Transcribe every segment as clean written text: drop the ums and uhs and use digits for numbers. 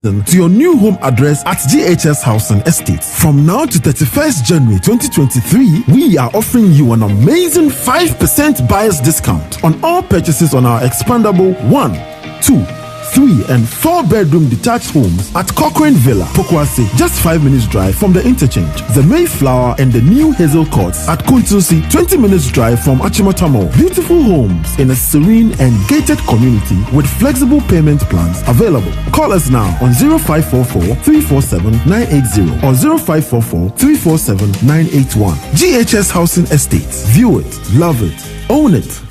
to your new home address at GHS Housing Estate. From now to 31st January 2023, we are offering you an amazing 5% buyer's discount on all purchases on our expandable 1, 2, 3 and 4 bedroom detached homes at Cochrane Villa, Pokwase, just 5 minutes drive from the interchange. The Mayflower and the new Hazel Courts at Kuntusi, 20 minutes drive from Achimota. Beautiful homes in a serene and gated community with flexible payment plans available. Call us now on 0544 347 980 or 0544 347 981. GHS Housing Estates. View it, love it, own it.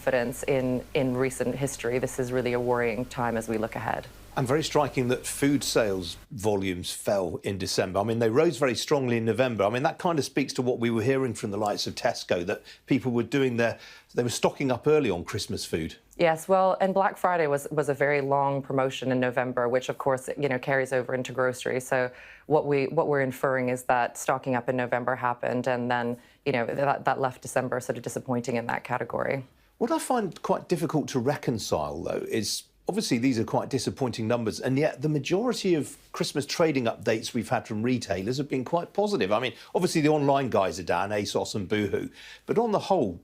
Confidence in recent history. This is really a worrying time as we look ahead. And very striking that food sales volumes fell in December. I mean, they rose very strongly in November. I mean, that kind of speaks to what we were hearing from the likes of Tesco, that people were they were stocking up early on Christmas food. Yes, well, and Black Friday was a very long promotion in November, which of course, carries over into grocery. So what we're inferring is that stocking up in November happened, and then, that left December sort of disappointing in that category. What I find quite difficult to reconcile, though, is obviously these are quite disappointing numbers, and yet the majority of Christmas trading updates we've had from retailers have been quite positive. I mean, obviously the online guys are down, ASOS and Boohoo, but on the whole,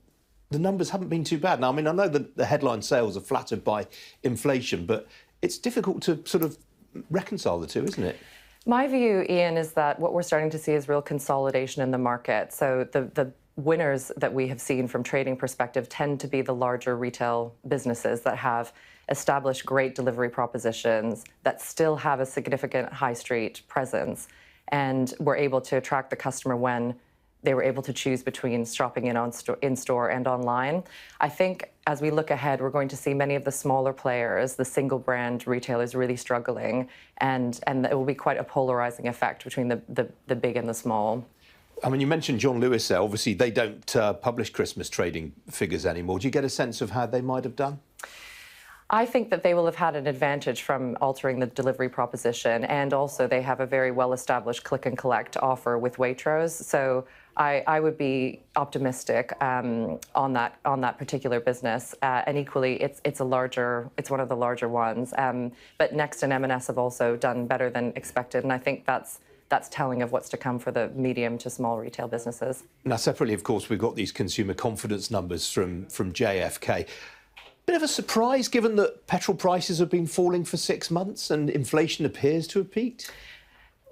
the numbers haven't been too bad. Now, I mean, I know that the headline sales are flattered by inflation, but it's difficult to sort of reconcile the two, isn't it? My view, Ian, is that what we're starting to see is real consolidation in the market. So the winners that we have seen from trading perspective tend to be the larger retail businesses that have established great delivery propositions, that still have a significant high street presence, and were able to attract the customer when they were able to choose between shopping in store and online. I think as we look ahead, we're going to see many of the smaller players, the single brand retailers, really struggling, and it will be quite a polarizing effect between the big and the small. I mean, you mentioned John Lewis there. Obviously, they don't publish Christmas trading figures anymore. Do you get a sense of how they might have done? I think that they will have had an advantage from altering the delivery proposition, and also they have a very well-established click and collect offer with Waitrose. So I would be optimistic on that particular business. And equally, it's one of the larger ones. But Next and M&S have also done better than expected, and I think that's telling of what's to come for the medium to small retail businesses. Now, separately, of course, we've got these consumer confidence numbers from JFK. Bit of a surprise, given that petrol prices have been falling for 6 months and inflation appears to have peaked?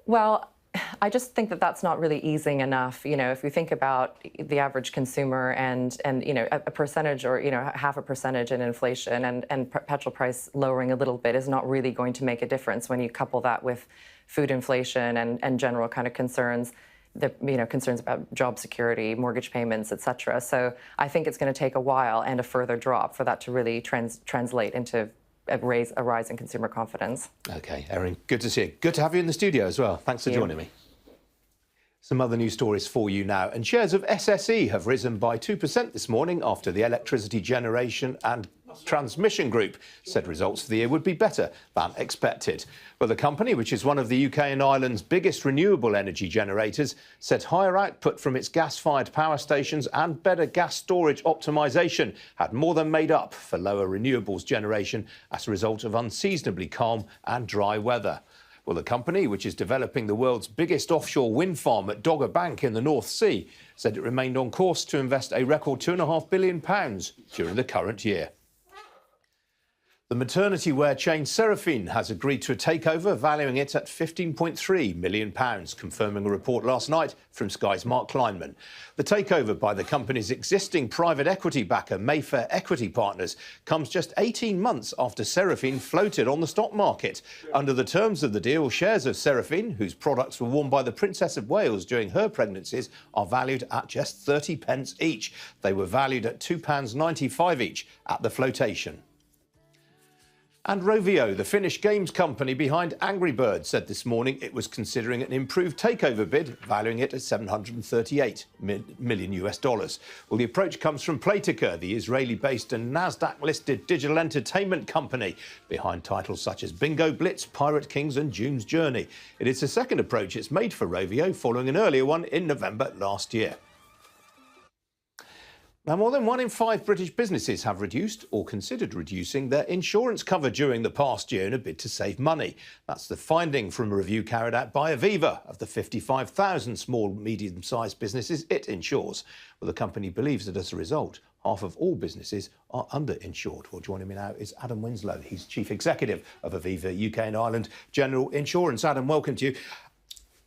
Well, I just think that that's not really easing enough. If we think about the average consumer and a percentage or, half a percentage in inflation and petrol price lowering a little bit is not really going to make a difference when you couple that with food inflation and general kind of concerns, concerns about job security, mortgage payments, et cetera. So I think it's going to take a while and a further drop for that to really translate into a rise in consumer confidence. OK, Erin, good to see you. Good to have you in the studio as well. Thanks for joining me. Some other news stories for you now. And shares of SSE have risen by 2% this morning after the electricity generation and transmission group said results for the year would be better than expected. Well, the company, which is one of the UK and Ireland's biggest renewable energy generators, said higher output from its gas-fired power stations and better gas storage optimisation had more than made up for lower renewables generation as a result of unseasonably calm and dry weather. Well, the company, which is developing the world's biggest offshore wind farm at Dogger Bank in the North Sea, said it remained on course to invest a record £2.5 billion during the current year. The maternity wear chain Seraphine has agreed to a takeover, valuing it at £15.3 million, confirming a report last night from Sky's Mark Kleinman. The takeover by the company's existing private equity backer, Mayfair Equity Partners, comes just 18 months after Seraphine floated on the stock market. Under the terms of the deal, shares of Seraphine, whose products were worn by the Princess of Wales during her pregnancies, are valued at just 30p each. They were valued at £2.95 each at the flotation. And Rovio, the Finnish games company behind Angry Birds, said this morning it was considering an improved takeover bid, valuing it at $738 million. Well, the approach comes from Playtika, the Israeli-based and Nasdaq-listed digital entertainment company behind titles such as Bingo Blitz, Pirate Kings and June's Journey. It is the second approach it's made for Rovio, following an earlier one in November last year. Now, more than 1 in 5 British businesses have reduced or considered reducing their insurance cover during the past year in a bid to save money. That's the finding from a review carried out by Aviva of the 55,000 small, medium-sized businesses it insures. Well, the company believes that as a result, half of all businesses are underinsured. Well, joining me now is Adam Winslow. He's Chief Executive of Aviva UK and Ireland General Insurance. Adam, welcome to you.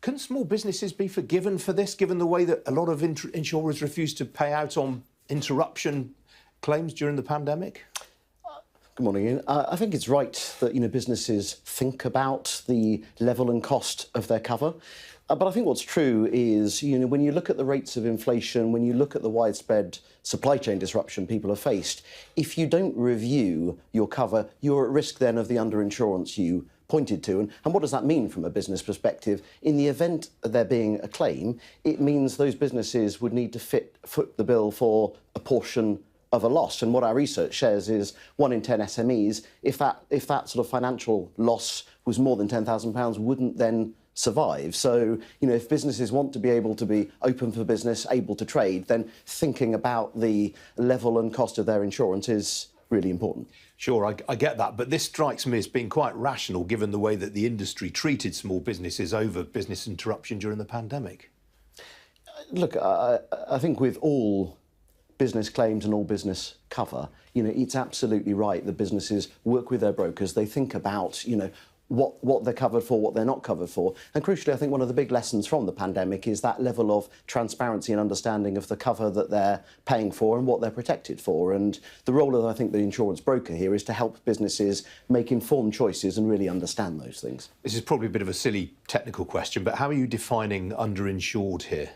Can small businesses be forgiven for this, given the way that a lot of insurers refuse to pay out on interruption claims during the pandemic? Good morning, Ian. I think it's right that businesses think about the level and cost of their cover. But I think what's true is, when you look at the rates of inflation, when you look at the widespread supply chain disruption people have faced, if you don't review your cover, you're at risk then of the underinsurance you pointed to. And what does that mean from a business perspective? In the event of there being a claim, it means those businesses would need to foot the bill for a portion of a loss. And what our research shares is 1 in 10 SMEs, if that sort of financial loss was more than £10,000, wouldn't then survive. So, if businesses want to be able to be open for business, able to trade, then thinking about the level and cost of their insurance is really important. Sure, I get that, but this strikes me as being quite rational given the way that the industry treated small businesses over business interruption during the pandemic. Look, I think with all business claims and all business cover, it's absolutely right that businesses work with their brokers. They think about, what they're covered for, what they're not covered for. And crucially, I think one of the big lessons from the pandemic is that level of transparency and understanding of the cover that they're paying for and what they're protected for. And the role of, I think, the insurance broker here is to help businesses make informed choices and really understand those things. This is probably a bit of a silly technical question, but how are you defining underinsured here?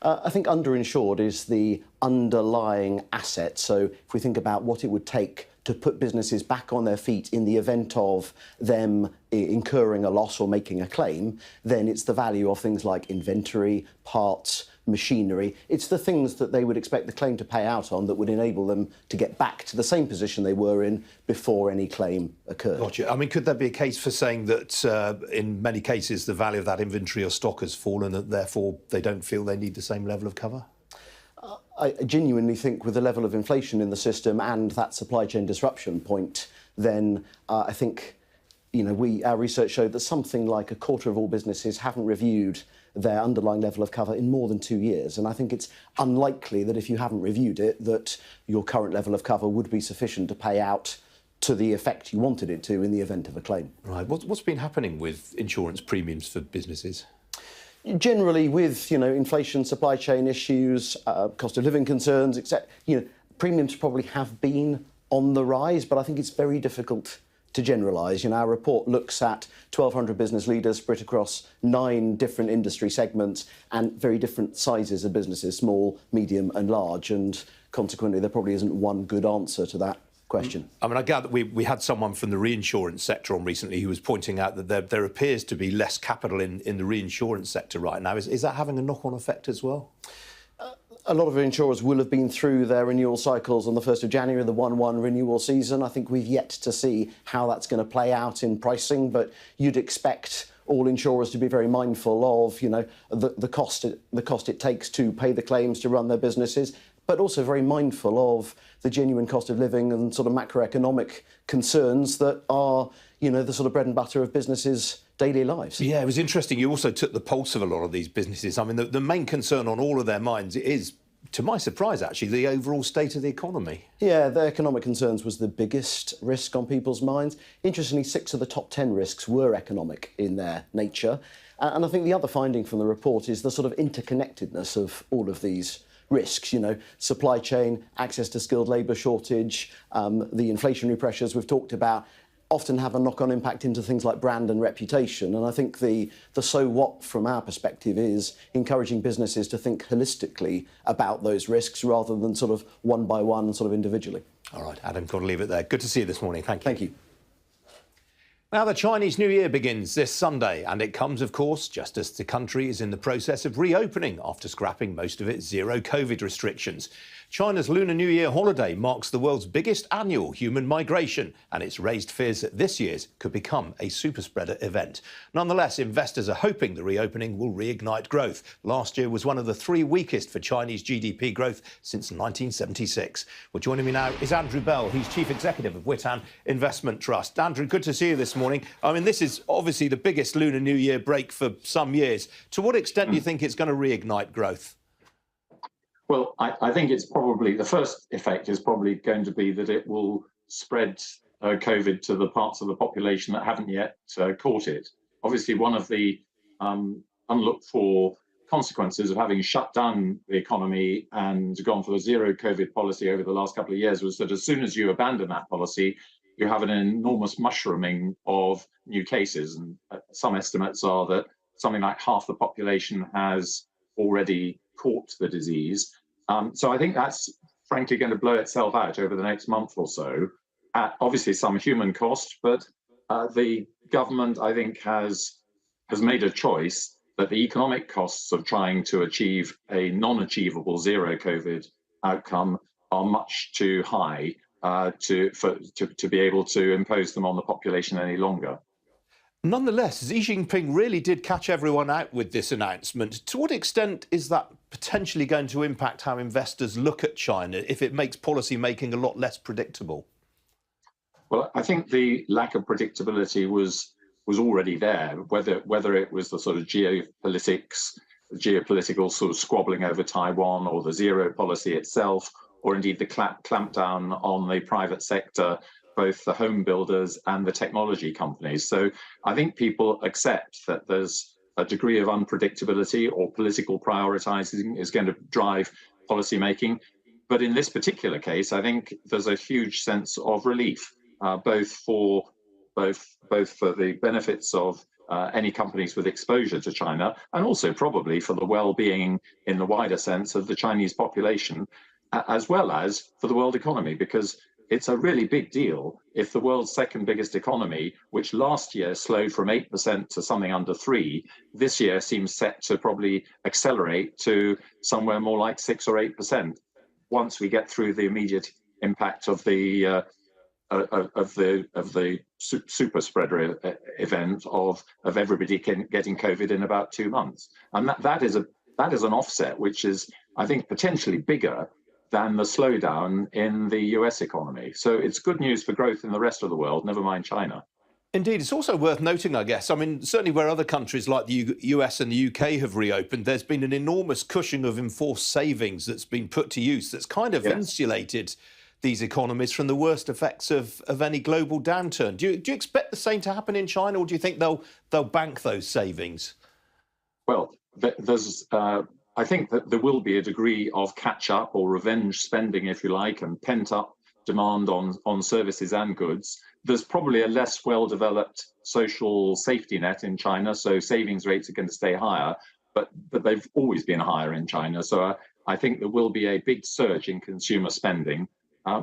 I think underinsured is the underlying asset. So if we think about what it would take to put businesses back on their feet in the event of them incurring a loss or making a claim, then it's the value of things like inventory, parts, machinery. It's the things that they would expect the claim to pay out on that would enable them to get back to the same position they were in before any claim occurred. Gotcha. I mean, could there be a case for saying that in many cases the value of that inventory or stock has fallen and therefore they don't feel they need the same level of cover? I genuinely think with the level of inflation in the system and that supply chain disruption point, then I think, our research showed that something like a quarter of all businesses haven't reviewed their underlying level of cover in more than 2 years. And I think it's unlikely that if you haven't reviewed it, that your current level of cover would be sufficient to pay out to the effect you wanted it to in the event of a claim. Right. What's been happening with insurance premiums for businesses? Generally, with inflation, supply chain issues, cost of living concerns, etc., premiums probably have been on the rise, but I think it's very difficult to generalise. Our report looks at 1,200 business leaders spread across 9 different industry segments and very different sizes of businesses, small, medium, and large, and consequently, there probably isn't one good answer to that question. I mean, I gather we had someone from the reinsurance sector on recently who was pointing out that there appears to be less capital in the reinsurance sector right now. Is that having a knock-on effect as well? A lot of insurers will have been through their renewal cycles on the 1st of January, the 1/1 renewal season. I think we've yet to see how that's going to play out in pricing, but you'd expect all insurers to be very mindful of, the cost it takes to pay the claims to run their businesses, but also very mindful of the genuine cost of living and sort of macroeconomic concerns that are, the sort of bread and butter of businesses' daily lives. Yeah, it was interesting. You also took the pulse of a lot of these businesses. I mean, the main concern on all of their minds is, to my surprise, actually, the overall state of the economy. Yeah, the economic concerns was the biggest risk on people's minds. Interestingly, 6 of the top 10 risks were economic in their nature. And I think the other finding from the report is the sort of interconnectedness of all of these risks, supply chain, access to skilled labour shortage, the inflationary pressures we've talked about, often have a knock-on impact into things like brand and reputation. And I think the so what from our perspective is encouraging businesses to think holistically about those risks rather than sort of one by one, sort of individually. All right, Adam, got to leave it there. Good to see you this morning. Thank you. Thank you. Now, the Chinese New Year begins this Sunday, and it comes, of course, just as the country is in the process of reopening after scrapping most of its zero-COVID restrictions. China's Lunar New Year holiday marks the world's biggest annual human migration, and it's raised fears that this year's could become a super spreader event. Nonetheless, investors are hoping the reopening will reignite growth. Last year was one of the 3 weakest for Chinese GDP growth since 1976. Well, joining me now is Andrew Bell. He's Chief Executive of Witan Investment Trust. Andrew, good to see you this morning. I mean, this is obviously the biggest Lunar New Year break for some years. To what extent do you think it's going to reignite growth? Well, I think it's probably, the first effect is probably going to be that it will spread COVID to the parts of the population that haven't yet caught it. Obviously, one of the unlooked for consequences of having shut down the economy and gone for the zero COVID policy over the last couple of years was that as soon as you abandon that policy, you have an enormous mushrooming of new cases. And some estimates are that something like half the population has already caught the disease. So I think that's frankly going to blow itself out over the next month or so. At obviously some human cost, but the government, I think, has made a choice that the economic costs of trying to achieve a non-achievable zero COVID outcome are much too high to be able to impose them on the population any longer. Nonetheless, Xi Jinping really did catch everyone out with this announcement. To what extent is that potentially going to impact how investors look at China if it makes policy making a lot less predictable? Well, I think the lack of predictability was already there, whether it was the sort of geopolitical sort of squabbling over Taiwan or the zero policy itself, or indeed the clampdown on the private sector, both the home builders and the technology companies. So I think people accept that there's a degree of unpredictability or political prioritizing is going to drive policy making. But in this particular case, I think there's a huge sense of relief, both for the benefits of any companies with exposure to China, and also probably for the well-being in the wider sense of the Chinese population, as well as for the world economy, because it's a really big deal if the world's second biggest economy, which last year slowed from 8% to something under 3%, this year seems set to probably accelerate to somewhere more like 6 or 8% once we get through the immediate impact of the super spreader event of everybody getting COVID in about 2 months, and that is an offset which is, I think, potentially bigger than the slowdown in the US economy. So it's good news for growth in the rest of the world, never mind China. Indeed, it's also worth noting, I guess, I mean, certainly where other countries like the US and the UK have reopened, there's been an enormous cushion of enforced savings that's been put to use that's kind of insulated these economies from the worst effects of any global downturn. Do you expect the same to happen in China, or do you think they'll bank those savings? Well, I think that there will be a degree of catch-up or revenge spending, if you like, and pent-up demand on services and goods. There's probably a less well-developed social safety net in China, so savings rates are going to stay higher, but they've always been higher in China. So I think there will be a big surge in consumer spending.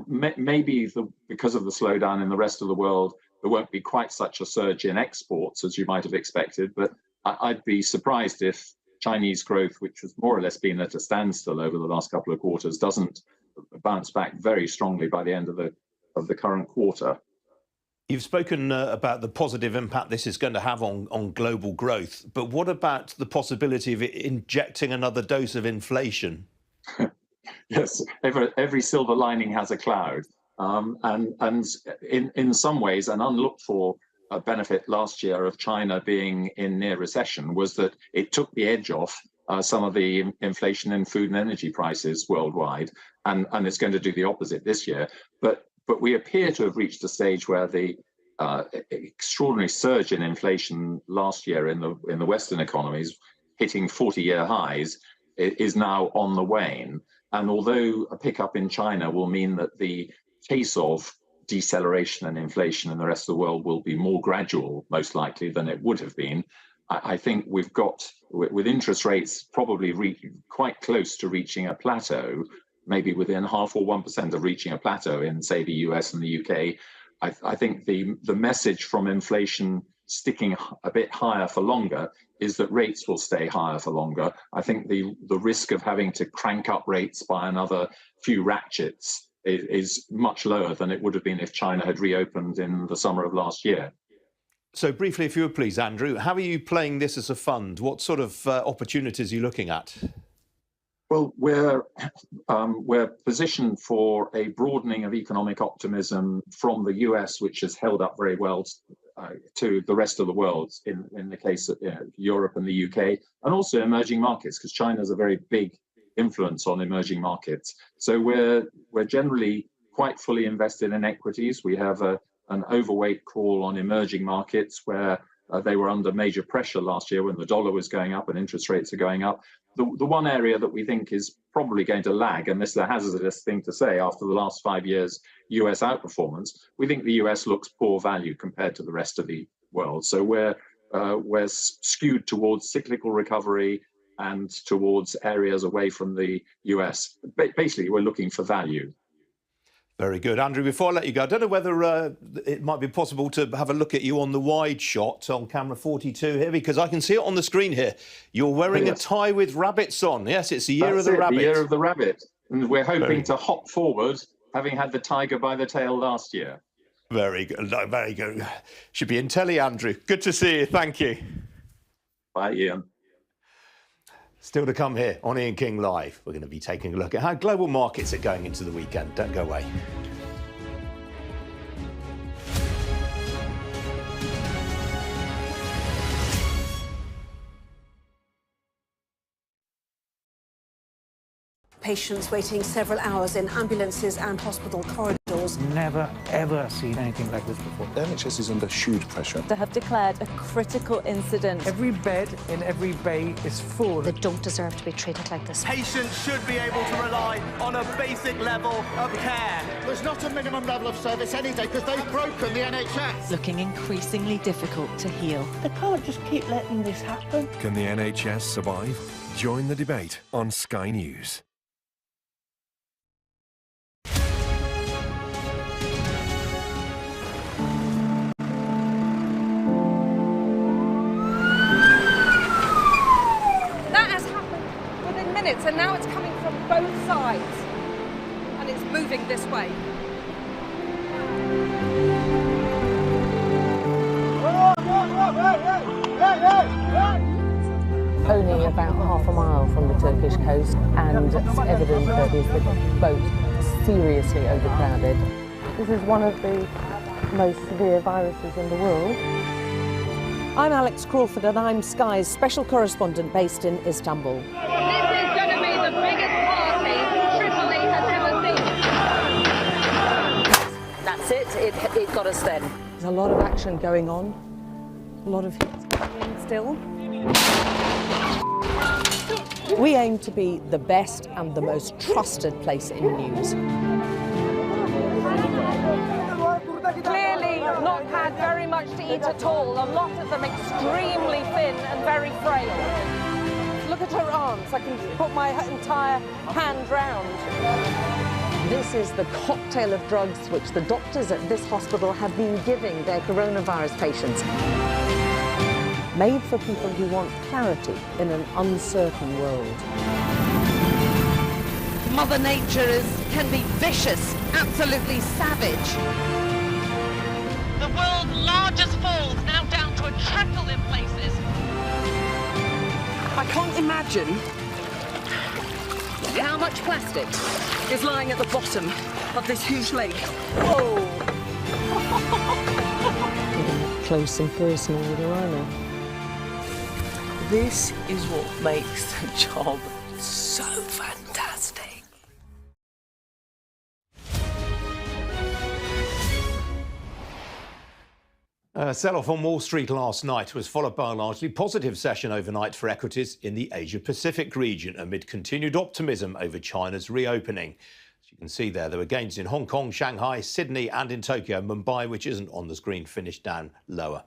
Maybe because of the slowdown in the rest of the world, there won't be quite such a surge in exports as you might have expected, but I'd be surprised if Chinese growth, which has more or less been at a standstill over the last couple of quarters, doesn't bounce back very strongly by the end of the current quarter. You've spoken about the positive impact this is going to have on global growth, but what about the possibility of it injecting another dose of inflation? Yes, every silver lining has a cloud, and in some ways, an unlooked for benefit last year of China being in near recession was that it took the edge off some of the inflation in food and energy prices worldwide, and it's going to do the opposite this year. But we appear to have reached a stage where the extraordinary surge in inflation last year in the Western economies, hitting 40-year highs, is now on the wane. And although a pickup in China will mean that the pace of deceleration and inflation in the rest of the world will be more gradual, most likely, than it would have been, I think we've got, with interest rates probably quite close to reaching a plateau, maybe within 0.5% or 1% of reaching a plateau in, say, the US and the UK. I think the message from inflation sticking a bit higher for longer is that rates will stay higher for longer. I think the risk of having to crank up rates by another few ratchets is much lower than it would have been if China had reopened in the summer of last year. So briefly, if you would please, Andrew, how are you playing this as a fund? What sort of opportunities are you looking at? Well, we're positioned for a broadening of economic optimism from the US, which has held up very well to the rest of the world in the case of Europe and the UK, and also emerging markets, because China has a very big influence on emerging markets. So we're generally quite fully invested in equities. We have an overweight call on emerging markets where they were under major pressure last year when the dollar was going up and interest rates are going up. The one area that we think is probably going to lag, and this is a hazardous thing to say after the last 5 years US outperformance, we think the US looks poor value compared to the rest of the world. So we're skewed towards cyclical recovery and towards areas away from the US. Basically, we're looking for value. Very good. Andrew, before I let you go, I don't know whether it might be possible to have a look at you on the wide shot on camera 42 here, because I can see it on the screen here. You're wearing a tie with rabbits on. Yes, it's the year of the rabbit. The year of the rabbit. And we're hoping to hop forward, having had the tiger by the tail last year. Very good. No, very good. Should be in telly, Andrew. Good to see you. Thank you. Bye, Ian. Still to come here on Ian King Live. We're going to be taking a look at how global markets are going into the weekend. Don't go away. Patients waiting several hours in ambulances and hospital corridors. Never, ever seen anything like this before. The NHS is under huge pressure. They have declared a critical incident. Every bed in every bay is full. They don't deserve to be treated like this. Patients should be able to rely on a basic level of care. There's not a minimum level of service any day because they've broken the NHS. Looking increasingly difficult to heal. They can't just keep letting this happen. Can the NHS survive? Join the debate on Sky News. And now it's coming from both sides and it's moving this way. Only about half a mile from the Turkish coast, and it's evident that the boat is seriously overcrowded. This is one of the most severe viruses in the world. I'm Alex Crawford and I'm Sky's special correspondent based in Istanbul. That's it. It got us then. There's a lot of action going on, a lot of hits coming in still. We aim to be the best and the most trusted place in news. Clearly not had very much to eat at all. A lot of them extremely thin and very frail. Look at her arms. I can put my entire hand round. This is the cocktail of drugs which the doctors at this hospital have been giving their coronavirus patients. Made for people who want clarity in an uncertain world. Mother Nature can be vicious, absolutely savage. The world's largest falls now down to a trickle in places. I can't imagine how much plastic is lying at the bottom of this huge lake. Oh! Close and personal with a rhino. This is what makes the job so fantastic. Sell-off on Wall Street last night was followed by a largely positive session overnight for equities in the Asia-Pacific region amid continued optimism over China's reopening. As you can see there were gains in Hong Kong, Shanghai, Sydney and in Tokyo. Mumbai, which isn't on the screen, finished down lower.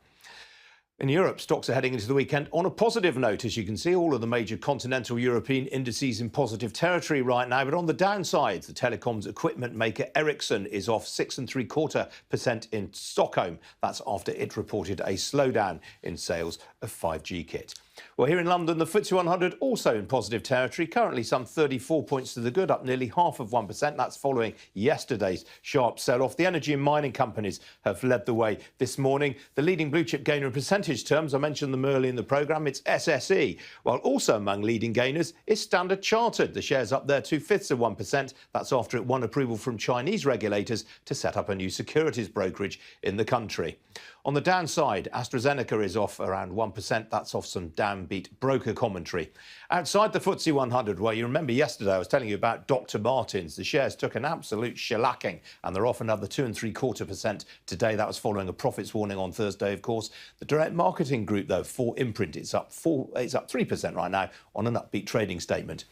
In Europe, stocks are heading into the weekend on a positive note. As you can see, all of the major continental European indices in positive territory right now. But on the downside, the telecoms equipment maker Ericsson is off 6.75% in Stockholm. That's after it reported a slowdown in sales of 5G kit. Well, here in London, the FTSE 100 also in positive territory, currently some 34 points to the good, up nearly 0.5%. That's following yesterday's sharp sell-off. The energy and mining companies have led the way this morning. The leading blue chip gainer in percentage terms, I mentioned them early in the programme, it's SSE. While also among leading gainers is Standard Chartered. The share's up there 0.2%. That's after it won approval from Chinese regulators to set up a new securities brokerage in the country. On the downside, AstraZeneca is off around 1%. That's off some downbeat broker commentary. Outside the FTSE 100, well, you remember yesterday I was telling you about Dr. Martens. The shares took an absolute shellacking and they're off another 2.75% today. That was following a profits warning on Thursday, of course. The direct marketing group, though, for Imprint, it's up 3% right now on an upbeat trading statement.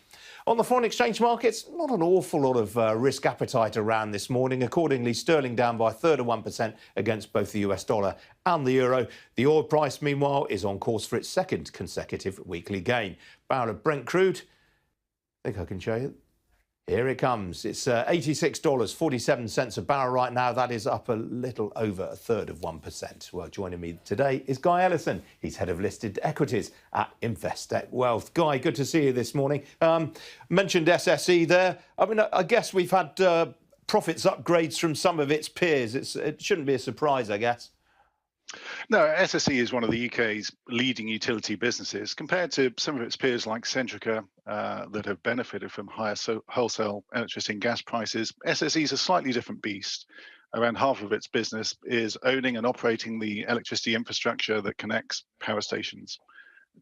On the foreign exchange markets, not an awful lot of risk appetite around this morning. Accordingly, sterling down by 1/3% against both the US dollar and the euro. The oil price, meanwhile, is on course for its second consecutive weekly gain. Barrel of Brent crude, I think I can show you. Here it comes. It's $86.47 a barrel right now. That is up a little over 1/3%. Well, joining me today is Guy Ellison. He's head of listed equities at Investec Wealth. Guy, good to see you this morning. Mentioned SSE there. I mean, I guess we've had profits upgrades from some of its peers. It shouldn't be a surprise, I guess. No, SSE is one of the UK's leading utility businesses compared to some of its peers like Centrica that have benefited from higher wholesale electricity and gas prices. SSE is a slightly different beast. Around half of its business is owning and operating the electricity infrastructure that connects power stations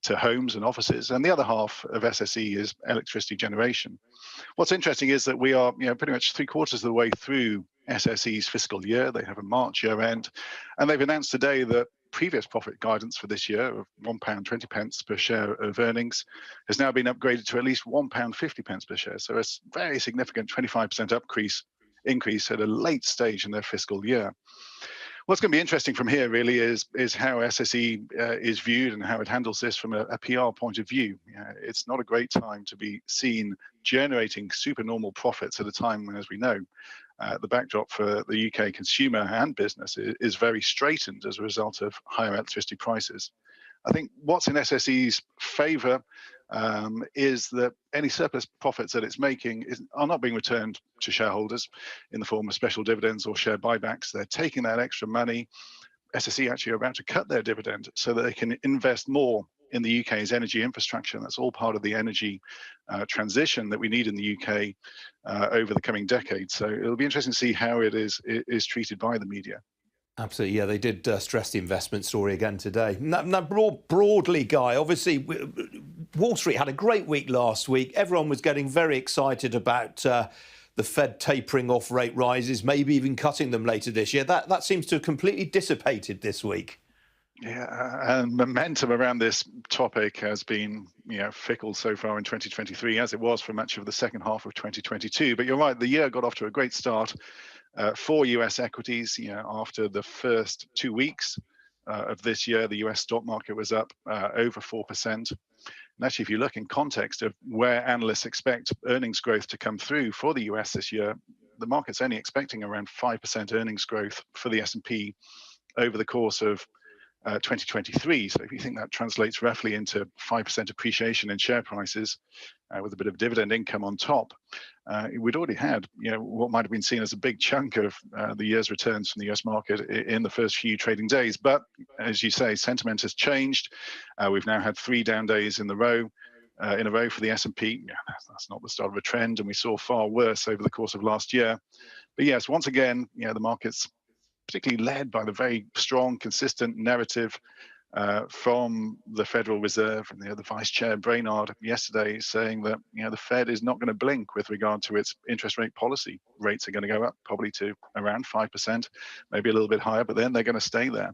to homes and offices, and the other half of SSE is electricity generation. What's interesting is that we are, pretty much 3/4 of the way through SSE's fiscal year. They have a March year end, and they've announced today that previous profit guidance for this year of £1.20 per share of earnings has now been upgraded to at least £1.50 per share. So a very significant 25% increase at a late stage in their fiscal year. What's going to be interesting from here really is how SSE is viewed and how it handles this from a PR point of view. It's not a great time to be seen generating supernormal profits at a time when, as we know, the backdrop for the UK consumer and business is very straitened as a result of higher electricity prices. I think what's in SSE's favour is that any surplus profits that it's making are not being returned to shareholders in the form of special dividends or share buybacks. They're taking that extra money. SSE actually are about to cut their dividend so that they can invest more in the UK's energy infrastructure. And that's all part of the energy transition that we need in the UK over the coming decades. So it'll be interesting to see how it is treated by the media. Absolutely, yeah, they did stress the investment story again today. Now, broadly, Guy, obviously, Wall Street had a great week last week. Everyone was getting very excited about the Fed tapering off rate rises, maybe even cutting them later this year. That seems to have completely dissipated this week. Yeah, and momentum around this topic has been, fickle so far in 2023, as it was for much of the second half of 2022. But you're right, the year got off to a great start for US equities. After the first 2 weeks of this year, the US stock market was up over 4%. And actually, if you look in context of where analysts expect earnings growth to come through for the US this year, the market's only expecting around 5% earnings growth for the S&P over the course of 2023. So if you think that translates roughly into 5% appreciation in share prices with a bit of dividend income on top, we'd already had what might have been seen as a big chunk of the year's returns from the US market in the first few trading days. But as you say, sentiment has changed. We've now had 3 down days in a row for the S&P. That's not the start of a trend, and we saw far worse over the course of last year. But yes, once again, the market's particularly led by the very strong, consistent narrative from the Federal Reserve and the Vice Chair Brainard yesterday, saying that the Fed is not going to blink with regard to its interest rate policy. Rates are going to go up probably to around 5%, maybe a little bit higher, but then they're going to stay there.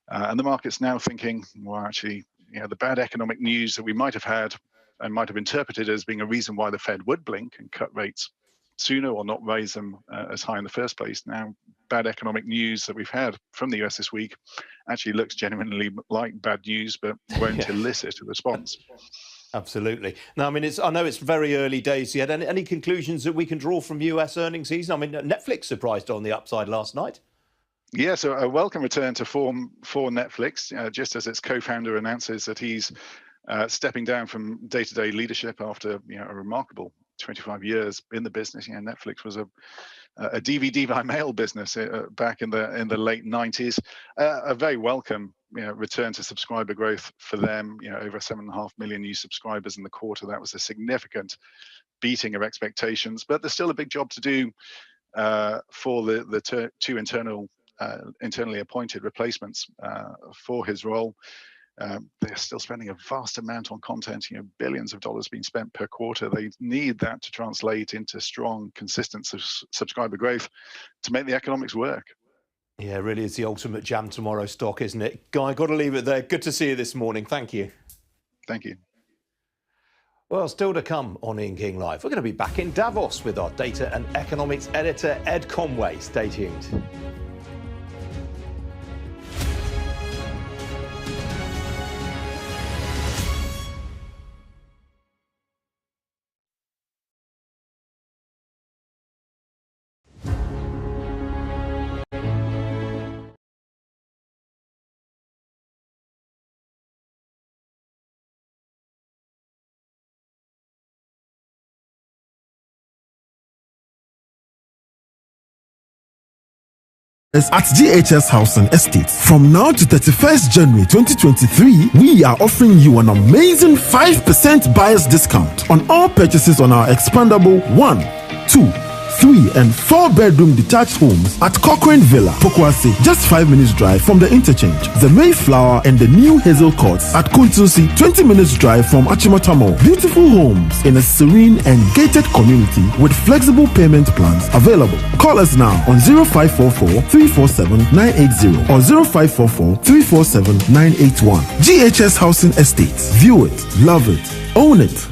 And the market's now thinking, well, actually, the bad economic news that we might have had and might have interpreted as being a reason why the Fed would blink and cut rates sooner or not raise them as high in the first place. Now, bad economic news that we've had from the US this week actually looks genuinely like bad news, but won't elicit a response. Absolutely. Now, I mean, I know it's very early days yet. Any conclusions that we can draw from US earnings season? I mean, Netflix surprised on the upside last night. Yeah, so a welcome return to form for Netflix, just as its co-founder announces that he's stepping down from day-to-day leadership after a remarkable 25 years in the business. Netflix was a DVD by mail business back in the late 90s. A very welcome return to subscriber growth for them. Over 7.5 million new subscribers in the quarter. That was a significant beating of expectations, but there's still a big job to do for the two internally appointed replacements for his role. They're still spending a vast amount on content, billions of dollars being spent per quarter. They need that to translate into strong, consistent subscriber growth to make the economics work. Yeah, it really is the ultimate jam tomorrow stock, isn't it? Guy, got to leave it there. Good to see you this morning. Thank you. Thank you. Well, still to come on Ian King Live. We're going to be back in Davos with our data and economics editor, Ed Conway. Stay tuned. At GHS House and Estates. From now to 31st January 2023, we are offering you an amazing 5% buyer's discount on all purchases on our expandable 1, 2, 3 and 4 bedroom detached homes at Cochrane Villa, Pokwase, just 5 minutes drive from the interchange. The Mayflower and the new Hazel Courts at Kuntusi, 20 minutes drive from Achimotamo. Beautiful homes in a serene and gated community with flexible payment plans available. Call us now on 0544 347 980 or 0544 347 981. GHS Housing Estates. View it, love it, own it.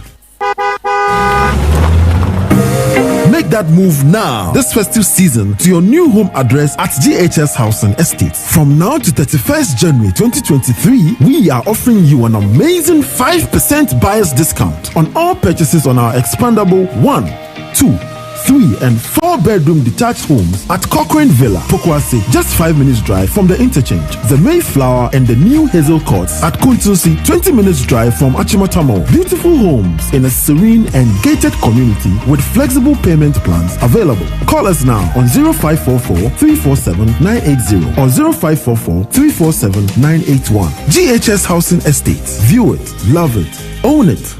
Make that move now, this festive season, to your new home address at GHS House and Estates. From now to 31st January 2023, we are offering you an amazing 5% buyer's discount on all purchases on our expandable 1, 2, 3 and 4 bedroom detached homes at Cochrane Villa, Pokwase, just 5 minutes drive from the interchange. The Mayflower and the new Hazel Courts at Kuntusi, 20 minutes drive from Achimotamo. Beautiful homes in a serene and gated community with flexible payment plans available. Call us now on 0544 347 980 or 0544 347 981. GHS Housing Estates. View it, love it, own it.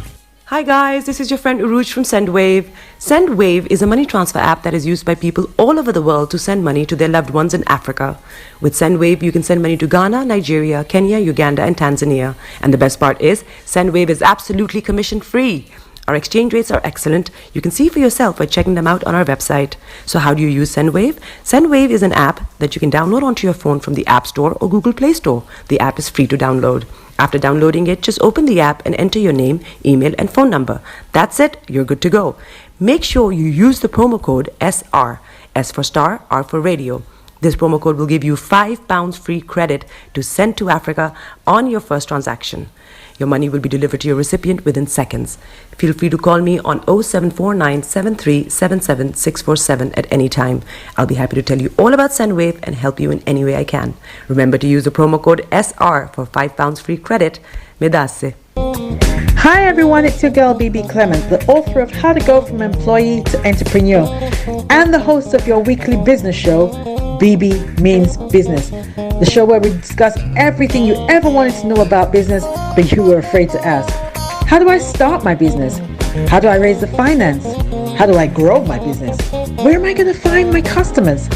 Hi guys, this is your friend Uruj from SendWave. SendWave is a money transfer app that is used by people all over the world to send money to their loved ones in Africa. With SendWave, you can send money to Ghana, Nigeria, Kenya, Uganda, and Tanzania. And the best part is, SendWave is absolutely commission-free. Our exchange rates are excellent. You can see for yourself by checking them out on our website. So how do you use SendWave? SendWave is an app that you can download onto your phone from the App Store or Google Play Store. The app is free to download. After downloading it, just open the app and enter your name, email, and phone number. That's it. You're good to go. Make sure you use the promo code SR, S for Starr, R for Radio. This promo code will give you £5 free credit to send to Africa on your first transaction. Your money will be delivered to your recipient within seconds. Feel free to call me on 0749 7377 647 at any time. I'll be happy to tell you all about SendWave and help you in any way I can. Remember to use the promo code SR for £5 free credit. Medasse. Hi everyone, it's your girl BB Clement, the author of How to Go From Employee to Entrepreneur and the host of your weekly business show, BB Means Business, the show where we discuss everything you ever wanted to know about business but you were afraid to ask. How do I start my business? How do I raise the finance? How do I grow my business? Where am I going to find my customers?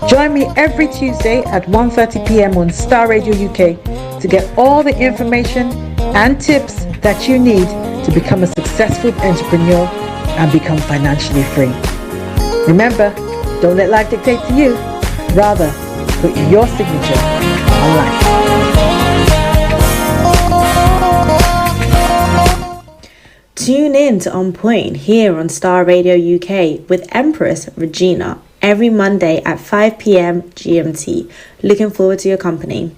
Join me every Tuesday at 1:30 p.m. on Star Radio UK to get all the information and tips that you need to become a successful entrepreneur and become financially free. Remember, don't let life dictate to you. Rather, put your signature on life. Tune in to On Point here on Starr Radio UK with Empress Regina every Monday at 5 p.m. GMT. Looking forward to your company.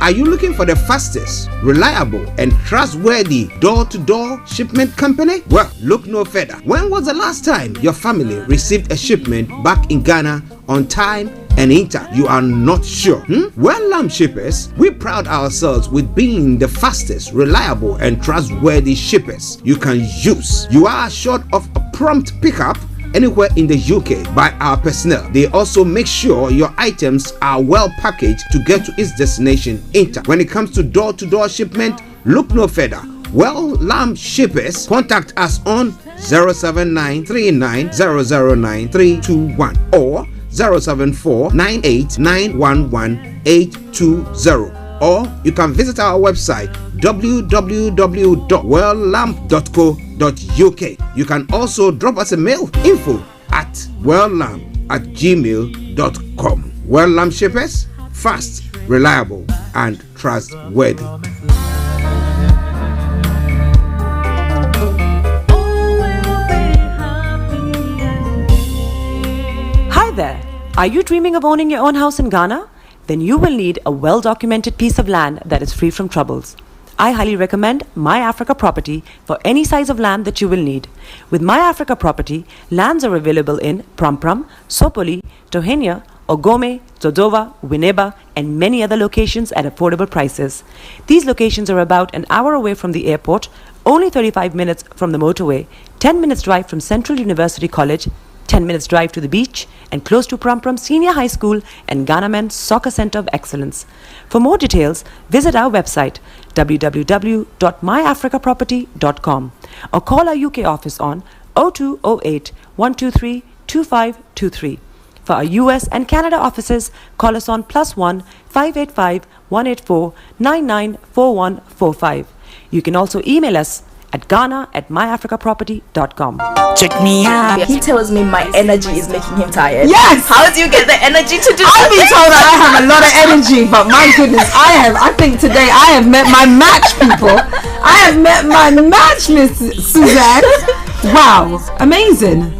Are you looking for the fastest, reliable, and trustworthy door-to-door shipment company? Well, look no further. When was the last time your family received a shipment back in Ghana on time and in time? You are not sure? Well, Lamb Shippers, we pride ourselves with being the fastest, reliable, and trustworthy shippers you can use. You are assured of a prompt pickup anywhere in the UK by our personnel. They also make sure your items are well packaged to get to its destination in time. When it comes to door-to-door shipment, look no further. Well, Lamb Shippers, contact us on 07939009321 or 07498911820, or you can visit our website www.welllamp.co.uk. You can also drop us a mail, info@welllamp@gmail.com. Well Lamb Shippers, fast, reliable, and trustworthy. Hi there. Are you dreaming of owning your own house in Ghana? Then you will need a well-documented piece of land that is free from troubles. I highly recommend My Africa Property for any size of land that you will need. With My Africa Property, lands are available in Pram, Sopoli, Tohenia, Ogome, Dodova, Winneba, and many other locations at affordable prices. These locations are about an hour away from the airport, only 35 minutes from the motorway, 10 minutes drive from Central University College, 10 minutes drive to the beach, and close to Pram Senior High School and Ghana Men's Soccer Center of Excellence. For more details, visit our website www.myafricaproperty.com or call our UK office on 0208 123 2523. For our US and Canada offices, call us on +1 585 184 994145. You can also email us at ghana@myafricaproperty.com. Check me out. He tells me my energy is making him tired. Yes. How do you get the energy to do I've been told that I have a lot of energy, but my goodness, I think today I have met my match, people. I have met my match, Miss Suzanne. Wow, amazing.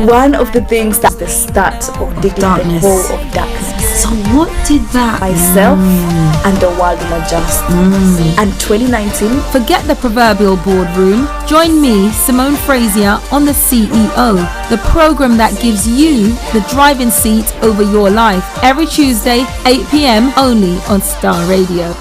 One of the things that's the start of digging the hole of darkness. So what did that? Myself and the world will adjust. And 2019. Forget the proverbial boardroom. Join me, Simone Frazier, on The CEO, the program that gives you the driving seat over your life. Every Tuesday, 8 p.m. only on Starr Radio.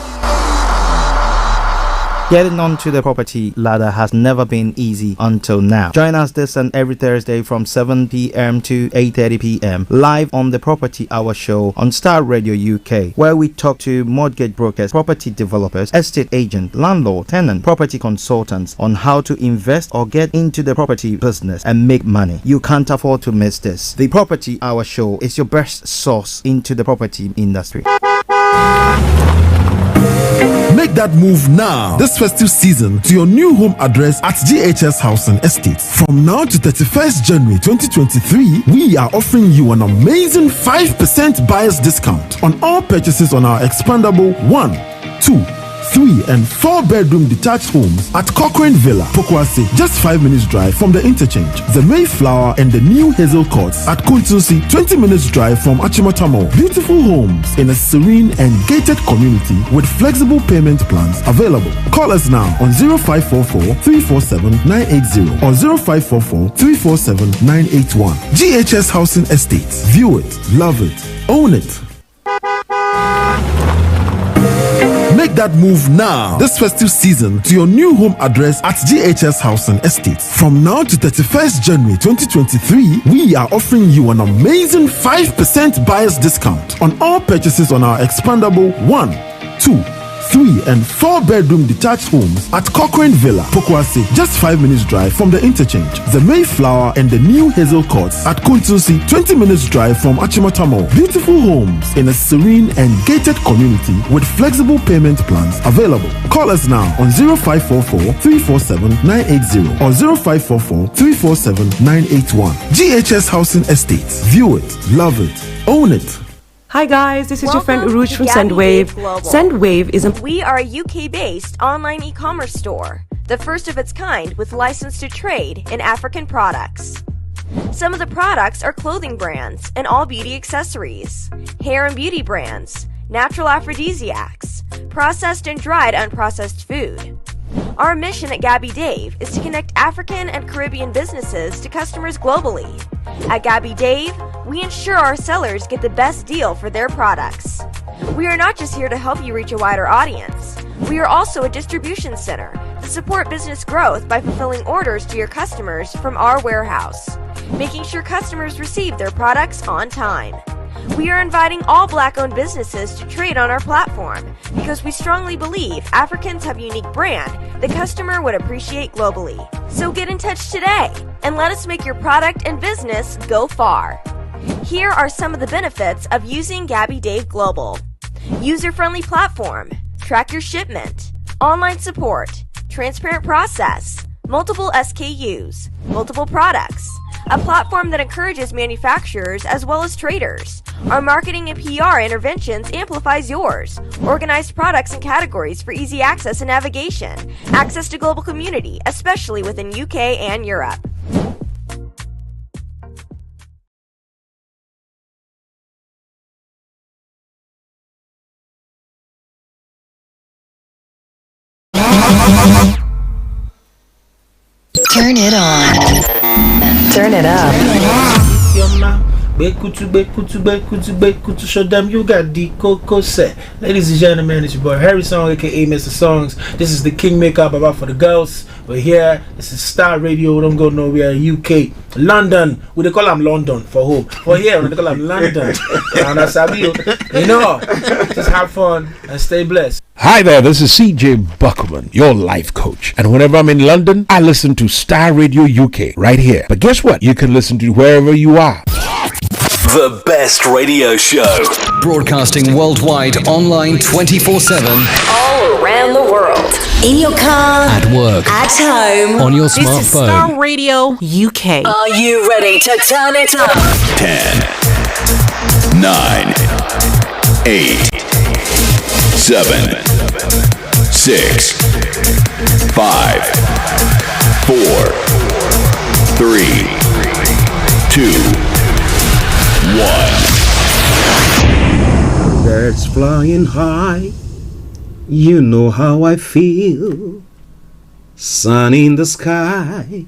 Getting onto the property ladder has never been easy until now. Join us this and every Thursday from 7 p.m. to 8:30 p.m. live on the Property Hour show on Starr Radio UK, where we talk to mortgage brokers, property developers, estate agents, landlord, tenant, property consultants on how to invest or get into the property business and make money. You can't afford to miss this. The Property Hour show is your best source into the property industry. Make that move now, this festive season, to your new home address at GHS Housing Estate. From now to 31st January 2023, we are offering you an amazing 5% buyer's discount on all purchases on our expandable 1, 2, 3 and 4 bedroom detached homes at Cochrane Villa, Pokwase, just 5 minutes drive from the interchange. The Mayflower and the new Hazel Courts at Kuntusi, 20 minutes drive from Achimota Mall. Beautiful homes in a serene and gated community with flexible payment plans available. Call us now on 0544 347 980 or 0544 347 981. GHS Housing Estates. View it, love it, own it. Make that move now, this festive season, to your new home address at GHS Housing Estate. From now to 31st January 2023, we are offering you an amazing 5% buyer's discount on all purchases on our expandable 1, 2, 3 and 4 bedroom detached homes at Cochrane Villa, Pokwase, just 5 minutes drive from the interchange. The Mayflower and the new Hazel Courts at Kuntusi, 20 minutes drive from Achimota Mall. Beautiful homes in a serene and gated community with flexible payment plans available. Call us now on 0544 347 980 or 0544 347 981. GHS Housing Estates. View it, love it, own it. Hi guys, this is your friend Welcome Uruj to from Gabby Sendwave. Dave Global. Sendwave is a... We are a UK-based online e-commerce store, the first of its kind with license to trade in African products. Some of the products are clothing brands and all beauty accessories, hair and beauty brands, natural aphrodisiacs, processed and dried unprocessed food. Our mission at Gabby Dave is to connect African and Caribbean businesses to customers globally. At Gabby Dave, we ensure our sellers get the best deal for their products. We are not just here to help you reach a wider audience. We are also a distribution center to support business growth by fulfilling orders to your customers from our warehouse, making sure customers receive their products on time. We are inviting all Black-owned businesses to trade on our platform because we strongly believe Africans have a unique brand the customer would appreciate globally. So get in touch today and let us make your product and business go far. Here are some of the benefits of using Gabby Dave Global. User-friendly platform, track your shipment, online support, transparent process, multiple SKUs, multiple products, a platform that encourages manufacturers as well as traders. Our marketing and PR interventions amplifies yours. Organized products and categories for easy access and navigation. Access to global community, especially within UK and Europe. Turn it on. Turn it up. Show them you got the coco set. Ladies and gentlemen, it's your boy Harry Song, aka Mr. Songs. This is the Kingmaker Baba for the girls. We're here. This is Star Radio. We don't go nowhere. UK, London. We they call them London for home. For here, we they call them London. And that's how you know. Just have fun and stay blessed. Hi there, this is CJ Buckman, your life coach. And whenever I'm in London, I listen to Star Radio UK right here. But guess what? You can listen to wherever you are. The best radio show. Broadcasting worldwide, online 24/7. All around the world. In your car. At work. At home. On your This is smartphone. Starr Radio UK. Are you ready to turn it up? 10, 9, 8, 7, 6, 5, 4, 3, 2, 1. Birds flying high, you know how I feel. Sun in the sky,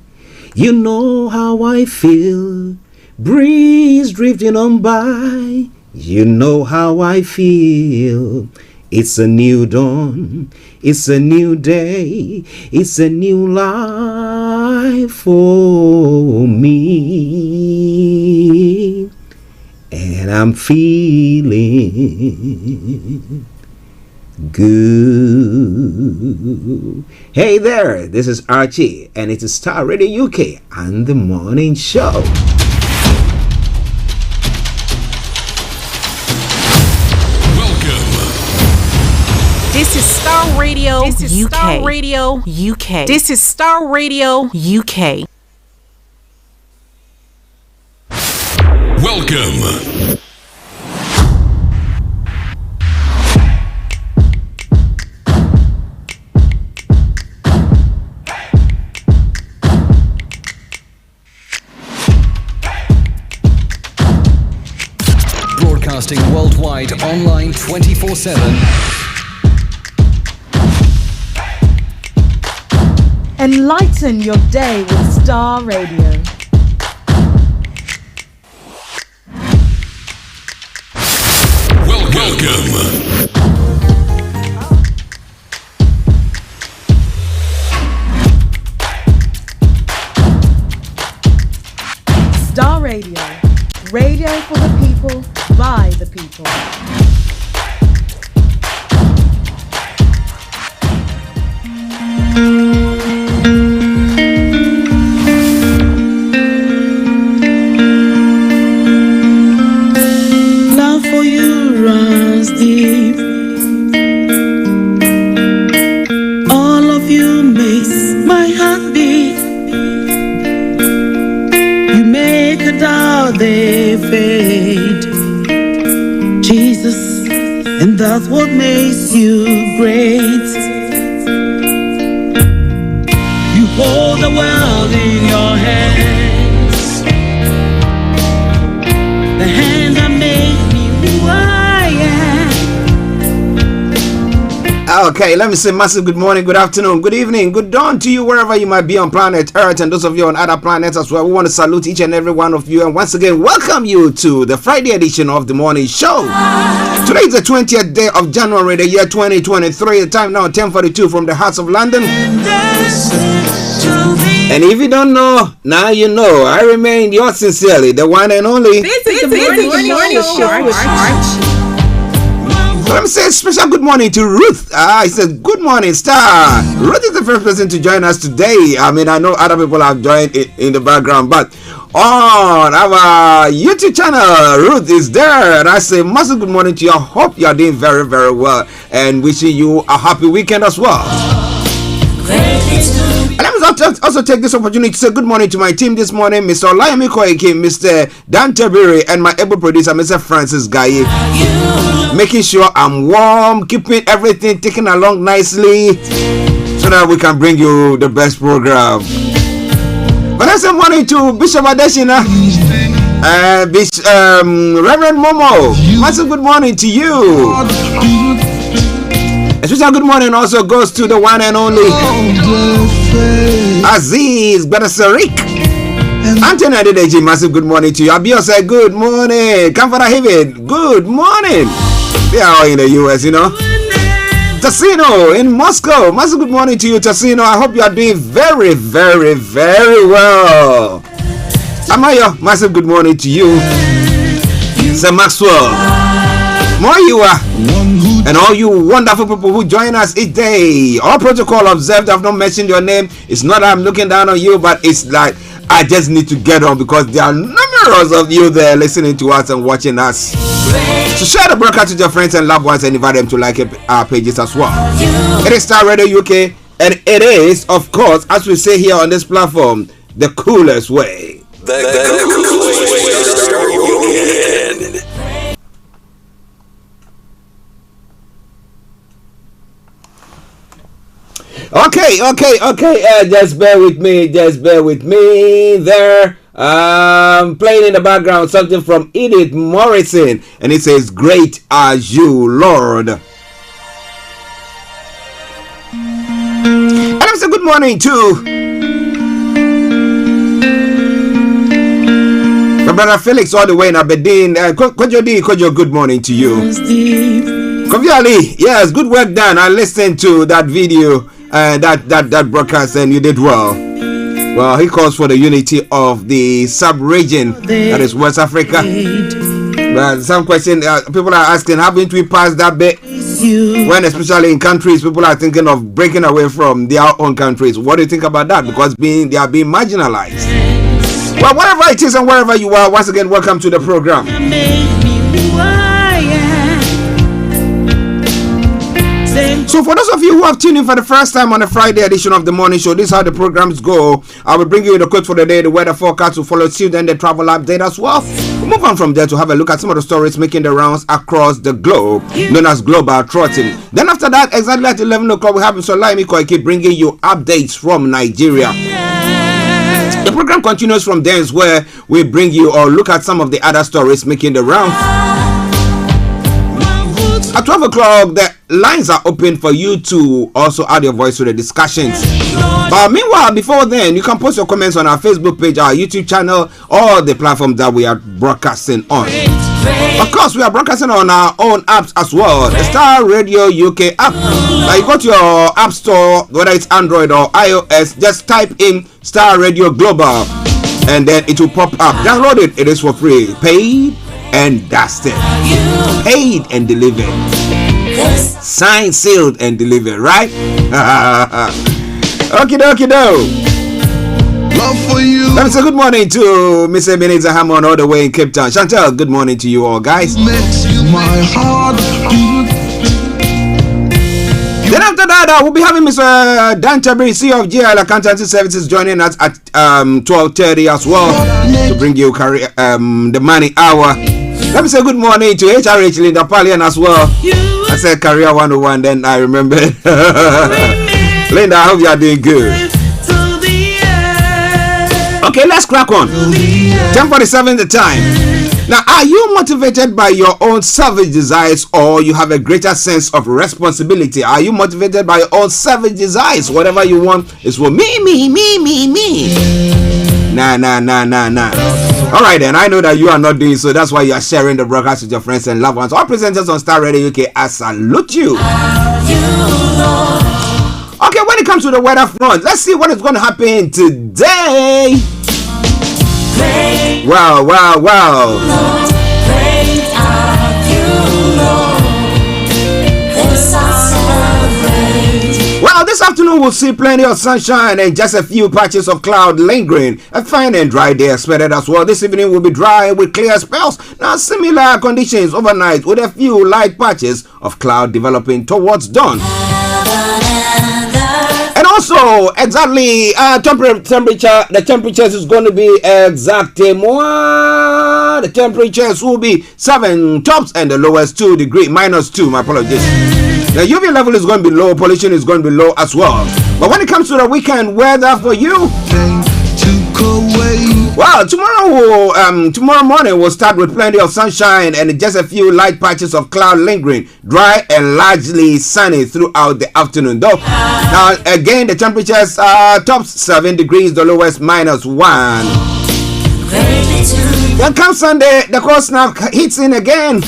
you know how I feel. Breeze drifting on by, you know how I feel. It's a new dawn, it's a new day, it's a new life for me. And I'm feeling good. Hey there, this is Archie, and it is Star Radio UK and the morning show. This is Starr Radio This is UK. Starr Radio UK. This is Starr Radio UK. Welcome. Broadcasting worldwide, online 24/7. Enlighten your day with Starr Radio. Welcome. Starr Radio. Radio for the people, by the people. Love for you runs deep. All of you makes my heart beat. You make a doubt they fade. that's what makes you great. You hold the world in your hands, the hand that made me who I am. Okay, let me say massive good morning, good afternoon, good evening, good dawn to you wherever you might be on planet Earth, and those of you on other planets as well. We want to salute each and every one of you, and once again welcome you to the Friday edition of the morning show. Today is the 20th day of January, the year 2023. The time now 10:42 from the hearts of London. And if you don't know, now you know. I remain yours sincerely, the one and only. This is the morning show with Archie. So let me say a special good morning to Ruth. He says, good morning, Starr. Ruth is the first person to join us today. I mean, I know other people have joined in the background, but on our YouTube channel, Ruth is there. And I say, massive good morning to you. I hope you are doing very, very well, and wishing you a happy weekend as well. And let me also take this opportunity to say good morning to my team this morning, Mr. Olayomi, Mr. Tabiri, and my able producer, Mr. Francis Gaye. Making sure I'm warm, keeping everything ticking along nicely, so that we can bring you the best program. But I say morning to Bishop Adeshina, Reverend Momo. Massive good morning to you. A special good morning also goes to the one and only Aziz Badasarik. Anthony Adedeji, massive good morning to you. Abiosa, good morning. Comforter Haven, good morning. They are all in the US, you know. Tassino in Moscow, massive good morning to you, Tassino. I hope you are doing very, very, very well. Amayo, massive good morning to you. Sir Maxwell, more you are. And all you wonderful people who join us each day. All protocol observed. I've not mentioned your name. It's not that I'm looking down on you, but it's like I just need to get on because there are numerous of you there listening to us and watching us. So share the broadcast with your friends and loved ones and invite them to like our pages as well. It is Starr Radio UK, and it is, of course, as we say here on this platform, the coolest way. The coolest way to start your weekend. Okay. Just bear with me there. Playing in the background something from Edith Morrison, and it says, "Great are you, Lord." And I'm saying good morning to my brother Felix all the way in Aberdeen. Kojo, good morning to you. Kofi Ali, yes, good work done. I listened to that video. That broadcast, and you did well. Well, he calls for the unity of the sub-region, that is West Africa. But some question, people are asking, haven't we passed that bit? When especially in countries, people are thinking of breaking away from their own countries. What do you think about that? Because they are being marginalized. Well, whatever it is and wherever you are, once again, welcome to the program. So for those of you who have tuned in for the first time on the Friday edition of the morning show, this is how the programs go. I will bring you the quote for the day, the weather forecast to follow suit, and the travel update as well. We'll move on from there to have a look at some of the stories making the rounds across the globe, known as global trotting. Then after that, exactly at 11 o'clock, we have Mr. Olayomi Koiki bringing you updates from Nigeria. The program continues from there, where we bring you or look at some of the other stories making the rounds. At 12 o'clock, the lines are open for you to also add your voice to the discussions. But meanwhile, before then, you can post your comments on our Facebook page, our YouTube channel, or the platforms that we are broadcasting on. Of course, we are broadcasting on our own apps as well. The Starr Radio UK app. Now you go to your app store, whether it's Android or iOS, just type in Starr Radio Global, and then it will pop up. Download it. It is for free. Paid and dusted. Paid and delivered. Signed, sealed, and delivered, right? Okie dokie do. Love for you. Let me say good morning to Miss Ebenezer Hammond all the way in Cape Town. Chantel, good morning to you all, guys. Makes you my heart. Then after that, we'll be having Mr. Dan Tabiri, CEO of GL Accountancy Services, joining us at 12:30 as well to bring you the money hour. Let me say good morning to HRH Linda Pallian as well. I said Career 101, then I remembered. Linda, I hope you are doing good. Okay, let's crack on. 10:47 the time. Now, are you motivated by your own selfish desires, or you have a greater sense of responsibility? Are you motivated by your own selfish desires? Whatever you want is for me. Nah. All right, then. I know that you are not doing so. That's why you are sharing the broadcast with your friends and loved ones. All presenters on Starr Radio UK, I salute you. Okay, when it comes to the weather front, let's see what is going to happen today. Wow. Well, this afternoon we'll see plenty of sunshine and just a few patches of cloud lingering. A fine and dry day expected as well. This evening will be dry with clear spells. Now, similar conditions overnight with a few light patches of cloud developing towards dawn. And also, exactly, the temperatures is going to be exactly more. The temperatures will be 7 tops and the lowest -2, my apologies. The UV level is going to be low, pollution is going to be low as well. But when it comes to the weekend weather for you, well, tomorrow morning we'll start with plenty of sunshine and just a few light patches of cloud lingering, dry and largely sunny throughout the afternoon. Though, now again the temperatures are tops 7 degrees, the lowest -1. Then comes Sunday, the cold snap hits in again.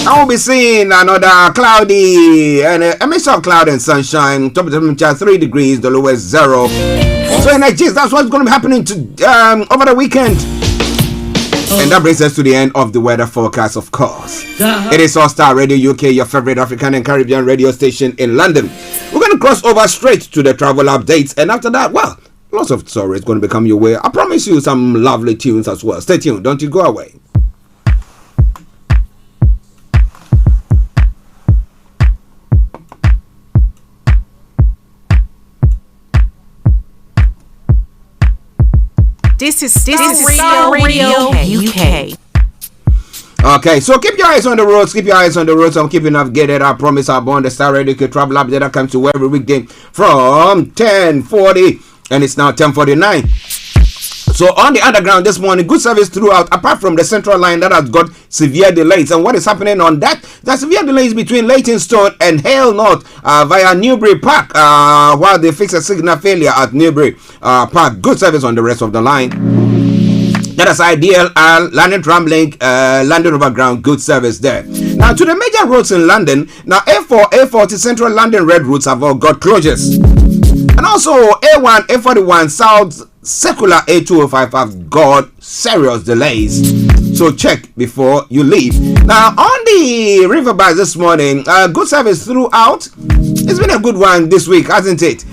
I will be seeing another cloudy and a mix of cloud and sunshine. Top of the temperature 3 degrees, the lowest 0. So in gist, that's what's going to be happening to over the weekend. And that brings us to the end of the weather forecast, of course. It is All Starr Radio UK, your favorite African and Caribbean radio station in London. We're going to cross over straight to the travel updates, and after that, well, lots of stories going to be coming your way. I promise you some lovely tunes as well. Stay tuned, don't you go away. This is Starr Radio UK. Okay, so keep your eyes on the roads. I'm keeping navigated. I promise I'll be on the Starr Radio UK travel update that comes to every weekday from 10:40, and it's now 10:49. So on the underground this morning, good service throughout, apart from the central line that has got severe delays. And what is happening on that? There's severe delays between Leytonstone and Hale North via Newbury Park while they fix a signal failure at Newbury Park. Good service on the rest of the line. That is ideal. London Tramlink, London Overground, good service there. Now to the major roads in London. Now A4, A40, Central London Red routes have all got closures. And also A1, A41, South Circular A205 have got serious delays. So check before you leave. Now on the river bars this morning, good service throughout. It's been a good one this week, hasn't it?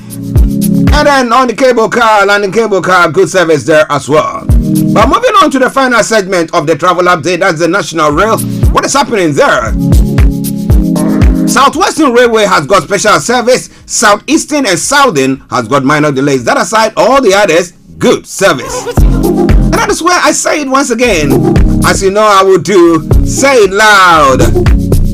And then on the cable car, London cable car, good service there as well. But moving on to the final segment of the travel update, that's the National Rail. What is happening there? Southwestern Railway has got special service. Southeastern and Southern has got minor delays. That aside, all the others, good service. And that is where I say it once again. As you know I will do, say it loud.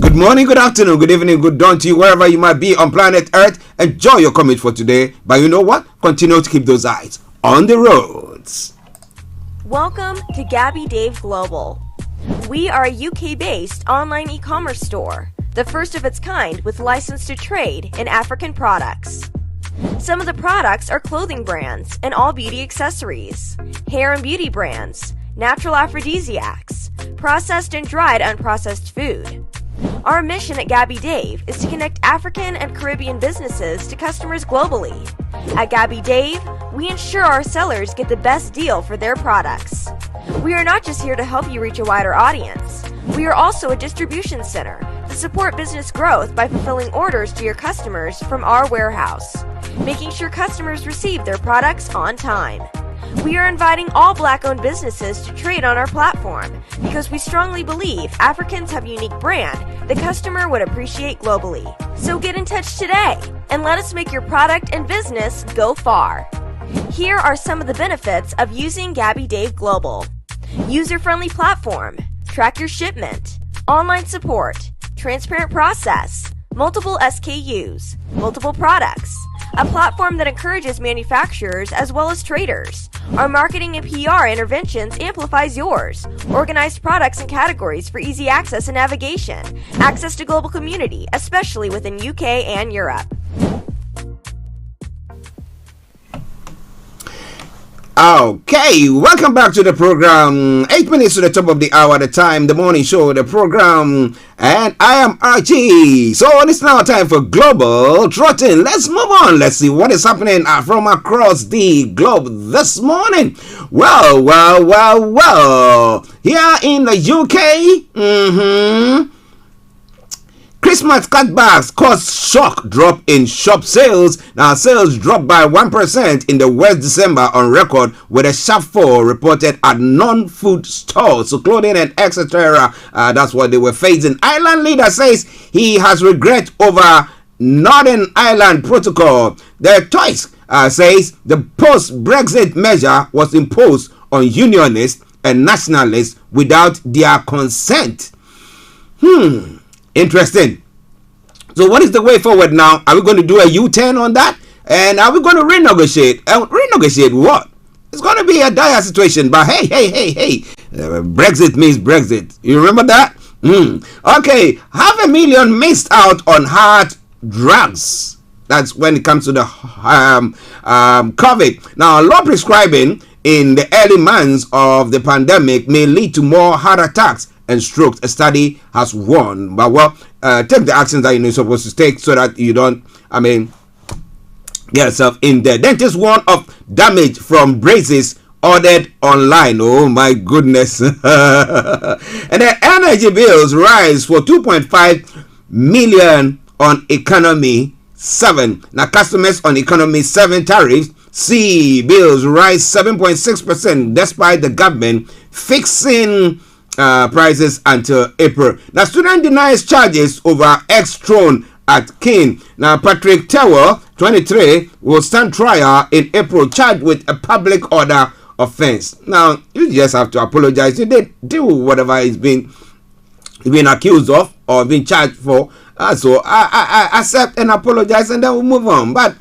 Good morning, good afternoon, good evening, good dawn to you, wherever you might be on planet Earth. Enjoy your commute for today. But you know what? Continue to keep those eyes on the roads. Welcome to Gabby Dave Global. We are a UK-based online e-commerce store, the first of its kind with license to trade in African products. Some of the products are clothing brands and all beauty accessories, hair and beauty brands, natural aphrodisiacs, processed and dried unprocessed food. Our mission at Gabby Dave is to connect African and Caribbean businesses to customers globally. At Gabby Dave, we ensure our sellers get the best deal for their products. We are not just here to help you reach a wider audience. We are also a distribution center to support business growth by fulfilling orders to your customers from our warehouse, making sure customers receive their products on time. We are inviting all Black-owned businesses to trade on our platform because we strongly believe Africans have a unique brand the customer would appreciate globally. So get in touch today and let us make your product and business go far. Here are some of the benefits of using Gabby Dave Global. User-friendly platform, track your shipment, online support, transparent process, multiple SKUs, multiple products, a platform that encourages manufacturers as well as traders. Our marketing and PR interventions amplifies yours. Organized products and categories for easy access and navigation. Access to global community, especially within UK and Europe. Okay, welcome back to the program. 8 minutes to the top of the hour, the time, the morning show, the program, and I am Archie. So it's now time for Global Trotting. Let's move on. Let's see what is happening from across the globe this morning. Well. Here in the UK, Christmas cutbacks caused shock drop in shop sales. Now, sales dropped by 1% in the West December on record, with a sharp fall reported at non-food stores. So clothing and etc. That's what they were facing. Ireland leader says he has regret over Northern Ireland Protocol. The Toys says the post-Brexit measure was imposed on unionists and nationalists without their consent. Interesting. So what is the way forward now? Are we going to do a U-turn on that? And are we going to renegotiate? Renegotiate what? It's going to be a dire situation. But hey. Brexit means Brexit. You remember that? Okay. 500,000 missed out on hard drugs. That's when it comes to the COVID. Now, law prescribing in the early months of the pandemic may lead to more heart attacks and strokes, a study has warned. But take the actions that you're supposed to take so that you don't, get yourself in there. Dentists warn of damage from braces ordered online. Oh my goodness. And the energy bills rise for 2.5 million on Economy 7. Now, customers on Economy 7 tariffs see bills rise 7.6% despite the government fixing prices until April. Now, student denies charges over ex thrown at King. Now, Patrick Tower, 23, will stand trial in April, charged with a public order offense. Now, you just have to apologize. You did do whatever he's been accused of or been charged for. So I accept and apologize, and then we'll move on. But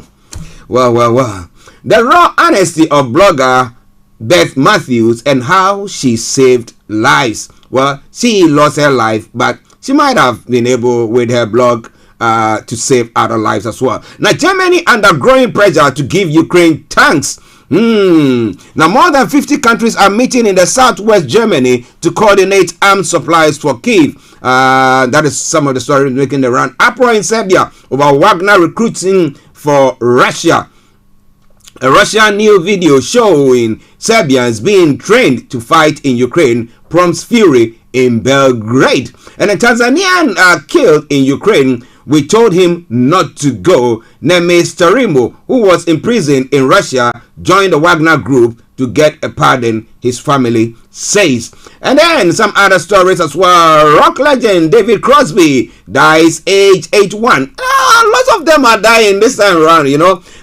well. The raw honesty of blogger Beth Matthews and how she saved lives. Well, she lost her life, but she might have been able with her blog to save other lives as well. Now, Germany under growing pressure to give Ukraine tanks. Now, more than 50 countries are meeting in the southwest Germany to coordinate arms supplies for Kyiv. That is some of the stories making the round. Uproar in Serbia over Wagner recruiting for Russia. A Russian new video showing Serbians being trained to fight in Ukraine prompts fury in Belgrade. And a Tanzanian killed in Ukraine. We told him not to go. Nemes Tarimo, who was imprisoned in Russia, joined the Wagner group to get a pardon, his family says. And then some other stories as well. Rock legend David Crosby dies age 81. Lots of them are dying this time around,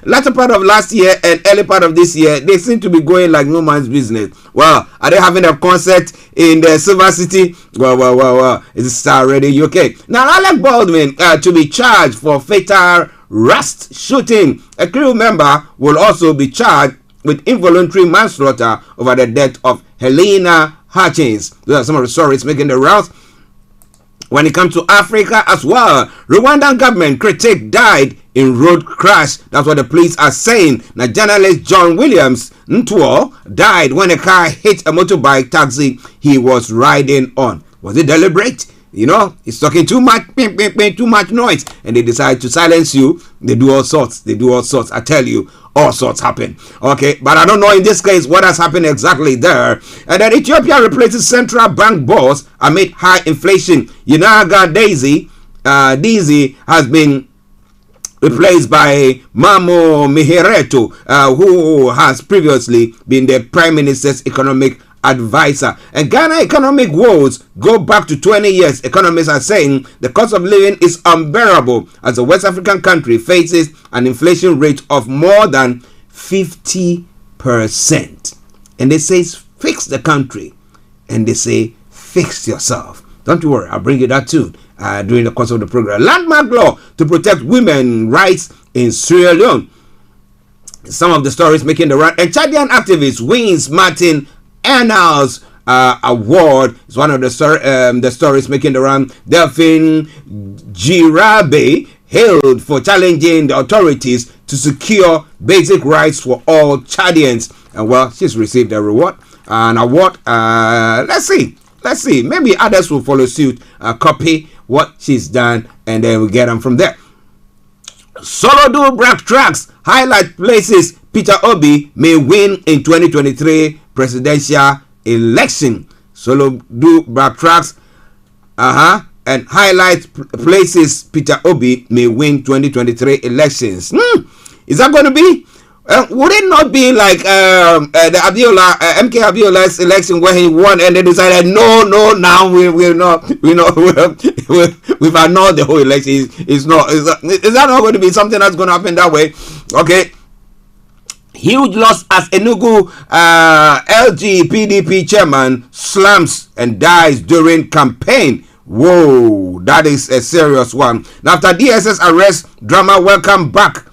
Latter part of last year and early part of this year, they seem to be going like no man's business. Well, are they having a concert in the Silver City? Well. It's Starr Radio UK. Now, Alec Baldwin to be charged for fatal Rust shooting. A crew member will also be charged with involuntary manslaughter over the death of Helena Hutchins. Those are some of the stories making the rounds. When it comes to Africa as well, Rwandan government critic died in road crash. That's what the police are saying. Now, journalist John Williams Ntwo died when a car hit a motorbike taxi he was riding on. Was it deliberate? It's talking too much noise, and they decide to silence you. They do all sorts. I tell you, all sorts happen. Okay, but I don't know in this case what has happened exactly there. And then Ethiopia replaces central bank boss amid high inflation. Yenaga Daisy has been replaced by Mamo Miheretu, who has previously been the Prime Minister's economic advisor. And Ghana economic woes go back to 20 years. Economists are saying the cost of living is unbearable as the West African country faces an inflation rate of more than 50%. And they say fix the country, and they say fix yourself. Don't you worry, I'll bring you that too during the course of the program. Landmark law to protect women's rights in Sierra Leone. Some of the stories making the round. And Chadian activist wins Martin Annals award. It's one of the stories making the round. Delphine Girabe hailed for challenging the authorities to secure basic rights for all Chadians. And well, she's received a reward, an award. Let's see. Maybe others will follow suit, copy what she's done, and then we get them from there. Solo do black tracks highlight places Peter Obi may win in 2023 presidential election. Solo do black tracks, and highlight places Peter Obi may win 2023 elections. Is that going to be? Would it not be like the Abiola, MK Abiola's election where he won and they decided no, now we've annulled the whole election? Is that not going to be something that's going to happen that way? Okay. Huge loss as Enugu LG PDP chairman slumps and dies during campaign. Whoa, that is a serious one. Now, after DSS arrest, drama, welcome back,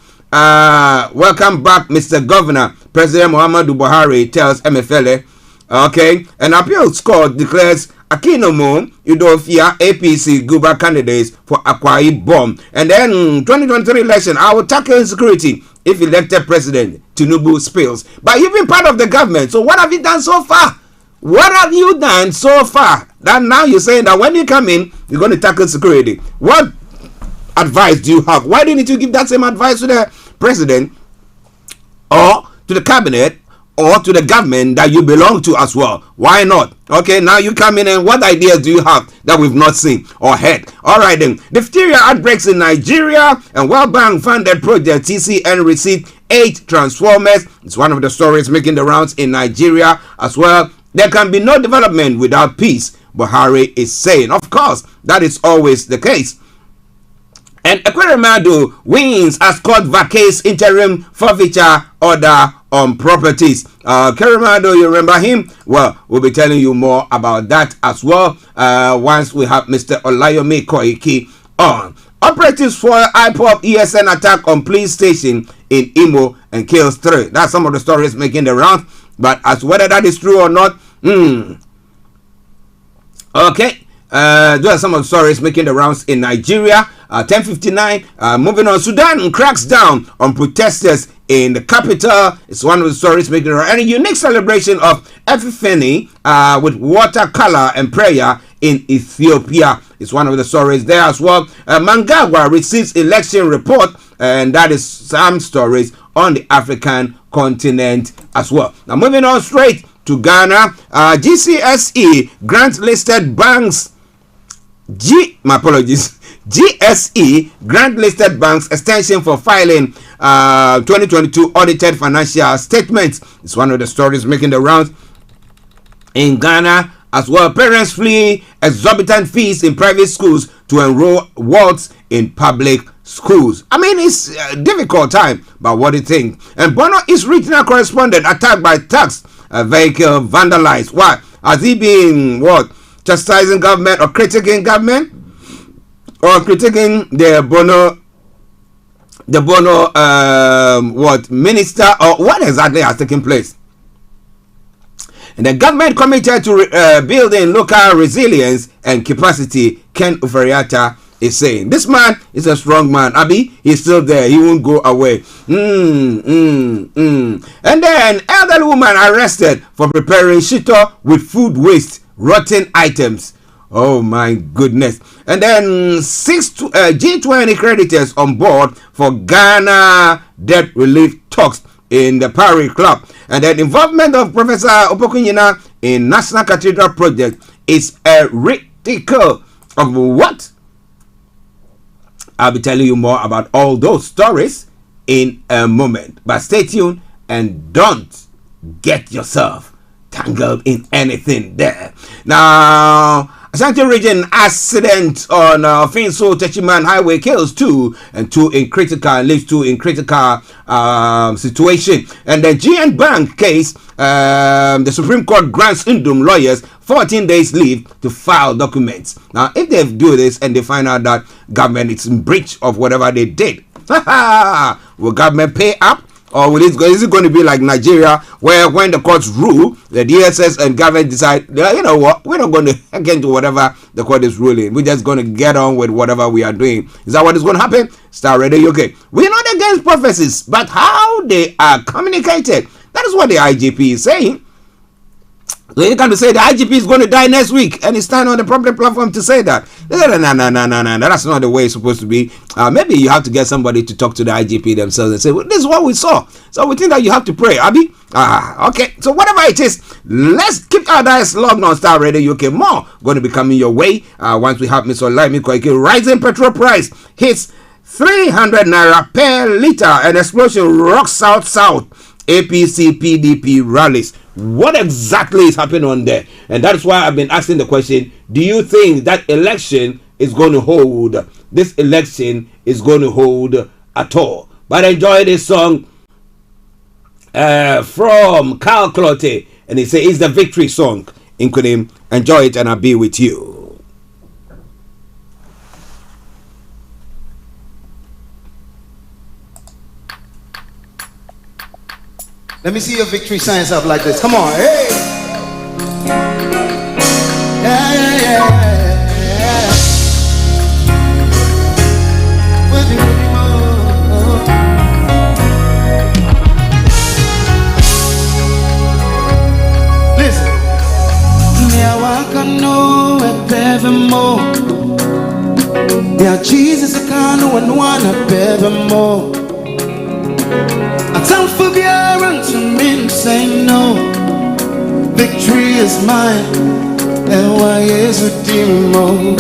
Mr. Governor. President Muhammadu Buhari tells MFLA. Okay, an appeal court declares Akinomo Udofia APC Guba candidates for Akwa Ibom. And then 2023 election, I will tackle insecurity if elected president Tinubu spills. But you've been part of the government, so what have you done so far? What have you done so far? That now you're saying that when you come in, you're going to tackle security. What advice do you have? Why didn't you give that same advice to the president or to the cabinet or to the government that you belong to as well? Why not? Okay, now you come in and what ideas do you have that we've not seen or heard? All right then. Diphtheria outbreaks in Nigeria and World Bank funded project TCN received 8 transformers. It's one of the stories making the rounds in Nigeria as well. There can be no development without peace, Buhari is saying. Of course, that is always the case. And Ekweremadu wins as court vacates interim forfeiture order on properties. Ekweremadu, you remember him? Well, we'll be telling you more about that as well once we have Mr. Olayomi Koiki on. Operatives for IPOP ESN attack on police station in Imo and kills 3. That's some of the stories making the round. But as whether that is true or not, okay. Those are some of the stories making the rounds in Nigeria. 10:59. Moving on, Sudan cracks down on protesters in the capital. It's one of the stories making the rounds. And a unique celebration of Epiphany with watercolor and prayer in Ethiopia. It's one of the stories there as well. Mnangagwa receives election report, and that is some stories on the African continent as well. Now moving on straight to Ghana, GCSE grant listed banks. GSE grant listed banks extension for filing 2022 audited financial statements. It's one of the stories making the rounds in Ghana as well. Parents flee exorbitant fees in private schools to enroll wards in public schools. I mean, it's a difficult time, but what do you think? And Bono is regional correspondent attacked by tax vehicle vandalized. Why? Has he been what? Chastising government or critiquing government? Or critiquing the Bono what minister, or what exactly has taken place? And the government committed to building local resilience and capacity, Ken Uferiata is saying. This man is a strong man. Abi, he's still there. He won't go away. And then elderly woman arrested for preparing shito with food waste, rotten items. Oh my goodness. And then 6 G20 creditors on board for Ghana debt relief talks in the Paris Club. And then involvement of Professor Opokunyina in National Cathedral project is a ridicule of what? I'll be telling you more about all those stories in a moment. But stay tuned and don't get yourself tangled in anything there. Now, Ashanti region accident on Finso Techiman Highway kills 2 and 2 in critical and leaves 2 in critical situation. And the GN Bank case, the Supreme Court grants Indum lawyers 14 days leave to file documents. Now, if they do this and they find out that government is in breach of whatever they did, will government pay up? Or is it going to be like Nigeria, where when the courts rule, the DSS and government decide, you know what, we're not going to get into whatever the court is ruling. We're just going to get on with whatever we are doing. Is that what is going to happen? Starr Radio UK. We're not against prophecies, but how they are communicated. That is what the IGP is saying. So you can't say the IGP is going to die next week and he's standing on the public platform to say that. No. That's not the way it's supposed to be. Maybe you have to get somebody to talk to the IGP themselves and say, well, this is what we saw. So we think that you have to pray, Abby. Okay. So whatever it is, let's keep our eyes logged on Starr Radio UK. More going to be coming your way once we have Mr. Olayomi Koike. Rising petrol price hits 300 naira per litre and explosion rocks South. APC PDP rallies. What exactly is happening on there? And that's why I've been asking the question, do you think that election is going to hold? This election is going to hold at all? But enjoy this song from Carl Clotte, and he says it's the victory song. Inkunim, enjoy it and I'll be with you. Let me see your victory signs up like this. Come on, hey! Yeah. Listen. Yeah, Jesus, I can't know and wanna bear more. I don't forget to me say no. Victory is mine. And why is it demo?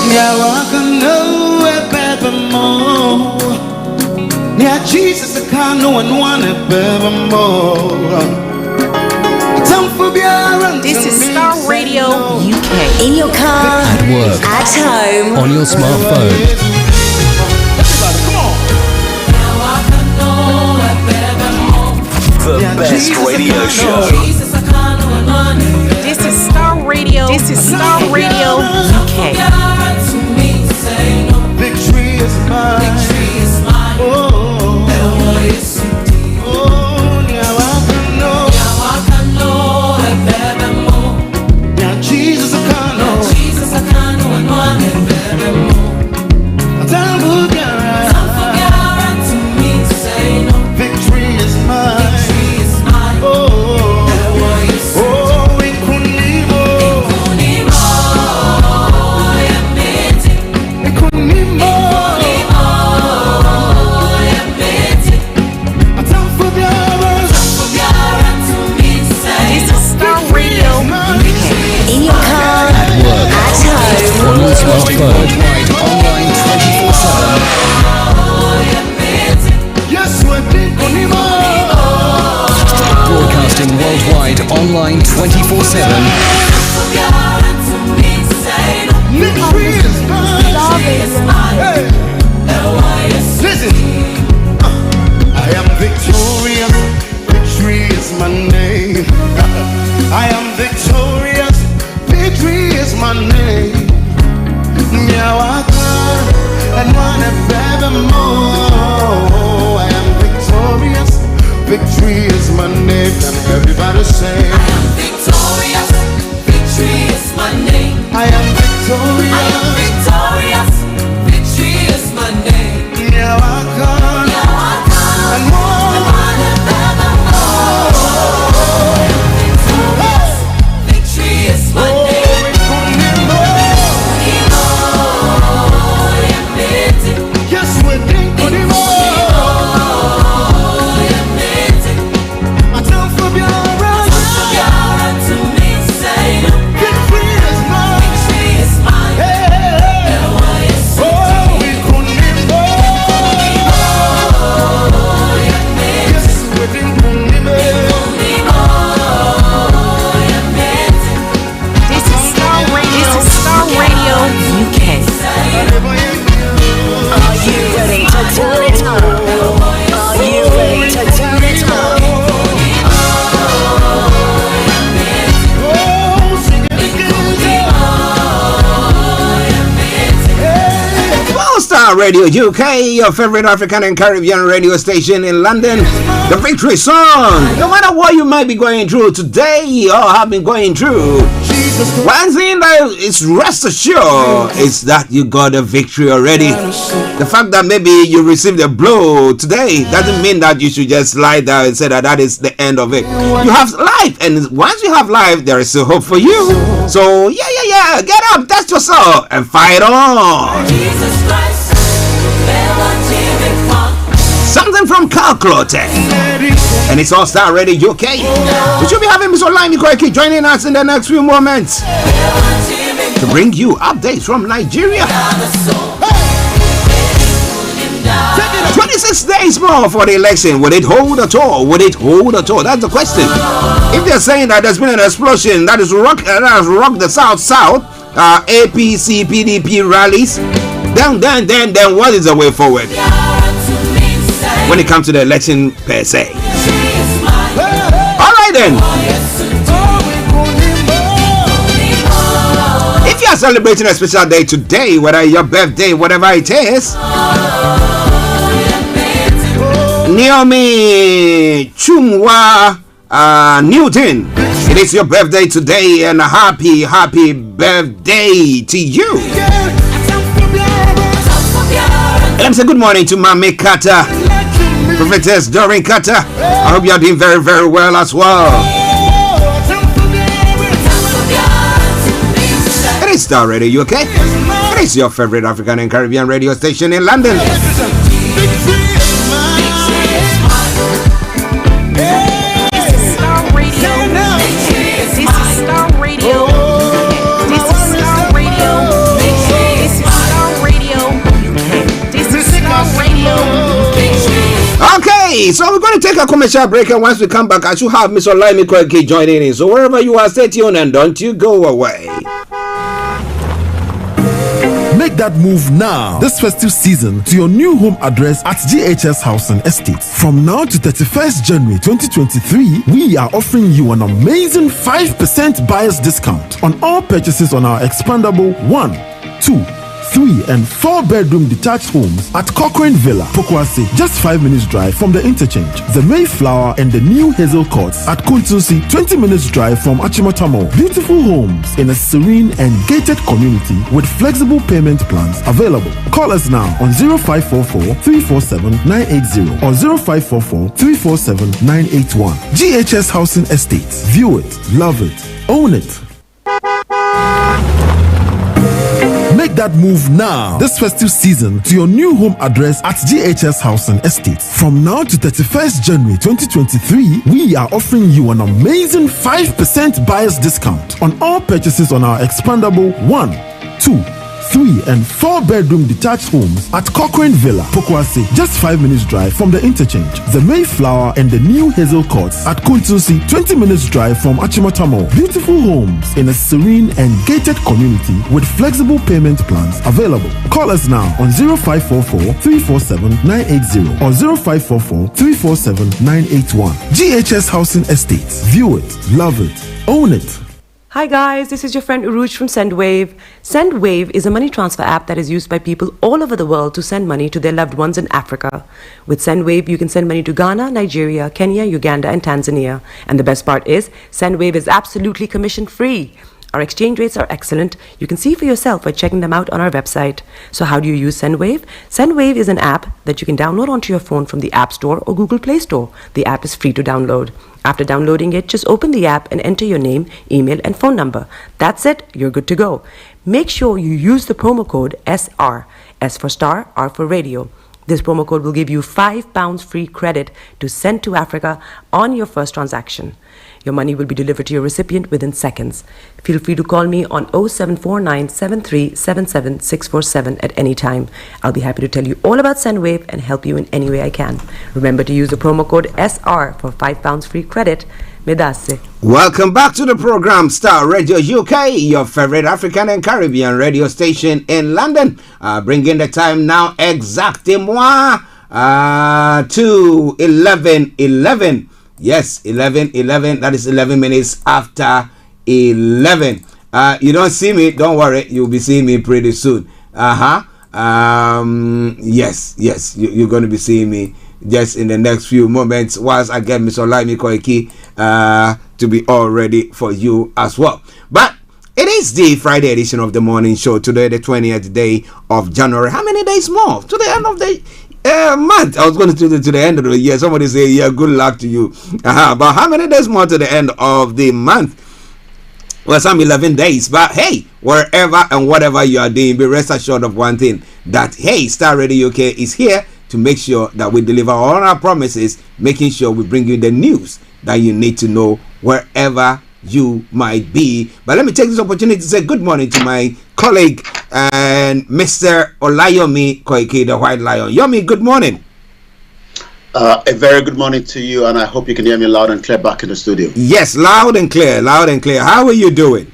Yeah, I can know it better more. Yeah, Jesus, I can't know and want it better more. Don't forget. This is Starr Radio UK. In your car, At work, at home, on your smartphone. The best radio show. This is Starr Radio. This is Starr Radio UK. Victory is mine. Victory is mine. Oh, Jesus, I can't know. Jesus, I can't know and want it better more. Don't forget to me say no. Victory is mine. Victory is mine. Oh, Ikunimo. Ikunimo. Don't forget to me say no. This is Starr Radio UK. in your car, At work, at home, on your smartphone. Worldwide, online 24/7. Yes, we're Ikunimo. Broadcasting worldwide, online 24/7. Victory is mine. Hey. Listen, I am victorious. Victory is my name. I am victorious. Victory is my name. And one forevermore. I am victorious. Victory is my name. And everybody say, I am victorious. Victory is my name. I am victorious. I am victorious. Victory is my name. Now I come. And more. Victory is my name. Yes, we're Ikunimo. I don't forget to me say no. Victory is mine. Victory is mine. Hey. Oh, Ikunimo. Star Radio UK, your favorite African and Caribbean radio station in London. The victory song. No matter what you might be going through today or have been going through, one thing that is rest assured is that you got a victory already. The fact that maybe you received a blow today doesn't mean that you should just lie there and say that is the end of it. You have life, and once you have life, there is still hope for you. So yeah, get up, test yourself, and fight on. Something from Calculated, and it's All Star Radio UK. We should be having Miss Olayomi joining us in the next few moments to bring you updates from Nigeria. 26 days more for the election. Would it hold at all? Would it hold at all? That's the question. If they're saying that there's been an explosion that has rocked the South, APC, PDP rallies, then what is the way forward when it comes to the election per se? All right then. If you are celebrating a special day today, whether your birthday, whatever it is, Naomi Chumwa Newton, it is your birthday today, and a happy birthday to you. And I'm saying good morning to Mami Carter, Prophetess Doreen Carter. I hope you are doing very, very well as well. It is Star Radio UK. It is your favorite African and Caribbean radio station in London. Okay, so we're going to take a commercial break, and once we come back, I should have Miss Olayomi joining in. So wherever you are, stay tuned and don't you go away. Make that move now this festive season to your new home address at GHS Housing Estate. From now to 31st January 2023, we are offering you an amazing 5% buyer's discount on all purchases on our expandable 1, 2, 3 and 4 bedroom detached homes at Cochrane Villa, Pokwase, just 5 minutes drive from the interchange. The Mayflower and the new Hazel Courts at Kuntusi, 20 minutes drive from Achimotamo. Beautiful homes in a serene and gated community with flexible payment plans available. Call us now on 0544 347 980 or 0544 347 981. GHS Housing Estates. View it, love it, own it. Make that move now this festive season to your new home address at GHS Housing Estate. From now to 31st January 2023, we are offering you an amazing 5% buyer's discount on all purchases on our expandable 1, 2, 3 and 4 bedroom detached homes at Cochrane Villa, Pokwase, just 5 minutes drive from the interchange. The Mayflower and the new Hazel Courts at Kuntusi, 20 minutes drive from Achimotamo. Beautiful homes in a serene and gated community with flexible payment plans available. Call us now on 0544 347 980 or 0544 347 981. GHS Housing Estates. View it, love it, own it. Hi guys, this is your friend Uruj from SendWave. SendWave is a money transfer app that is used by people all over the world to send money to their loved ones in Africa. With SendWave, you can send money to Ghana, Nigeria, Kenya, Uganda, and Tanzania. And the best part is, SendWave is absolutely commission-free. Our exchange rates are excellent. You can see for yourself by checking them out on our website. So how do you use SendWave? SendWave is an app that you can download onto your phone from the App Store or Google Play Store. The app is free to download. After downloading it, just open the app and enter your name, email, and phone number. That's it. You're good to go. Make sure you use the promo code SR. S for Star, R for Radio. This promo code will give you £5 free credit to send to Africa on your first transaction. Your money will be delivered to your recipient within seconds. Feel free to call me on 0749 7377 647 at any time. I'll be happy to tell you all about SendWave and help you in any way I can. Remember to use the promo code SR for £5 free credit. Medase. Welcome back to the program Star Radio UK, your favorite African and Caribbean radio station in London. Bringing the time now exactement to 11:11. Yes, 11:11. That is 11 minutes after 11. You don't see me, don't worry, you'll be seeing me pretty soon. Yes, you're going to be seeing me just in the next few moments whilst I get Mr. Olayomi Koiki to be all ready for you as well. But it is the Friday edition of the morning show. Today, the 20th day of January. How many days more to the end of the month? I was going to do it to the end of the year. Somebody say, yeah, good luck to you. But how many days more to the end of the month? Well, some 11 days. But hey, wherever and whatever you are doing, be rest assured of one thing, that hey, Starr Radio UK is here to make sure that we deliver all our promises, making sure we bring you the news that you need to know wherever you might be. But let me take this opportunity to say good morning to my colleague and Mr. Olayomi Koiki, the White Lion. Yomi, good morning. A very good morning to you, and I hope you can hear me loud and clear back in the studio. Yes, loud and clear, loud and clear. How are you doing?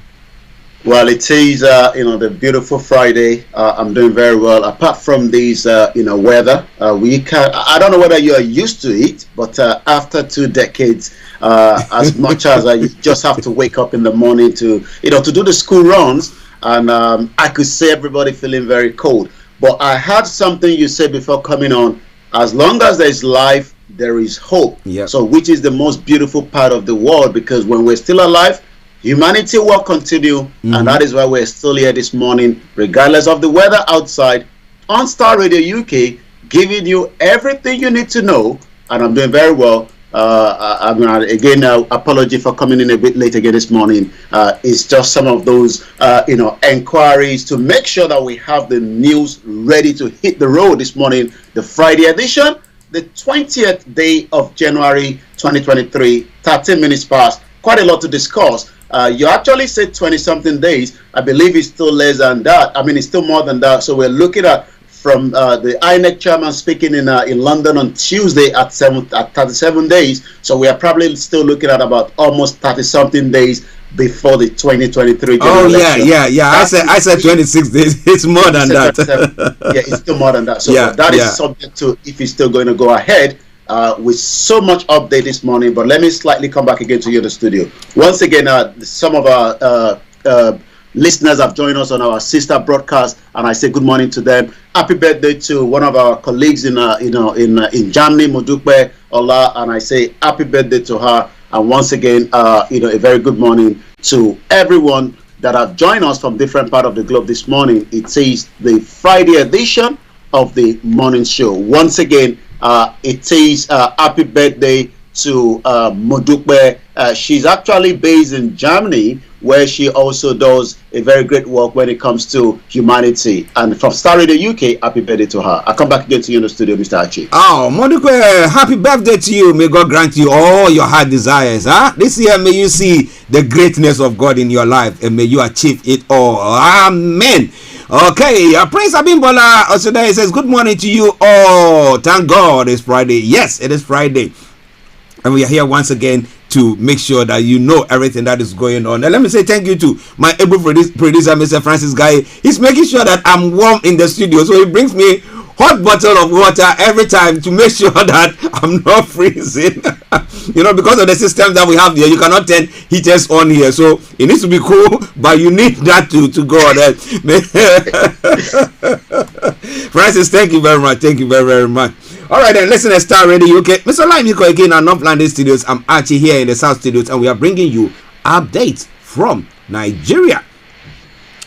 Well, it is the beautiful Friday. I'm doing very well. Apart from these weather, I don't know whether you are used to it, but after 2 decades, as much as I just have to wake up in the morning to do the school runs, and I could see everybody feeling very cold. But I heard something you said before coming on. As long as there is life, there is hope. Yep. So, which is the most beautiful part of the world, because when we're still alive, humanity will continue, and that is why we're still here this morning, regardless of the weather outside, on Starr Radio UK, giving you everything you need to know. And I'm doing very well. I'm gonna again apology for coming in a bit late again this morning. It's just some of those inquiries to make sure that we have the news ready to hit the road this morning. The Friday edition, the 20th day of January 2023, 13 minutes past. Quite a lot to discuss. You actually said 20-something days. I believe it's still less than that. I mean, it's still more than that. So we're looking at from the INEC chairman speaking in London on Tuesday at 37 days. So we are probably still looking at about almost 30-something days before the 2023 general election. Yeah. I said 26 days. It's more than that. Yeah, it's still more than that. So that is subject to if it's still going to go ahead. With so much update this morning, but let me slightly come back again to you in the studio. Once again, some of our listeners have joined us on our sister broadcast, and I say good morning to them. Happy birthday to one of our colleagues in Germany, Modukwe Ola, and I say happy birthday to her. And once again, a very good morning to everyone that have joined us from different part of the globe this morning. It is the Friday edition of the morning show. Once again, it is happy birthday to Modukwe. She's actually based in Germany, where she also does a very great work when it comes to humanity. And from Starr Radio UK, happy birthday to her. I'll come back again to you in the studio, Mr. Archie. Oh, Modukwe, happy birthday to you. May God grant you all your heart desires. This year, may you see the greatness of God in your life, and may you achieve it all. Amen. Okay, Prince Abimbola Osodai says, good morning to you all. Thank God it's Friday. Yes, it is Friday. And we are here once again to make sure that you know everything that is going on. And let me say thank you to my able producer, Mr. Francis Guy. He's making sure that I'm warm in the studio. So he brings me hot bottle of water every time to make sure that I'm not freezing. Because of the system that we have here, you cannot turn heaters on here. So it needs to be cool, but you need that to go on. Francis, thank you very much. Thank you very, very much. All right, then, listen to Starr Radio UK. Mr. Olayomi again at North London Studios. I'm Archie here in the South Studios, and we are bringing you updates from Nigeria.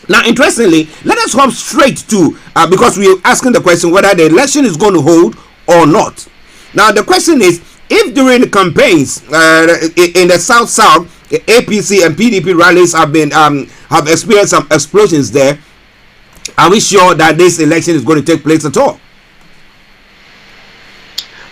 Now, interestingly, let us hop straight to, because we are asking the question whether the election is going to hold or not. Now, the question is, if during the campaigns in the South, APC and PDP rallies have experienced some explosions there, are we sure that this election is going to take place at all?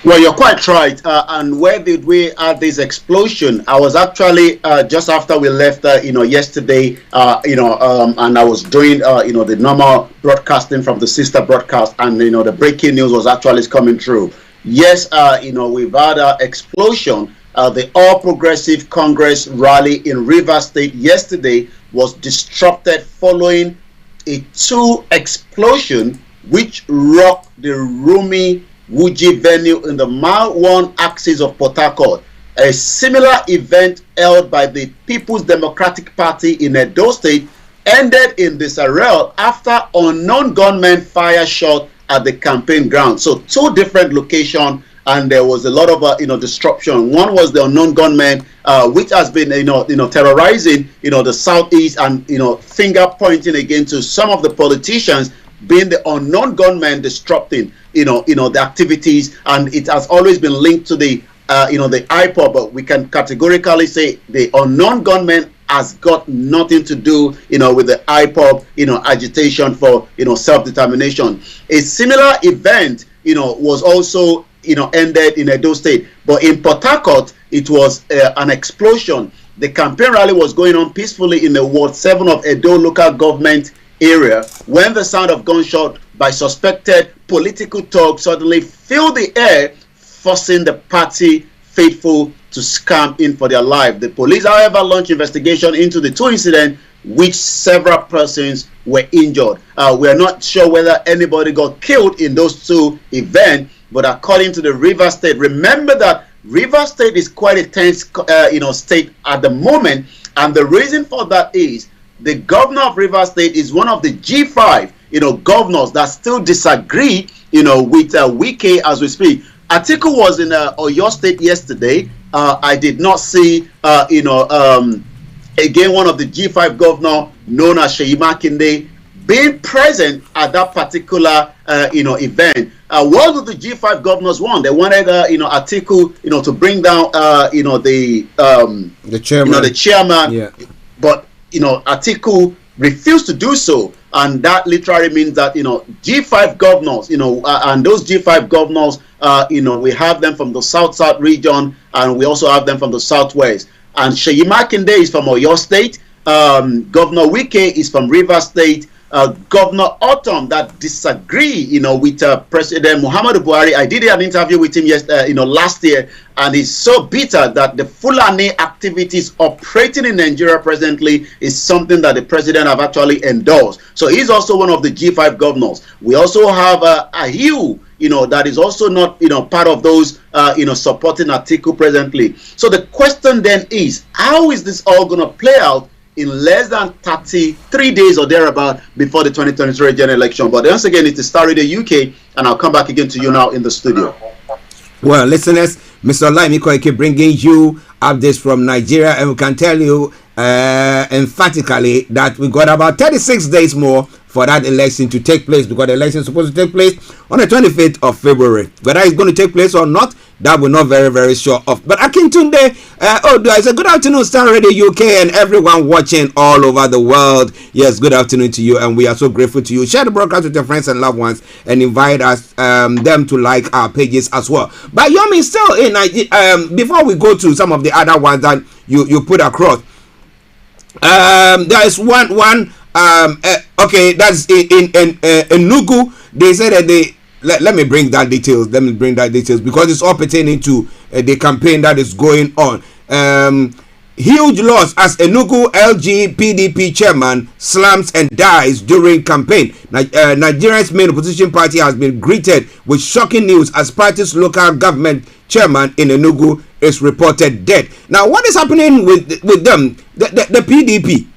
Well, you're quite right. And where did we have this explosion? I was actually just after we left, yesterday, and I was doing, the normal broadcasting from the sister broadcast, and the breaking news was actually coming through. Yes, we've had an explosion. The All Progressive Congress rally in Rivers State yesterday was disrupted following a 2 explosion which rocked the roomy Wuji venue in the Mile 1 axis of Port Harcourt. A similar event held by the People's Democratic Party in Edo State ended in disarray after unknown gunmen fire shot at the campaign ground. So 2 different locations, and there was a lot of disruption. One was the unknown gunmen, which has been terrorizing the southeast, and finger pointing again to some of the politicians being the unknown gunmen disrupting the activities, and it has always been linked to the the IPOB, but we can categorically say the unknown gunmen has got nothing to do with the IPOB agitation for self-determination. A similar event was also ended in Edo State, but in Port Harcourt it was an explosion. The campaign rally was going on peacefully in the Ward 7 of Edo local government area when the sound of gunshot by suspected political thugs suddenly filled the air, forcing the party faithful to scam in for their life. The police, however, launched investigation into the 2 incidents, which several persons were injured. We are not sure whether anybody got killed in those 2 events, but according to the Rivers State, remember that Rivers State is quite a tense state at the moment, and the reason for that is the governor of Rivers State is one of the G5 governors that still disagree with Wike as we speak. Atiku was in Oyo State yesterday. I did not see again one of the G5 governor known as Seyi Makinde being present at that particular event. What did the G5 governors want? They wanted Atiku to bring down the chairman, yeah. But Atiku refused to do so, and that literally means that G5 governors and those G5 governors we have them from the South region, and we also have them from the Southwest. And Seyi Makinde is from Oyo State, Governor Wike is from Rivers State, Governor Otom that disagree with President Muhammadu Buhari. I did an interview with him last year, and he's so bitter that the Fulani activities operating in Nigeria presently is something that the president have actually endorsed. So he's also one of the G5 governors. We also have Ahiu, that is also not part of those supporting Atiku presently. So the question then is, how is this all going to play out in less than 33 days or thereabout before the 2023 general election? But once again, it's Starr Radio UK, and I'll come back again to you now in the studio. Well, listeners, Mr. Olayomi Koiki bringing you updates from Nigeria, and we can tell you emphatically that we got about 36 days more for that election to take place, because the election is supposed to take place on the 25th of February. Whether it's going to take place or not, that we're not very, very sure of. But Akintunde, I say good afternoon, Starr Radio UK, and everyone watching all over the world. Yes, good afternoon to you, and we are so grateful to you. Share the broadcast with your friends and loved ones, and invite us them to like our pages as well. But Yomi, still in before we go to some of the other ones that you put across, there is one okay, that's in Enugu. They said that they let me bring that details. Because it's all pertaining to the campaign that is going on. Huge loss as Enugu LG PDP chairman slams and dies during campaign. Nigeria's main opposition party has been greeted with shocking news as party's local government chairman in Enugu is reported dead. Now, what is happening with them, the PDP?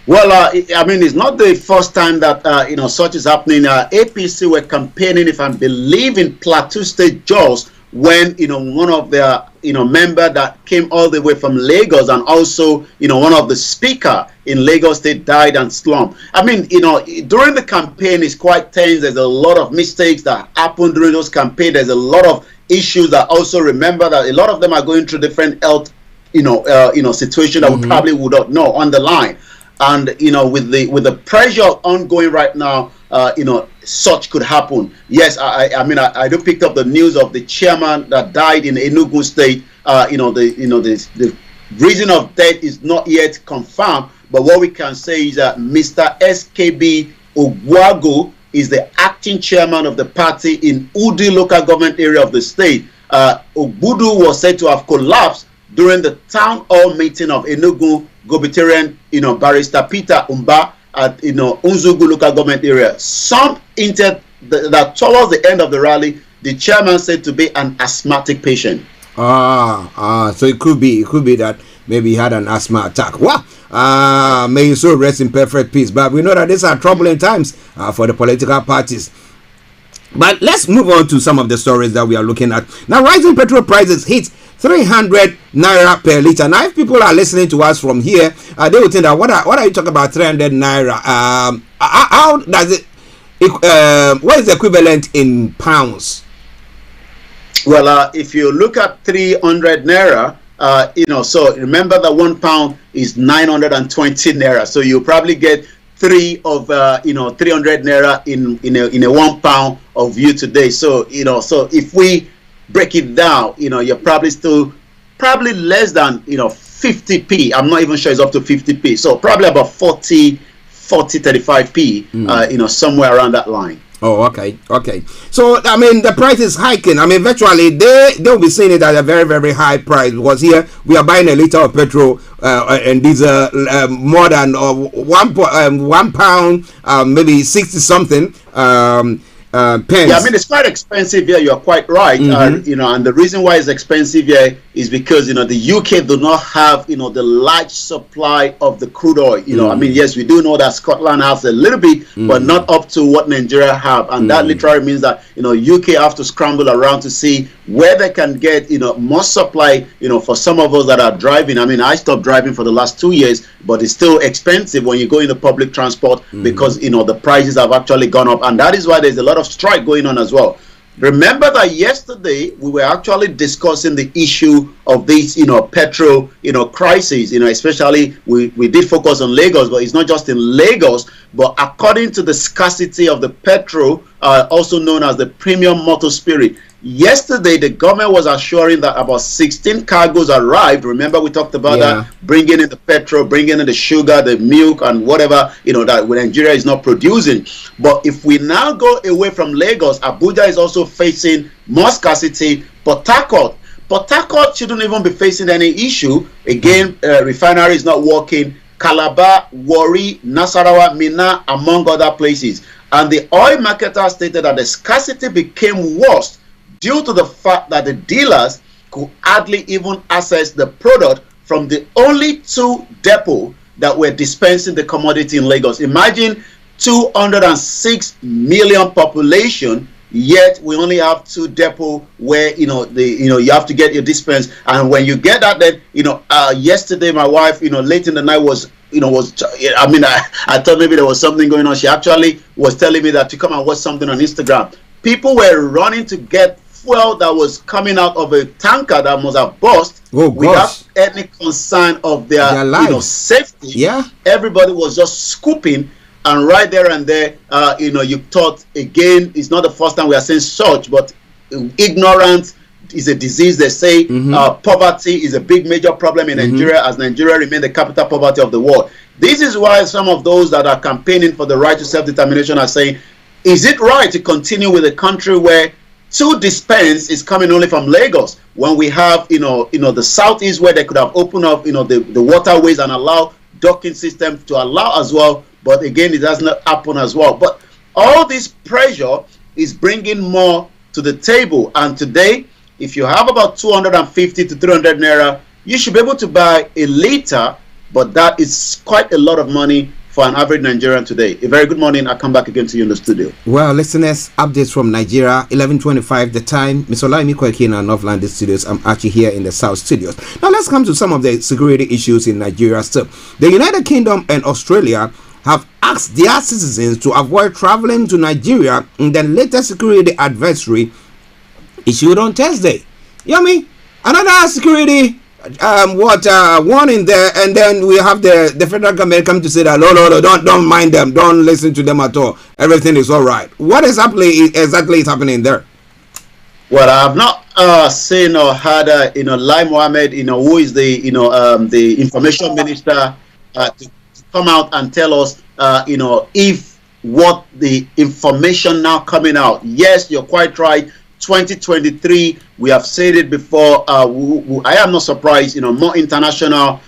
Well, I mean, it's not the first time that such is happening. APC were campaigning, if I believe, in Plateau State, Jos, when one of their member that came all the way from Lagos, and also one of the speaker in Lagos State died and slumped. I mean, during the campaign it's quite tense. There's a lot of mistakes that happen during those campaigns. There's a lot of issues that also, remember that a lot of them are going through different health situation that we probably would not know on the line. And with the pressure ongoing right now, such could happen. Yes, I do pick up the news of the chairman that died in Enugu State. The reason of death is not yet confirmed, but what we can say is that Mr. SKB Ogwago is the acting chairman of the party in Udi local government area of the state. Ogbudu was said to have collapsed during the town hall meeting of Enugu Gobitarian, Barrister Peter Umba at Unzugu local government area. Some hinted that towards the end of the rally, the chairman said to be an asthmatic patient. So it could be that maybe he had an asthma attack. Wow. May his soul rest in perfect peace. But we know that these are troubling times for the political parties. But let's move on to some of the stories that we are looking at. Now, rising petrol prices hit 300 naira per liter. Now, if people are listening to us from here, they will think that what are you talking about 300 naira? How does it? What is the equivalent in pounds? Well, if you look at 300 naira, so remember that 1 pound is 920 naira. So you probably get 300 naira in a 1 pound of you today. So so if we break it down, you're probably less than 50p. I'm not even sure it's up to 50p. So probably about 35p. Somewhere around that line. Oh, okay. So, I mean, the price is hiking. I mean, virtually, they'll be seeing it at a very, very high price, because here we are buying a liter of petrol and diesel more than 1 pound, maybe 60 something pence. Yeah, I mean, it's quite expensive here. You're quite right. And the reason why it's expensive here is because the UK do not have the large supply of the crude oil. I mean, yes, we do know that Scotland has a little bit, but not up to what Nigeria have, and that literally means that UK have to scramble around to see where they can get more supply. For some of us that are driving. I mean, I stopped driving for the last 2 years, but it's still expensive when you go into public transport because the prices have actually gone up, and that is why there's a lot of strike going on as well. Remember that yesterday we were actually discussing the issue of this petrol crisis. Especially we did focus on Lagos, but it's not just in Lagos, but according to the scarcity of the petrol, also known as the premium motor spirit. Yesterday, the government was assuring that about 16 cargoes arrived. Remember, we talked about that, bringing in the petrol, bringing in the sugar, the milk, and whatever, that Nigeria is not producing. But if we now go away from Lagos, Abuja is also facing more scarcity. Port Harcourt shouldn't even be facing any issue. Again, refinery is not working. Calabar, Warri, Nasarawa, Minna, among other places. And the oil marketer stated that the scarcity became worse due to the fact that the dealers could hardly even access the product from the only 2 depots that were dispensing the commodity in Lagos. Imagine 206 million population, yet we only have 2 depots where you have to get your dispense. And when you get that, then yesterday my wife late in the night I thought maybe there was something going on. She actually was telling me that to come and watch something on Instagram. People were running to get fuel that was coming out of a tanker that must have burst without any concern of their safety. Yeah, everybody was just scooping, and right there and there, you thought, again, it's not the first time we are saying such, but ignorance is a disease. They say poverty is a big major problem in Nigeria, as Nigeria remains the capital poverty of the world. This is why some of those that are campaigning for the right to self-determination are saying, is it right to continue with a country where 2 dispense is coming only from Lagos, when we have the southeast where they could have opened up the waterways and allow docking system to allow as well, but again it does not happen as well. But all this pressure is bringing more to the table, and today if you have about 250 to 300 naira, you should be able to buy a liter, but that is quite a lot of money for an average Nigerian today. A very good morning. I'll come back again to you in the studio. Well, listeners, updates from Nigeria, 11:25 the time. Mr. Olayomi in our North London studios. I'm Archie here in the South studios. Now let's come to some of the security issues in Nigeria. So, the United Kingdom and Australia have asked their citizens to avoid traveling to Nigeria in the latest security advisory issued on Thursday. Yummy, another security warning there, and then we have the federal government come to say that no, don't mind them, don't listen to them at all, everything is all right. What exactly is happening there? Well, I have not seen or heard Lai Mohammed, who is the information minister, to come out and tell us if what the information now coming out. Yes, you're quite right. 2023, we have said it before. I am not surprised. More international,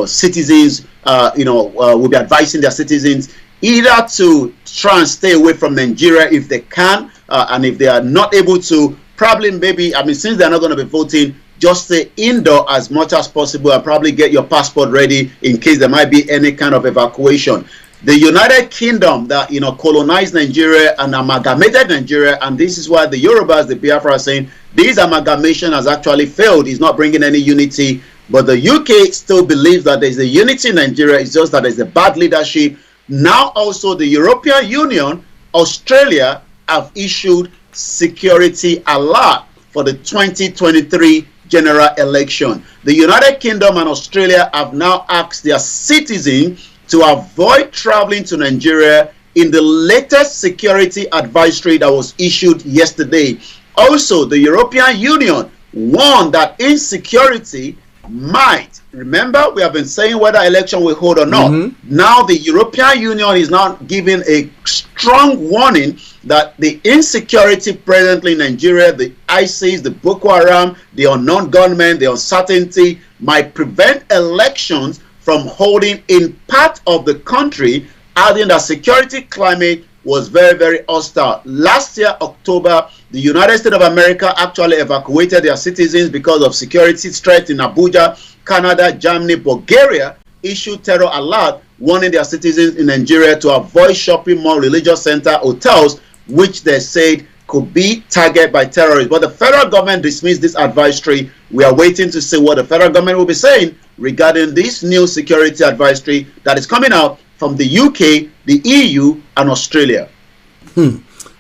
citizens, will be advising their citizens either to try and stay away from Nigeria if they can, and if they are not able to, probably maybe. I mean, since they are not going to be voting, just stay indoor as much as possible and probably get your passport ready in case there might be any kind of evacuation. The United Kingdom that colonized Nigeria and amalgamated Nigeria, and this is why the Yorubas, the Biafra, are saying this amalgamation has actually failed. It's not bringing any unity. But the UK still believes that there's a unity in Nigeria. It's just that there's a bad leadership. Now also the European Union, Australia have issued security alert for the 2023 general election. The United Kingdom and Australia have now asked their citizens to avoid traveling to Nigeria in the latest security advisory that was issued yesterday. Also, the European Union warned that insecurity might, remember, we have been saying whether election will hold or not. Now the European Union is now giving a strong warning that the insecurity presently in Nigeria, the ISIS, the Boko Haram, the unknown gunmen, the uncertainty might prevent elections from holding in part of the country, adding that security climate was very, very hostile. Last year, October, the United States of America actually evacuated their citizens because of security threats in Abuja. Canada, Germany, Bulgaria issued terror alert warning their citizens in Nigeria to avoid shopping mall, religious center, hotels, which they said could be targeted by terrorists. But the federal government dismissed this advisory. We are waiting to see what the federal government will be saying regarding this new security advisory that is coming out from the UK, the EU, and Australia.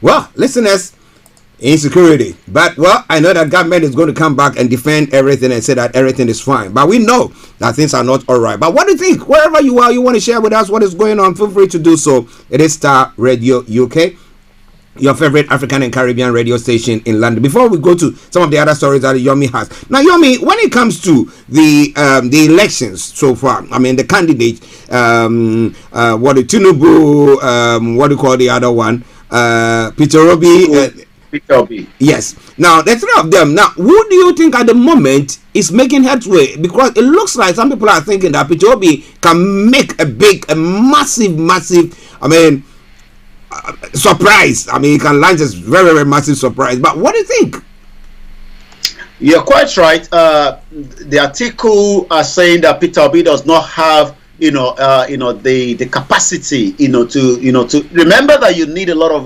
Well, listeners, insecurity. But, well, I know that government is going to come back and defend everything and say that everything is fine. But we know that things are not all right. But what do you think? Wherever you are, you want to share with us what is going on, feel free to do so. It is Starr Radio UK, your favorite African and Caribbean radio station in London. Before we go to some of the other stories that Yomi has. Now, Yomi, when it comes to the elections so far, I mean, the candidate, Tinubu, what do you call the other one? Peter Obi. Peter Obi. Yes. Now, the three of them. Now, who do you think at the moment is making headway? Because it looks like some people are thinking that Peter Obi can make a massive, I mean, surprise. I mean, he can launch this very, very massive surprise. But what do you think? You're quite right. The article are saying that Peter Obi does not have, the capacity, to remember that you need a lot of,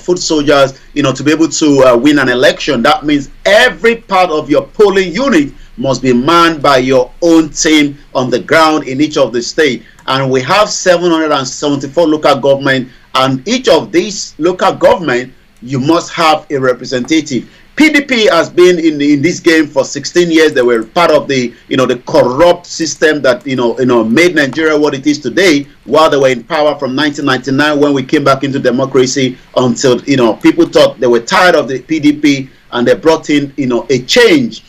foot soldiers, to be able to win an election. That means every part of your polling unit must be manned by your own team on the ground in each of the states. And we have 774 local government. And each of these local government, you must have a representative. PDP has been in this game for 16 years. They were part of the the corrupt system that made Nigeria what it is today. While they were in power from 1999 when we came back into democracy, until people thought they were tired of the PDP and they brought in a change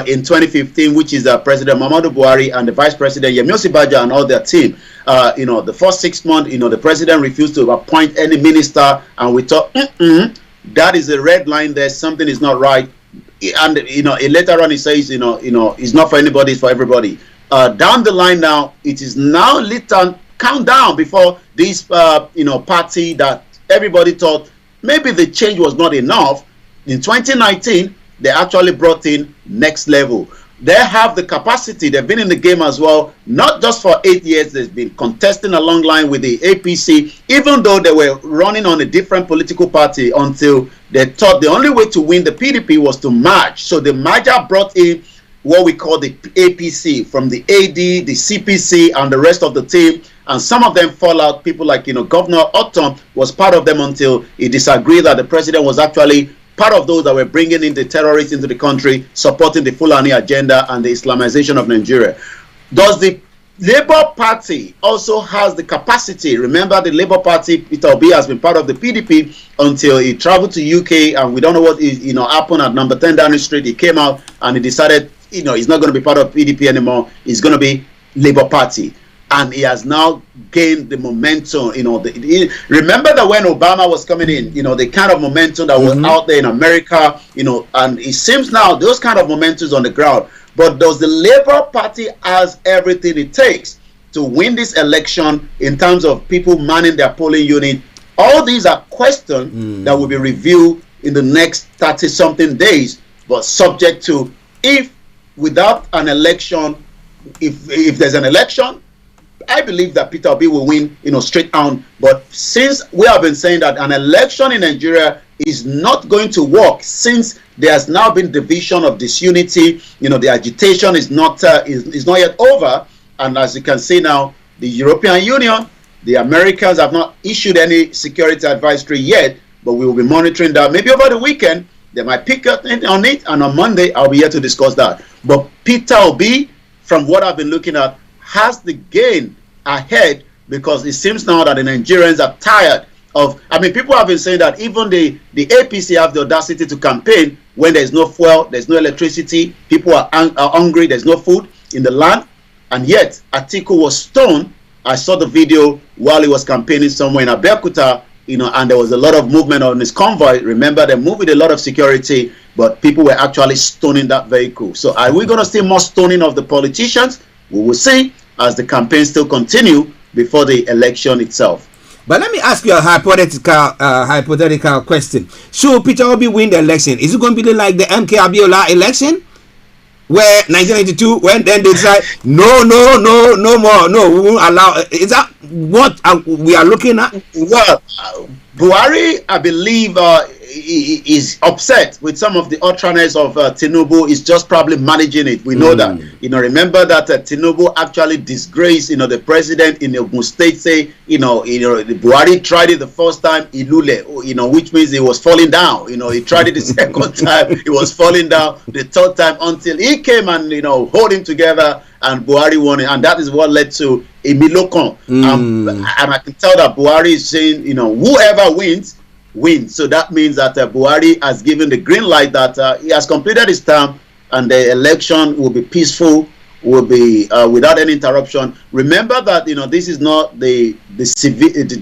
in 2015, which is President Muhammadu Buhari and the Vice President Yemi Osinbajo and all their team. The first 6 months, the president refused to appoint any minister, and we thought, that is a red line there. Something is not right. And later on he says, it's not for anybody, it's for everybody. Down the line now, it is now countdown before this party that everybody thought maybe the change was not enough. In 2019, they actually brought in Next Level. They have the capacity. They've been in the game as well, not just for 8 years. They've been contesting a long line with the APC, even though they were running on a different political party, until they thought the only way to win the PDP was to merge. So the merger brought in what we call the APC from the AD, the CPC, and the rest of the team. And some of them fall out. People like, Governor Otom was part of them until he disagreed that the president was actually part of those that were bringing in the terrorists into the country, supporting the Fulani agenda and the Islamization of Nigeria. Does the Labour Party also has the capacity? Remember, the Labour Party, Peter Obi has been part of the PDP until he traveled to UK, and we don't know what happened at number 10 Downing Street. He came out and he decided, he's not going to be part of PDP anymore. He's going to be Labour Party. And he has now gained the momentum. Remember that when Obama was coming in, the kind of momentum that was out there in America, and it seems now those kind of momentums on the ground. But does the Labour Party has everything it takes to win this election in terms of people manning their polling unit? All these are questions that will be reviewed in the next 30-something days, but subject to if without an election, if there's an election, I believe that Peter Obi will win, straight on. But since we have been saying that an election in Nigeria is not going to work, since there has now been division of disunity, the agitation is not yet over, and as you can see now, the European Union, the Americans have not issued any security advisory yet, but we will be monitoring that. Maybe over the weekend they might pick up on it, and on Monday I'll be here to discuss that. But Peter Obi, from what I've been looking at, has the gain ahead, because it seems now that the Nigerians are tired of, people have been saying that even the APC have the audacity to campaign when there's no fuel, there's no electricity, people are hungry, there's no food in the land, and yet Atiku was stoned. I saw the video while he was campaigning somewhere in Abeokuta, and there was a lot of movement on his convoy. Remember, they moved with a lot of security, but people were actually stoning that vehicle. So are we going to see more stoning of the politicians? We will see as the campaign still continue before the election itself. But let me ask you a hypothetical question. Should Peter Obi win the election, is it going to be like the MK Abiola election, where 1992, when then they decide no more, we won't allow? Is that what we are looking at? Well, Buhari, I believe, is upset with some of the utterances of Tinubu. Is just probably managing it. We know that. Remember that Tinubu actually disgraced, the president in Ogun State. Say, the Buhari tried it the first time, Ilule, which means he was falling down. He tried it the second time, he was falling down. The third time, until he came and hold him together, and Buhari won it, and that is what led to Emilokon. And I can tell that Buhari is saying, whoever wins. So that means that Buhari has given the green light that he has completed his term, and the election will be peaceful, will be without any interruption. Remember that this is not the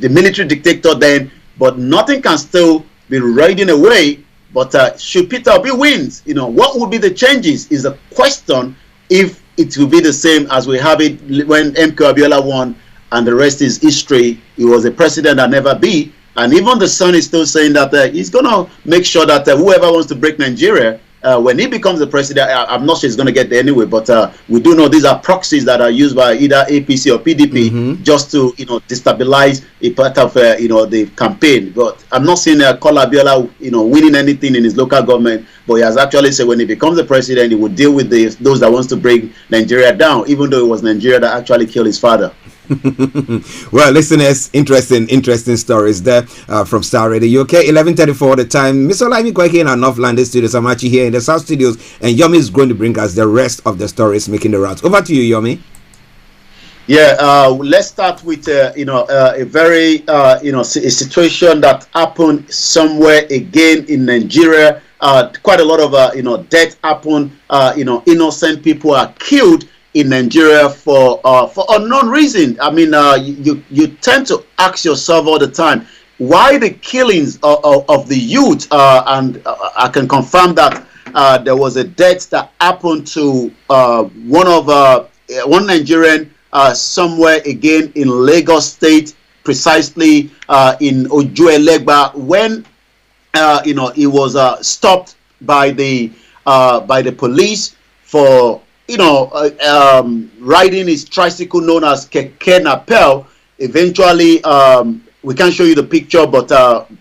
military dictator then, but nothing can still be riding away. But should Peter Obi wins, what would be the changes is a question. If it will be the same as we have it when MK Abiola won, and the rest is history. He was a president that never be. And even the son is still saying that he's going to make sure that whoever wants to break Nigeria, when he becomes the president, I'm not sure he's going to get there anyway, but we do know these are proxies that are used by either APC or PDP just to, destabilize a part of, the campaign. But I'm not seeing Kola Abiola, winning anything in his local government, but he has actually said when he becomes the president, he will deal with those that wants to bring Nigeria down, even though it was Nigeria that actually killed his father. Well, listeners, interesting stories there from Starr Radio UK. 11:34 the time. Mr. Olayomi Kweke in our North London studios. I'm Archie here in the South studios, and Yomi is going to bring us the rest of the stories making the rounds. Over to you, Yomi. Yeah, let's start with a very a situation that happened somewhere again in Nigeria. Quite a lot of death happened. Innocent people are killed in Nigeria for unknown reason. You tend to ask yourself all the time, why the killings of the youth? And I can confirm that there was a death that happened to one Nigerian somewhere again in Lagos State, precisely in Ojuelegba, when he was stopped by the police for riding his tricycle known as Keke Napel. Eventually, we can't show you the picture, but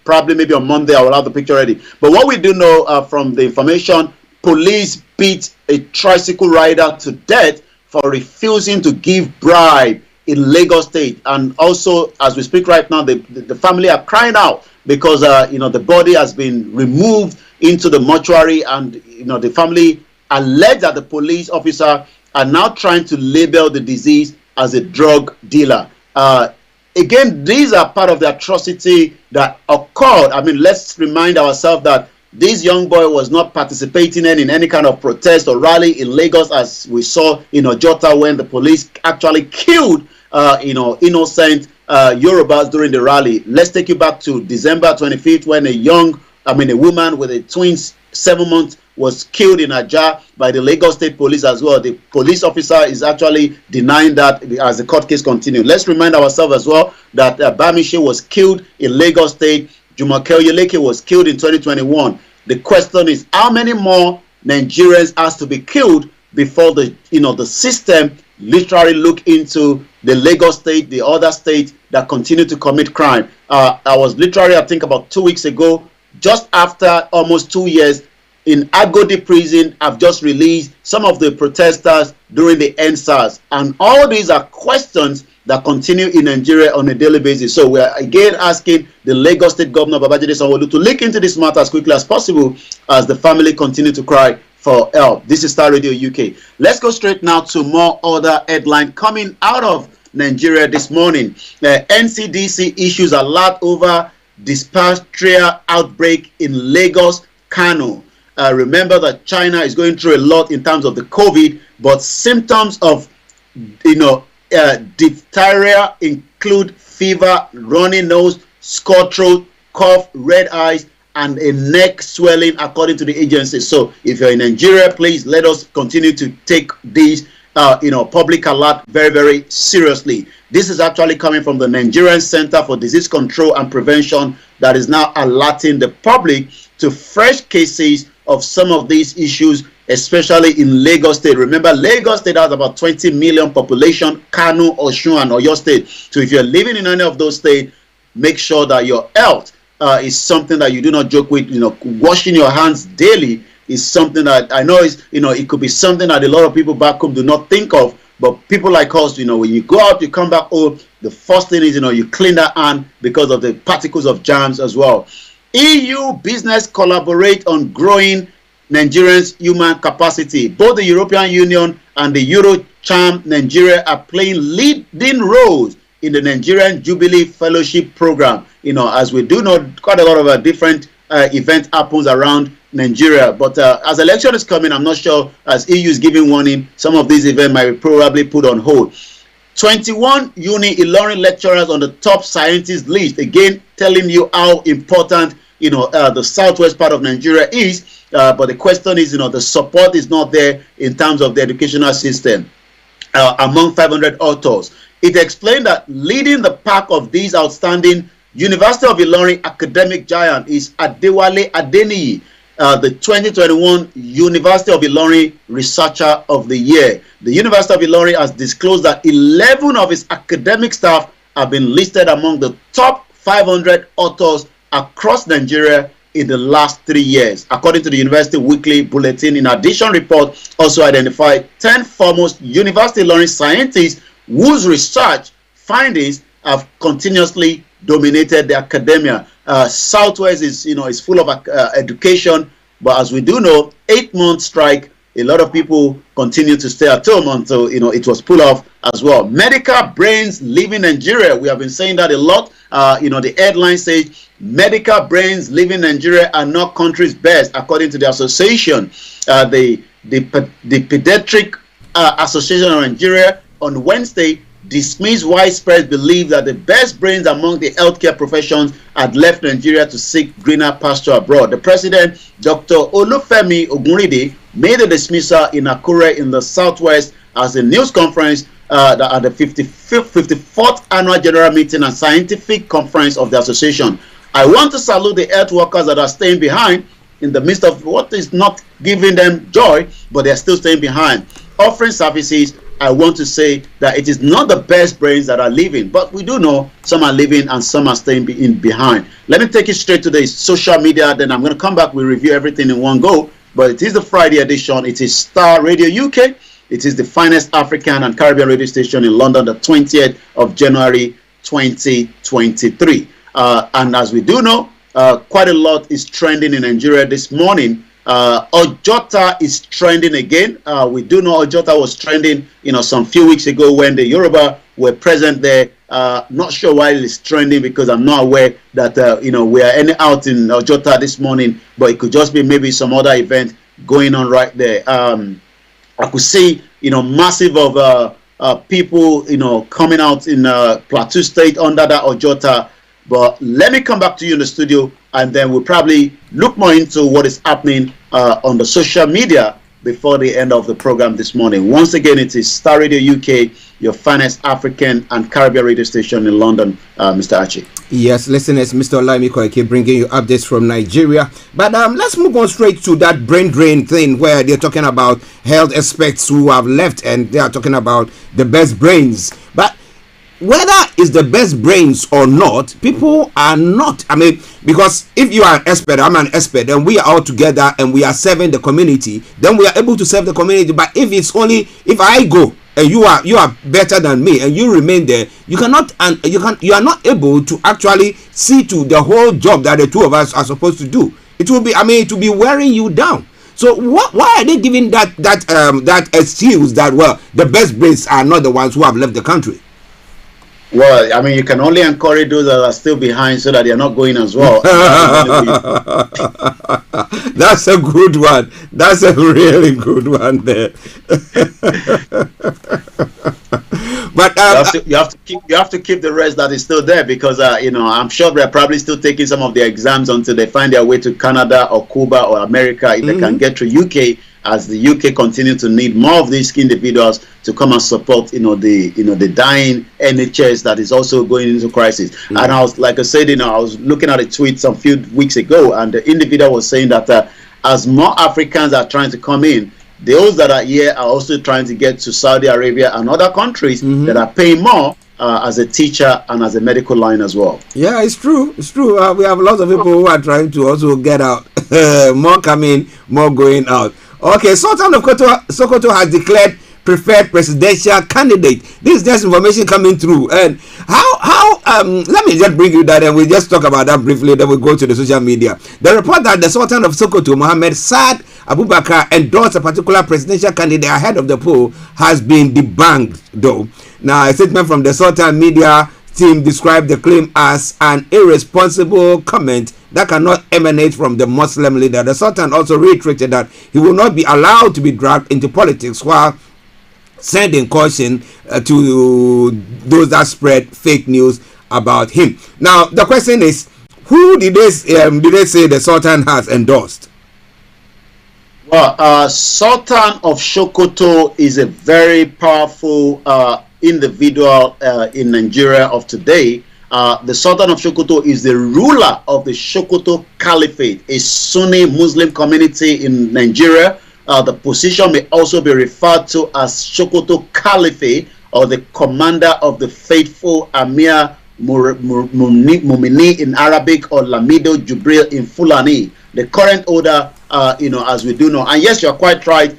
probably maybe on Monday I will have the picture ready. But what we do know from the information, police beat a tricycle rider to death for refusing to give bribe in Lagos State. And also, as we speak right now, the family are crying out because the body has been removed into the mortuary, and the family alleged that the police officer are now trying to label the disease as a drug dealer. Again, these are part of the atrocity that occurred. Let's remind ourselves that this young boy was not participating in any kind of protest or rally in Lagos, as we saw in Ojota when the police actually killed innocent Yorubas during the rally. Let's take you back to December 25th when a woman with a twins 7 months was killed in Ajah by the Lagos State Police as well. The police officer is actually denying that as the court case continues. Let's remind ourselves as well that Bamishe was killed in Lagos State. Jumoke Oyeleke was killed in 2021. The question is, how many more Nigerians has to be killed before the system literally look into the Lagos state, the other states that continue to commit crime. I was literally, I think about 2 weeks ago, just after almost 2 years, in Agodi prison, I've just released some of the protesters during the NSAS. And all these are questions that continue in Nigeria on a daily basis. So we're again asking the Lagos State Governor, Babajide Sanwo-Olu, to look into this matter as quickly as possible as the family continue to cry for help. This is Star Radio UK. Let's go straight now to more other headline coming out of Nigeria this morning. NCDC issues alert over diphtheria outbreak in Lagos, Kano. Remember that China is going through a lot in terms of the COVID, but symptoms of, diphtheria include fever, runny nose, sore throat, cough, red eyes, and a neck swelling, according to the agency. So if you're in Nigeria, please let us continue to take these public alert very, very seriously. This is actually coming from the Nigerian Center for Disease Control and Prevention that is now alerting the public to fresh cases of some of these issues, especially in Lagos State. Remember, Lagos State has about 20 million population, Kano, Osun, and Oyo State. So if you're living in any of those states, make sure that your health is something that you do not joke with. Washing your hands daily is something that I know is, it could be something that a lot of people back home do not think of. But people like us, when you go out, you come back home, the first thing is, you clean that hand because of the particles of germs as well. EU business collaborate on growing Nigerians' human capacity. Both the European Union and the Euro-Charm Nigeria are playing leading roles in the Nigerian Jubilee Fellowship Program. As we do know, quite a lot of different events happens around Nigeria. But as election is coming, I'm not sure, as EU is giving warning, some of these events might be probably put on hold. 21 Uni Ilorin lecturers on the top scientist list, again telling you how important the southwest part of Nigeria is. But the question is, the support is not there in terms of the educational system. Among 500 authors, it explained that leading the pack of these outstanding University of Ilorin academic giant is Adewale Adeniyi, the 2021 University of Ilorin Researcher of the Year. The University of Ilorin has disclosed that 11 of its academic staff have been listed among the top 500 authors across Nigeria in the last 3 years. According to the University Weekly Bulletin, in addition, report also identified 10 foremost University Ilorin scientists whose research findings have continuously dominated the academia. Southwest is full of education, but as we do know, 8-month strike, a lot of people continue to stay at home until it was pulled off as well. Medical brains leaving Nigeria. We have been saying that a lot. The headline says medical brains leaving Nigeria are not country's best, according to the association. The Pediatric Association of Nigeria on Wednesday dismissed widespread belief that the best brains among the healthcare professions had left Nigeria to seek greener pasture abroad. The president, Dr. Olufemi Ogunride, made the dismissal in Akure in the southwest as a news conference at the 54th annual general meeting and scientific conference of the association. I want to salute the health workers that are staying behind in the midst of what is not giving them joy, but they're still staying behind, offering services. I want to say that it is not the best brains that are leaving, but we do know some are leaving and some are staying behind. Let me take it straight to the social media, then I'm going to come back. We review everything in one go, but it is the Friday edition. It is Star Radio UK. It is the finest African and Caribbean radio station in London, the 20th of January 2023. And as we do know, quite a lot is trending in Nigeria this morning. Ojota is trending again. We do know Ojota was trending, some few weeks ago when the Yoruba were present there. Not sure why it's trending, because I'm not aware that, we are out in Ojota this morning, but it could just be maybe some other event going on right there. I could see, massive of people, coming out in Plateau State under that Ojota. But let me come back to you in the studio, and then we'll probably look more into what is happening on the social media before the end of the program this morning. Once again, it is Star Radio UK, your finest African and Caribbean radio station in London, Mr. Archie. Yes, listeners, Mr. Olayomi Koike bringing you updates from Nigeria. But let's move on straight to that brain drain thing where they're talking about health experts who have left and they are talking about the best brains. But whether it's the best brains or not, people are not. I mean, because if you are an expert, I'm an expert, and we are all together and we are serving the community, then we are able to serve the community. But if it's only if I go and you are better than me and you remain there, you are not able to actually see to the whole job that the two of us are supposed to do. It will be wearing you down. So why are they giving that excuse that, well, the best brains are not the ones who have left the country? Well, I mean, you can only encourage those that are still behind so that they're not going as well. That's a good one. That's a really good one there. But you have to keep the rest that is still there, because I'm sure they're probably still taking some of their exams until they find their way to Canada or Cuba or America if they can get to UK, as the UK continue to need more of these individuals to come and support the dying NHS that is also going into crisis. And I was, like I said, I was looking at a tweet some few weeks ago, and the individual was saying that as more Africans are trying to come in, those that are here are also trying to get to Saudi Arabia and other countries that are paying more as a teacher and as a medical line as well. Yeah, it's true. It's true. We have lots of people who are trying to also get out. More coming, more going out. Okay, Sultan of Sokoto has declared preferred presidential candidate. This is just information coming through. And how let me just bring you that and we'll just talk about that briefly, then we'll go to the social media. The report that the Sultan of Sokoto, Mohammed Saad Abubakar, endorsed a particular presidential candidate ahead of the poll has been debunked, though. Now, a statement from the Sultan media team described the claim as an irresponsible comment that cannot emanate from the Muslim leader. The Sultan also reiterated that he will not be allowed to be dragged into politics, while sending caution to those that spread fake news about him. Now, the question is, who did they say the Sultan has endorsed? Well, Sultan of Sokoto is a very powerful individual in Nigeria of today. The Sultan of Sokoto is the ruler of the Sokoto Caliphate, a Sunni Muslim community in Nigeria. The position may also be referred to as Sokoto Caliphate, or the commander of the faithful, Amir Mumini in Arabic, or Lamido Jubril in Fulani. The current order, as we do know. And yes, you're quite right.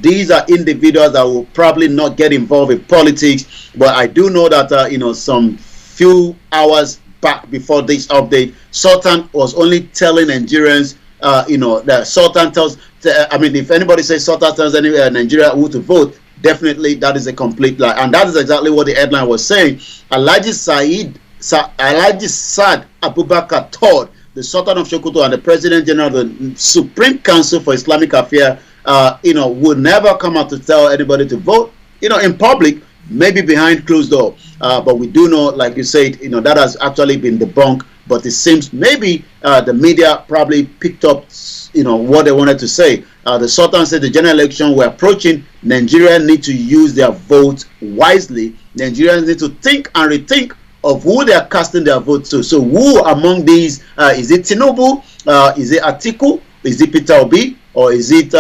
These are individuals that will probably not get involved in politics. But I do know that, some few hours back before this update, Sultan was only telling Nigerians, that Sultan tells, if anybody says Sultan tells any Nigeria who to vote, definitely that is a complete lie. And that is exactly what the headline was saying. Alhaji Saad Abubakar told the Sultan of Sokoto and the President General of the Supreme Council for Islamic Affairs, would never come out to tell anybody to vote, in public, maybe behind closed door. But we do know, like you said, that has actually been debunked. But it seems maybe the media probably picked up, what they wanted to say. The Sultan said the general election we're approaching, Nigerians need to use their vote wisely. Nigerians need to think and rethink of who they are casting their vote to. So who among these, is it Tinubu, is it Atiku, is it Peter Obi, or is it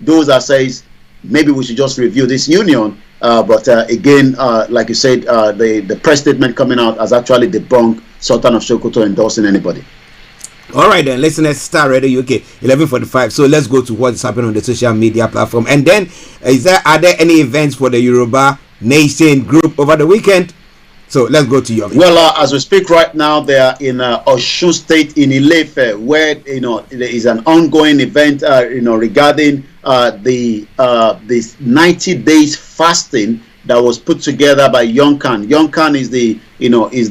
those that says maybe we should just review this union? But again, like you said, the press statement coming out has actually debunked Sultan of Sokoto endorsing anybody. All right then, listeners, Starr Radio UK 11:45. So let's go to what's happening on the social media platform. And then, are there any events for the Yoruba Nation group over the weekend? So let's go to Yomi. Well, as we speak right now, they are in Osun State in Ile-Ife, where there is an ongoing event, regarding this 90 days fasting that was put together by Yonkan. Yonkan is the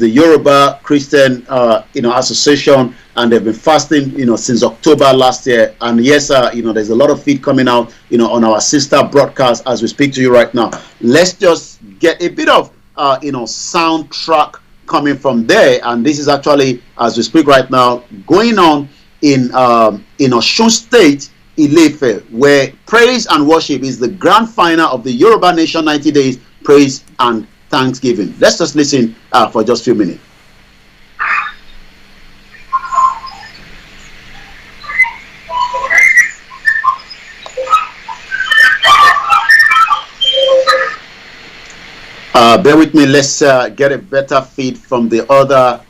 Yoruba Christian association, and they've been fasting since October last year. And yes, there's a lot of feed coming out on our sister broadcast as we speak to you right now. Let's just get a bit of soundtrack coming from there, and this is actually, as we speak right now, going on in Osun State, Ile-Ife, where praise and worship is the grand final of the Yoruba Nation 90 Days Praise and Thanksgiving. Let's just listen for just a few minutes. Bear with me. Let's get a better feed from the other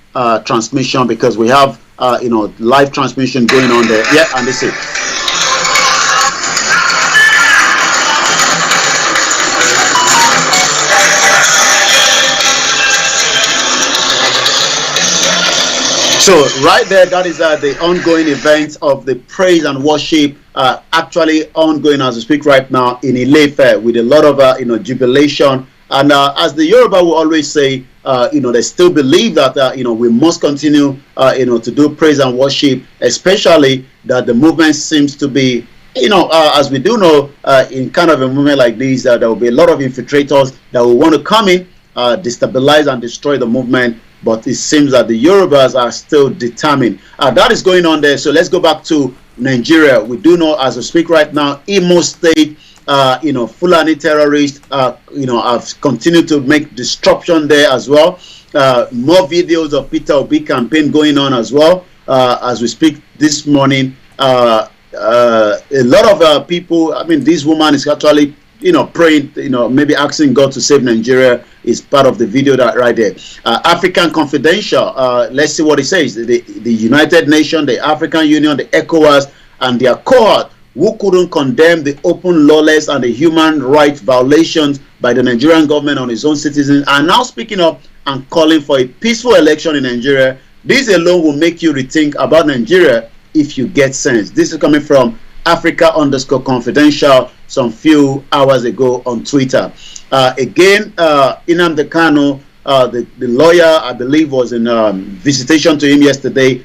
transmission, because we have live transmission going on there. Yeah, and this is. So right there, that is the ongoing event of the praise and worship, actually ongoing as we speak right now in Ile-Ife, with a lot of jubilation. And as the Yoruba will always say, they still believe that we must continue to do praise and worship, especially that the movement seems to be, as we do know, in kind of a movement like this, there will be a lot of infiltrators that will want to come in, destabilize and destroy the movement. But it seems that the Yorubas are still determined. That is going on there. So let's go back to Nigeria. We do know, as we speak right now, Imo State, Fulani terrorists, have continued to make disruption there as well. More videos of Peter Obi campaign going on as well. As we speak this morning, a lot of people, I mean, this woman is actually praying, maybe asking God to save Nigeria is part of the video that right there. African Confidential, let's see what it says. The United Nations, the African Union, the ECOWAS, and their cohort who couldn't condemn the open, lawless, and the human rights violations by the Nigerian government on its own citizens are now speaking up and calling for a peaceful election in Nigeria. This alone will make you rethink about Nigeria if you get sense. This is coming from Africa_Confidential some few hours ago on Twitter. Again, Nnamdi Kanu, the lawyer, I believe, was in visitation to him yesterday.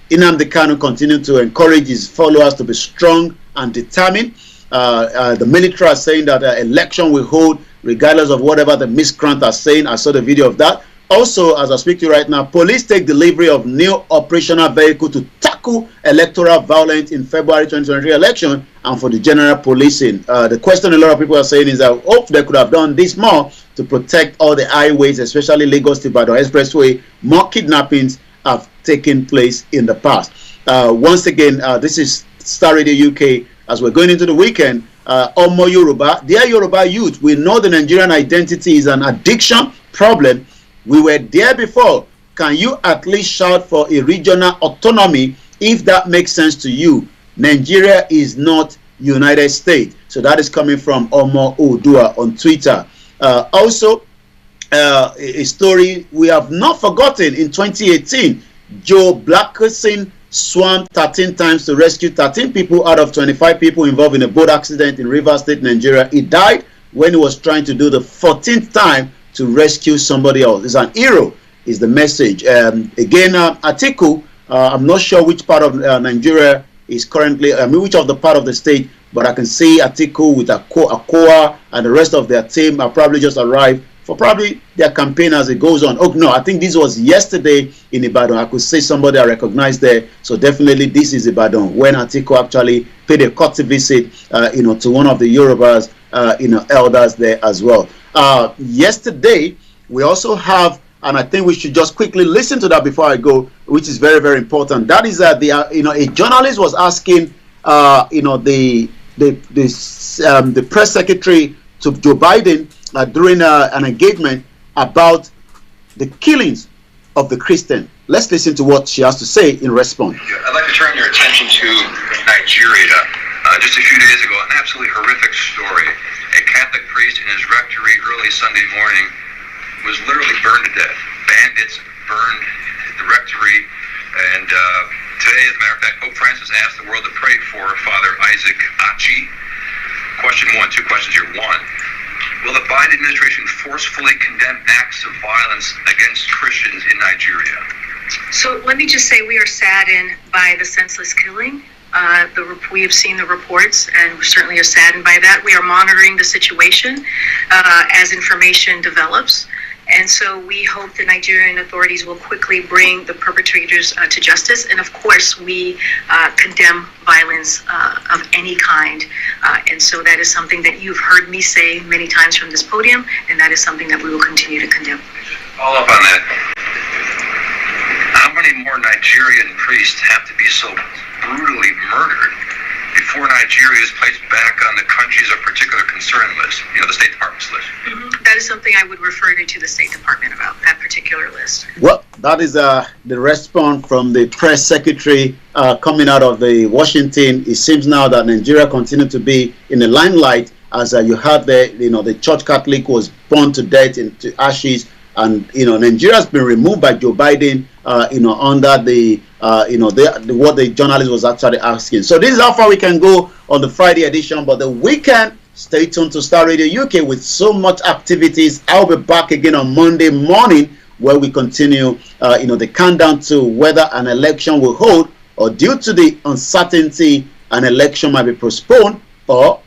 Nnamdi Kanu continued to encourage his followers to be strong and determined. The military are saying that election will hold regardless of whatever the miscreants are saying. I saw the video of that. Also, as I speak to you right now, police take delivery of new operational vehicle to tackle electoral violence in February 2023 election and for the general policing. The question a lot of people are saying is that, oh, they could have done this more to protect all the highways, especially Lagos to Ibadan Expressway. More kidnappings have taken place in the past. Once again, this is Star Radio UK. As we're going into the weekend, Omo Yoruba, dear Yoruba youth, we know the Nigerian identity is an addiction problem. We were there before. Can you at least shout for a regional autonomy if that makes sense to you? Nigeria is not United States. So that is coming from Omo Odua on Twitter. Also, a story we have not forgotten. In 2018, Joe Blackerson swam 13 times to rescue 13 people out of 25 people involved in a boat accident in Rivers State, Nigeria. He died when he was trying to do the 14th time to rescue somebody else. It's an hero, is the message. Again, Atiku, I'm not sure which part of Nigeria is currently, which of the part of the state, but I can see Atiku with Akoa and the rest of their team are probably just arrived for probably their campaign as it goes on. Oh no, I think this was yesterday in Ibadan. I could see somebody I recognized there. So definitely this is Ibadan, when Atiku actually paid a courtesy visit, to one of the Yorubas, elders there as well. Yesterday, we also have, and I think we should just quickly listen to that before I go, which is very, very important. That is that a journalist was asking, the press secretary to Joe Biden during an engagement about the killings of the Christian. Let's listen to what she has to say in response. I'd like to turn your attention to Nigeria. Just a few days ago, an absolutely horrific story. A Catholic priest in his rectory early Sunday morning was literally burned to death. Bandits burned the rectory, and today, as a matter of fact, Pope Francis asked the world to pray for Father Isaac Archie. Question one, two questions here. One, will the Biden administration forcefully condemn acts of violence against Christians in Nigeria? So let me just say we are saddened by the senseless killing. We have seen the reports, and we certainly are saddened by that. We are monitoring the situation as information develops. And so we hope the Nigerian authorities will quickly bring the perpetrators to justice. And of course, we condemn violence of any kind. And so that is something that you've heard me say many times from this podium, and that is something that we will continue to condemn. Follow up on that. How many more Nigerian priests have to be so brutally murdered before Nigeria is placed back on the countries of particular concern list, the State Department's list? That that is something I would refer you to the State Department about, that particular list. Well, that is the response from the press secretary coming out of the Washington. It seems now that Nigeria continues to be in the limelight, as you heard the Church Catholic was burned to death into ashes, and Nigeria has been removed by Joe Biden. Under the what the journalist was actually asking. So this is how far we can go on the Friday edition, but the weekend. Stay tuned to Star Radio UK with so much activities. I'll be back again on Monday morning where we continue, the countdown to whether an election will hold, or due to the uncertainty, an election might be postponed, or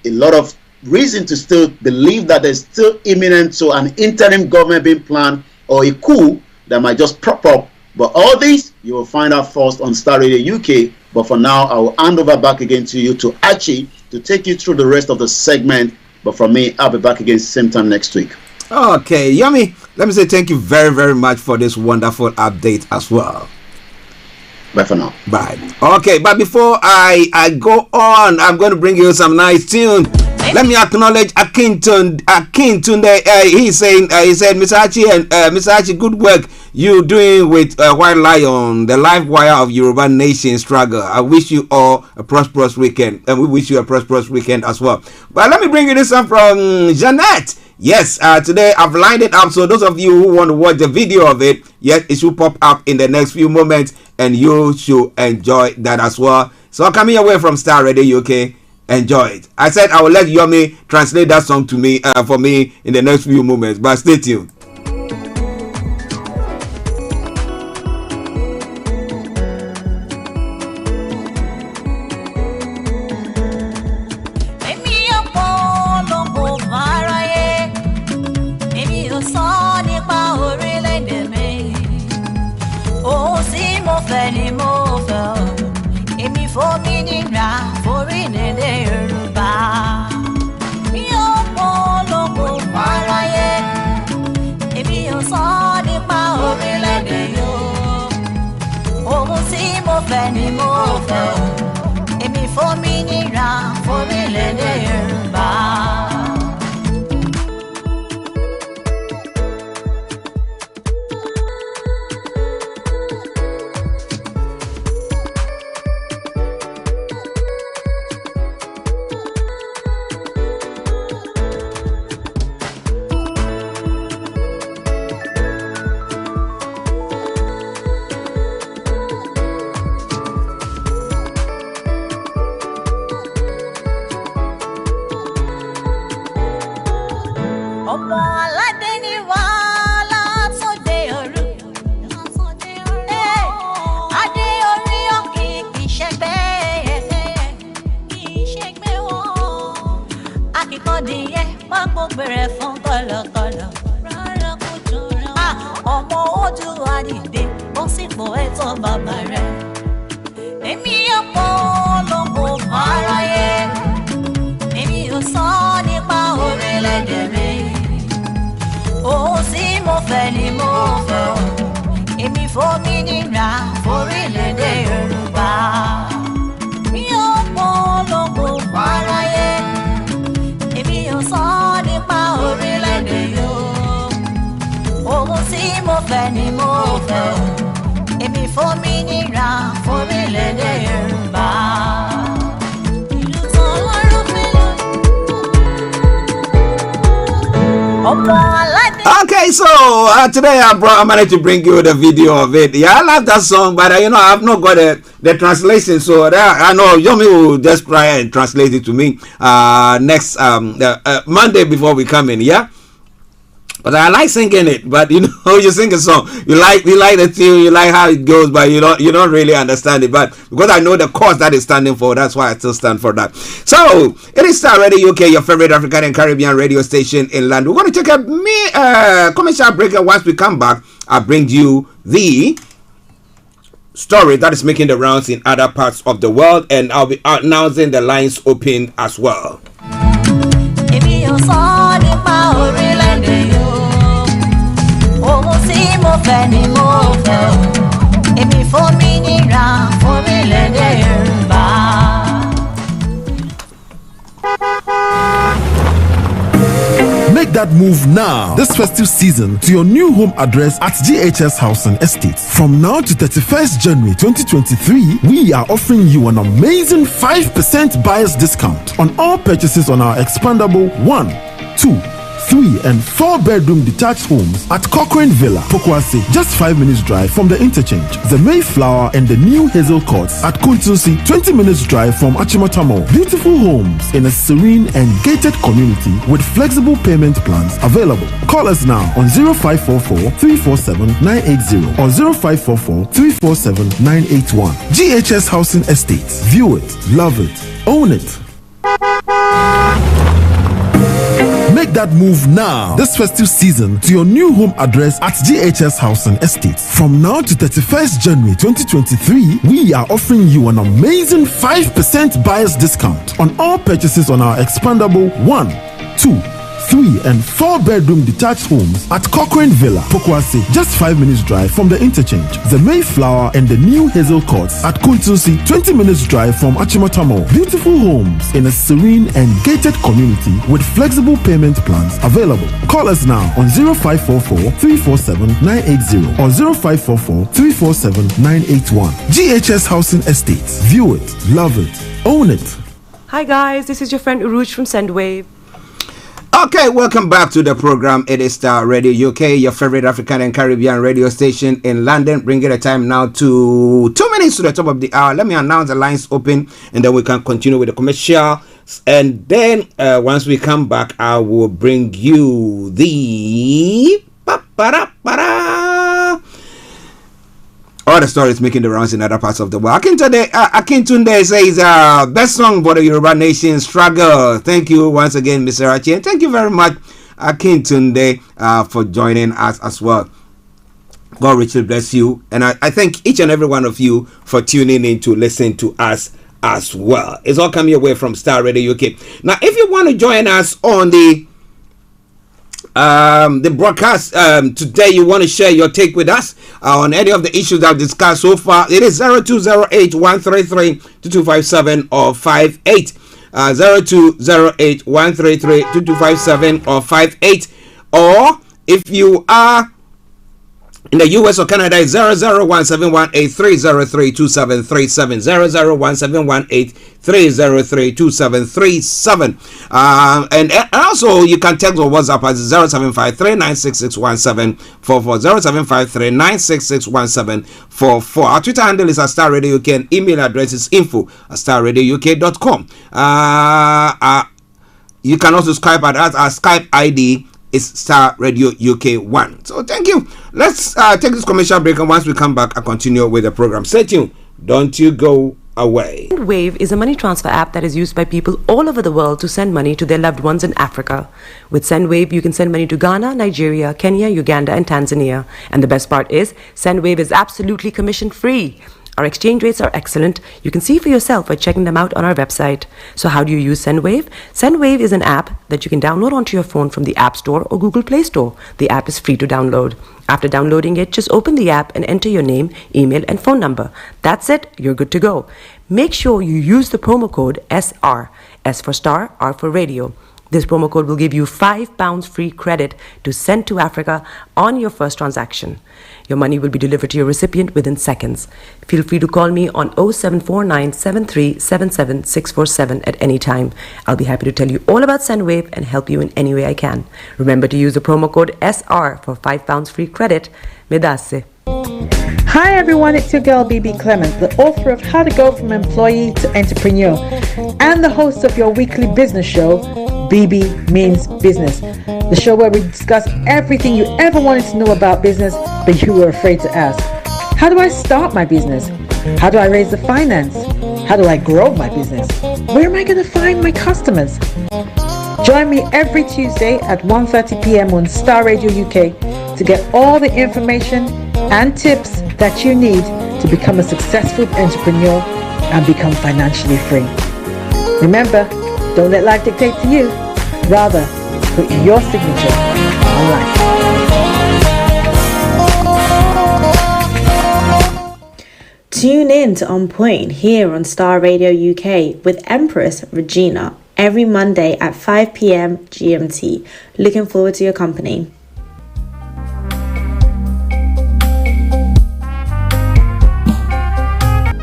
a lot of reason to still believe that there's still imminent to an interim government being planned, or a coup that might just prop up. But all these you will find out first on Star Radio UK. But for now, I will hand over back again to you, to Archie, to take you through the rest of the segment. But from me, I'll be back again same time next week. Okay, Yummy, let me say thank you very, very much for this wonderful update as well. Bye for now. Bye. Okay, but before I go on, I'm going to bring you some nice tune. Let me acknowledge Akintunde. He said, Mr. Archie and Mr. Archie, good work you doing with White Lion, the live wire of Yoruba Nation struggle. I wish you all a prosperous weekend, and we wish you a prosperous weekend as well. But let me bring you this up from Jeanette. Yes, today I've lined it up, so those of you who want to watch the video of it, yes, it should pop up in the next few moments, and you should enjoy that as well. So coming away from Star Radio UK, enjoy it. I said I will let Yomi translate that song to me for me in the next few moments, but stay tuned. Okay, so today I managed to bring you the video of it. Yeah, I love that song, but I've not got the translation, so I know Yomi will just try and translate it to me next Monday before we come in. Yeah. But I like singing it. But you sing a song, you like the tune, you like how it goes, but you don't really understand it. But because I know the cause that is standing for, that's why I still stand for that. So it is Star Radio UK, your favorite African and Caribbean radio station in London. We're going to take a commercial break, and once we come back, I'll bring you the story that is making the rounds in other parts of the world, and I'll be announcing the lines open as well. Make Make that move now, this festive season, to your new home address at GHS Housing Estate. From now to 31st January 2023, we are offering you an amazing 5% buyer's discount on all purchases on our expandable 1, 2, 3 and 4 bedroom detached homes at Cochrane Villa, Pokwase, just 5 minutes drive from the interchange. The Mayflower and the new Hazel Courts at Kuntusi, 20 minutes drive from Achimotamo. Beautiful homes in a serene and gated community with flexible payment plans available. Call us now on 0544 347 980 or 0544 347 981. GHS Housing Estates. View it, love it, own it. Make that move now, this festive season, to your new home address at GHS Housing Estate. From now to 31st January 2023, we are offering you an amazing 5% buyer's discount on all purchases on our expandable 1, 2, 3 and 4 bedroom detached homes at Cochrane Villa, Pokwase, just 5 minutes drive from the interchange. The Mayflower and the new Hazel Courts at Kuntusi, 20 minutes drive from Achimotamo. Beautiful homes in a serene and gated community with flexible payment plans available. Call us now on 0544 347 980 or 0544 347 981. GHS Housing Estates. View it, love it, own it. Hi guys, this is your friend Uruj from Sendwave. Okay, welcome back to the program. It is Starr Radio UK, your favorite African and Caribbean radio station in London. Bringing the time now to 2 minutes to the top of the hour. Let me announce the lines open and then we can continue with the commercial. And then once we come back, I will bring you the all the stories making the rounds in other parts of the world. Akintunde says, best song for the Yoruba Nation struggle. Thank you once again, Mr. Archie. And thank you very much, Akintunde, for joining us as well. God richly bless you. And I thank each and every one of you for tuning in to listen to us as well. It's all coming your way from Starr Radio UK. Now, if you want to join us on the broadcast today, you want to share your take with us on any of the issues I've discussed so far, it is 0208 133 2257 or 58 0208 133 2257 or 58, or if you are in the US or Canada, it's 0017183032737 0017183032737. And also you can text or WhatsApp at 075396661744 075396661744. Our Twitter handle is at Starr Radio UK and email address is info@starradiouk.com. You can also Skype at us. Our Skype ID is Starr Radio UK 1. So thank you. Let's take this commercial break, and once we come back, I'll continue with the program. Stay tuned. Don't you go away. Wave is a money transfer app that is used by people all over the world to send money to their loved ones in Africa. With SendWave, you can send money to Ghana, Nigeria, Kenya, Uganda, and Tanzania. And the best part is, SendWave is absolutely commission-free. Our exchange rates are excellent. You can see for yourself by checking them out on our website. So how do you use SendWave? SendWave is an app that you can download onto your phone from the App Store or Google Play Store. The app is free to download. After downloading it, just open the app and enter your name, email, and phone number. That's it. You're good to go. Make sure you use the promo code SR. S for Starr, R for Radio. This promo code will give you £5 free credit to send to Africa on your first transaction. Your money will be delivered to your recipient within seconds. Feel free to call me on 0749 7377 647 at any time. I'll be happy to tell you all about SendWave and help you in any way I can. Remember to use the promo code SR for £5 free credit. Medasse. Hi everyone, it's your girl BB Clement, the author of How to Go From Employee to Entrepreneur and the host of your weekly business show, BB Means Business, the show where we discuss everything you ever wanted to know about business but you were afraid to ask. How do I start my business? How do I raise the finance? How do I grow my business? Where am I going to find my customers? Join me every Tuesday at 1:30 p.m. on Starr Radio UK to get all the information and tips that you need to become a successful entrepreneur and become financially free. Remember, don't let life dictate to you. Rather, put your signature on life. Tune in to On Point here on Starr Radio UK with Empress Regina every Monday at 5 p.m. GMT. Looking forward to your company.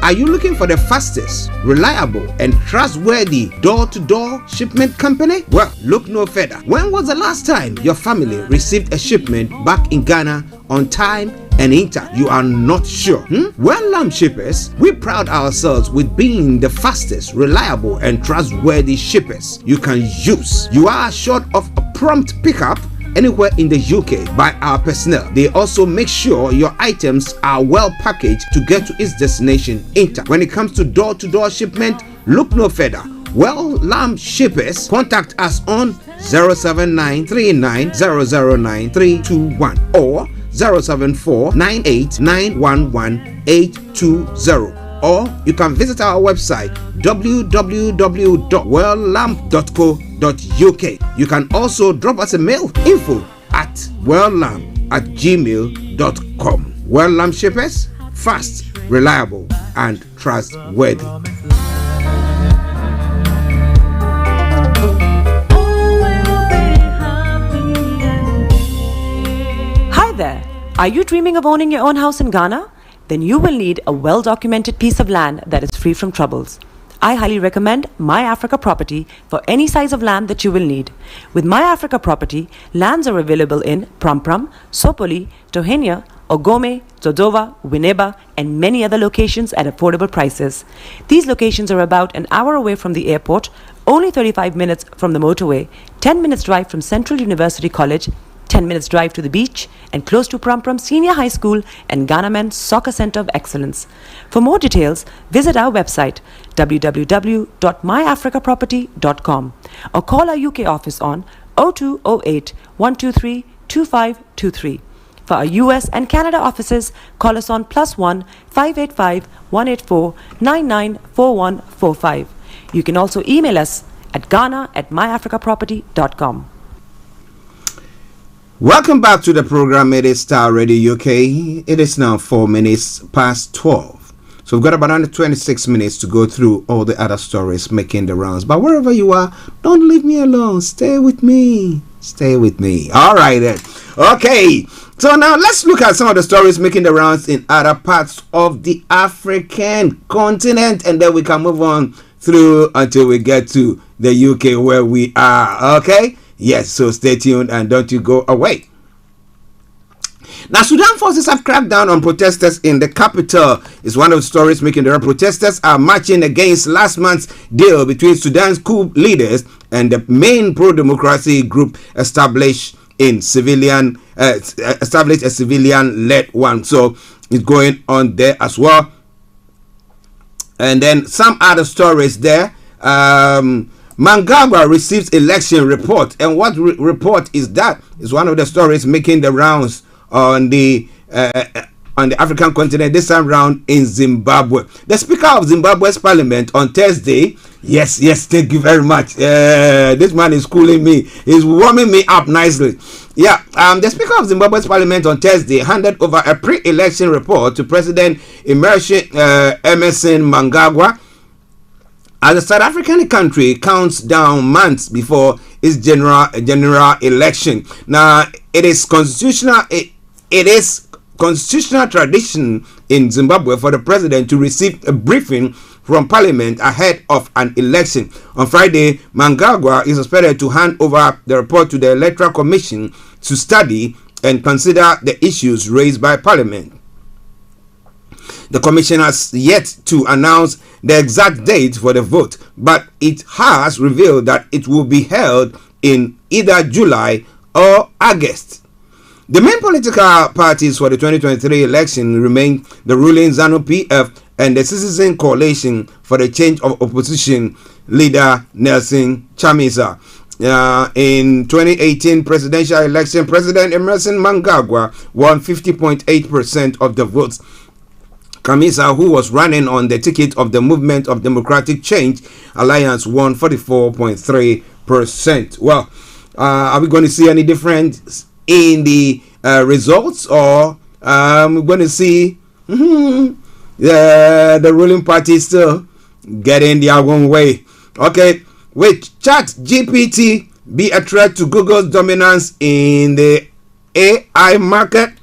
Are you looking for the fastest, reliable, and trustworthy door-to-door shipment company? Well, look no further. When was the last time your family received a shipment back in Ghana on time and intact? You are not sure? Well, Lamb Shippers, we pride ourselves with being the fastest, reliable, and trustworthy shippers you can use. You are assured of a prompt pickup anywhere in the UK by our personnel. They also make sure your items are well packaged to get to its destination intact. When it comes to door-to-door shipment, look no further. Well, Lamb Shippers, contact us on 07939009321 or 07498911820. Or you can visit our website www.welllamp.co.uk. You can also drop us a mail, info@welllamp@gmail.com. Well Lamp Shippers, fast, reliable, and trustworthy. Hi there. Are you dreaming of owning your own house in Ghana? Then you will need a well-documented piece of land that is free from troubles. I highly recommend My Africa Property for any size of land that you will need. With My Africa Property, lands are available in Prampram, Sopoli, Tohenia, Ogome, Dodova, Winneba, and many other locations at affordable prices. These locations are about an hour away from the airport, only 35 minutes from the motorway, 10 minutes drive from Central University College, 10 minutes drive to the beach, and close to Prampram Senior High School and Ghana Men's Soccer Center of Excellence. For more details, visit our website www.myafricaproperty.com or call our UK office on 0208 123 2523. For our US and Canada offices, call us on +1 585 184 994145. You can also email us at ghana@myafricaproperty.com. Welcome back to the program. It is Starr Radio UK. It is now 4 minutes past 12. So we've got about another 26 minutes to go through all the other stories making the rounds. But wherever you are, don't leave me alone. Stay with me. Stay with me. All right then. Okay. So now let's look at some of the stories making the rounds in other parts of the African continent. And then we can move on through until we get to the UK where we are. Okay. Yes, so stay tuned and don't you go away. Now, Sudan forces have cracked down on protesters in the capital. It's one of the stories making the round. Protesters are marching against last month's deal between Sudan's coup leaders and the main pro-democracy group established a civilian-led one. So it's going on there as well. And then some other stories there. Mnangagwa receives election report, and what report is that? Is one of the stories making the rounds on the African continent, this time round in Zimbabwe. The Speaker of Zimbabwe's Parliament on Thursday, yes, thank you very much. This man is cooling me, he's warming me up nicely. Yeah, the Speaker of Zimbabwe's Parliament on Thursday handed over a pre-election report to President Emmerson Mnangagwa, as the South African country counts down months before its general election. Now, it is constitutional tradition in Zimbabwe for the president to receive a briefing from Parliament ahead of an election. On Friday, Mnangagwa is expected to hand over the report to the Electoral Commission to study and consider the issues raised by Parliament. The commission has yet to announce the exact date for the vote, but it has revealed that it will be held in either July or August. The main political parties for the 2023 election remain the ruling ZANU-PF and the Citizen Coalition for the Change of Opposition leader Nelson Chamisa. In 2018 presidential election, President Emmerson Mnangagwa won 50.8% of the votes. Chamisa, who was running on the ticket of the Movement of Democratic Change Alliance, won 44.3%. Well, are we going to see any difference in the results, or we're going to see the ruling party still getting their own way? Okay, Will ChatGPT be a threat to Google's dominance in the AI market?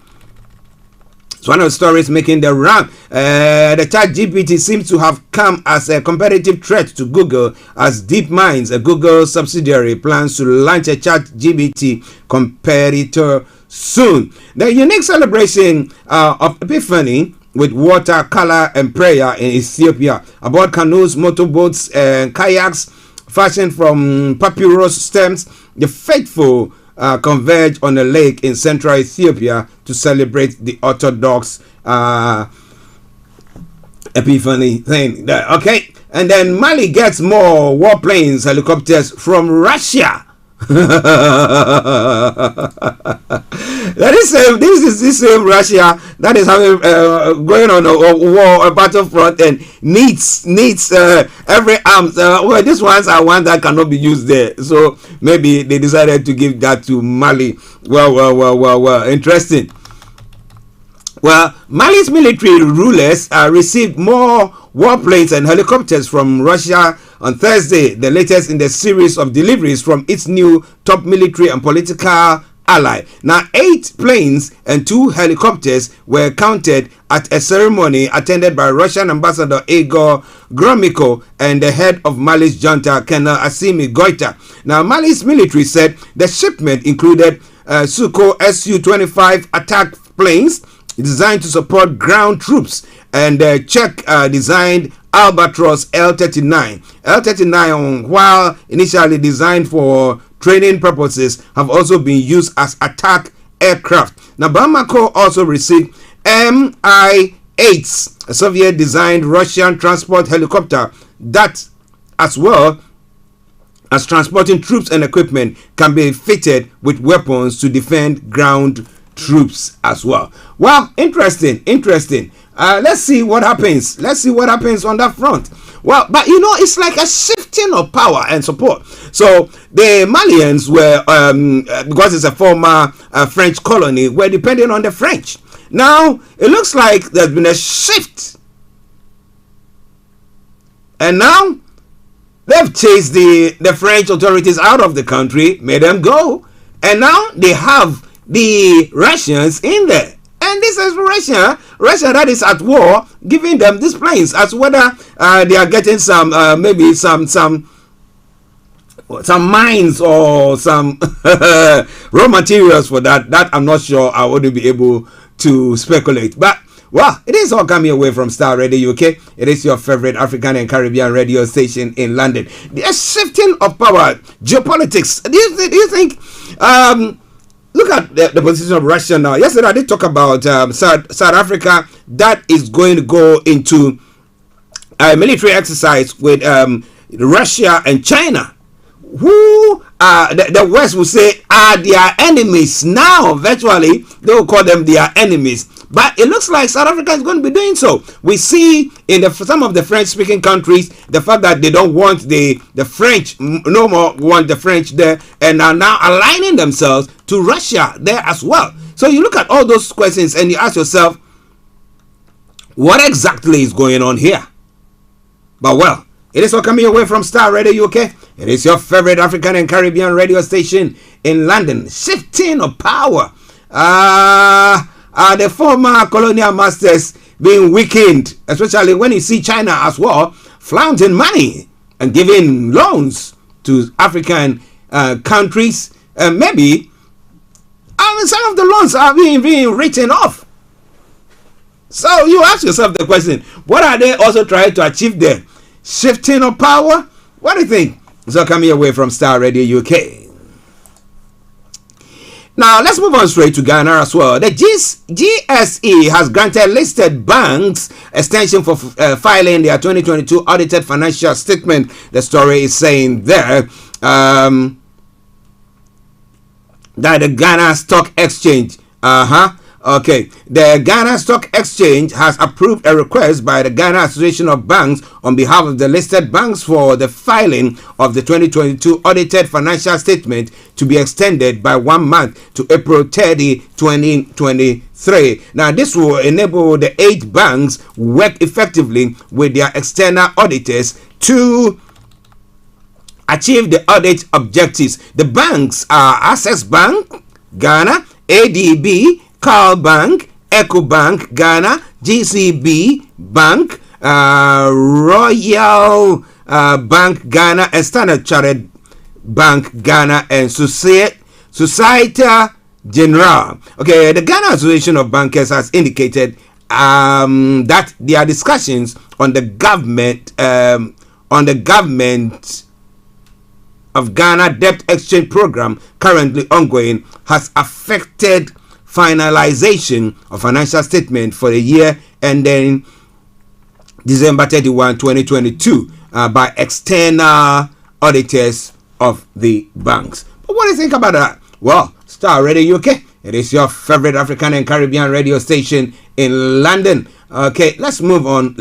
It's one of the stories making the round. The ChatGPT seems to have come as a competitive threat to Google as DeepMind's, a Google subsidiary, plans to launch a ChatGPT competitor soon. The unique celebration of Epiphany with water, color, and prayer in Ethiopia aboard canoes, motorboats, and kayaks fashioned from papyrus stems. The faithful converge on a lake in central Ethiopia to celebrate the Orthodox Epiphany thing. Okay, and then Mali gets more warplanes, helicopters from Russia. This is the same Russia that is having going on a war, a battlefront, and needs every arms. Well, these ones are ones that cannot be used there, so maybe they decided to give that to Mali. Well, interesting. Well, Mali's military rulers received more warplanes and helicopters from Russia on Thursday, the latest in the series of deliveries from its new top military and political ally. Now, 8 planes and 2 helicopters were counted at a ceremony attended by Russian Ambassador Igor Gromyko and the head of Mali's junta, Colonel Assimi Goita. Now, Mali's military said the shipment included Sukhoi Su-25 attack planes designed to support ground troops and Czech-designed Albatros L-39. L-39, while initially designed for training purposes, have also been used as attack aircraft. Now, Bamako also received Mi-8s, a Soviet-designed Russian transport helicopter that, as well as transporting troops and equipment, can be fitted with weapons to defend ground troops as well. Well, interesting. Let's see what happens. On that front. Well, but it's like a shifting of power and support. So the Malians were, because it's a former French colony, were depending on the French. Now it looks like there's been a shift, and now they've chased the French authorities out of the country, made them go, and now they have the Russians in there. And this is Russia that is at war, giving them these planes as whether they are getting some maybe some mines or some raw materials for that. That I'm not sure. I wouldn't be able to speculate. But well, it is all coming away from Starr Radio UK. It is your favorite African and Caribbean radio station in London. The shifting of power, geopolitics. Do you think? Look at the position of Russia now. Yesterday I did talk about South Africa that is going to go into a military exercise with Russia and China, who the West will say are their enemies now. Virtually, they will call them their enemies. But it looks like South Africa is going to be doing so. We see in some of the French-speaking countries the fact that they don't want the French, no more want the French there, and are now aligning themselves to Russia there as well. So you look at all those questions and you ask yourself, what exactly is going on here? But well, it is all coming away from Starr Radio UK. It is your favorite African and Caribbean radio station in London. Shifting of power. The former colonial masters being weakened, especially when you see China as well flaunting money and giving loans to African countries, and maybe some of the loans are being written off. So you ask yourself the question, what are they also trying to achieve there? Shifting of power? What do you think? It's all coming away from Starr Radio UK. Now, let's move on straight to Ghana as well. The GSE has granted listed banks extension for filing their 2022 audited financial statement. The story is saying there that the Ghana Stock Exchange, the Ghana Stock Exchange has approved a request by the Ghana Association of Banks on behalf of the listed banks for the filing of the 2022 audited financial statement to be extended by 1 month to April 30, 2023. Now, this will enable the 8 banks work effectively with their external auditors to achieve the audit objectives. The banks are Access Bank, Ghana, ADB, Carl Bank, Eco Bank, Ghana, GCB Bank, Royal Bank, Ghana, and Standard Chartered Bank, Ghana, and Societe Generale. Okay, the Ghana Association of Bankers has indicated that there are discussions on the government of Ghana debt exchange program currently ongoing has affected finalization of financial statement for the year ending December 31, 2022 by external auditors of the banks. But what do you think about that? Well, Starr Radio UK, it is your favorite African and Caribbean radio station in London. Okay, let's move on.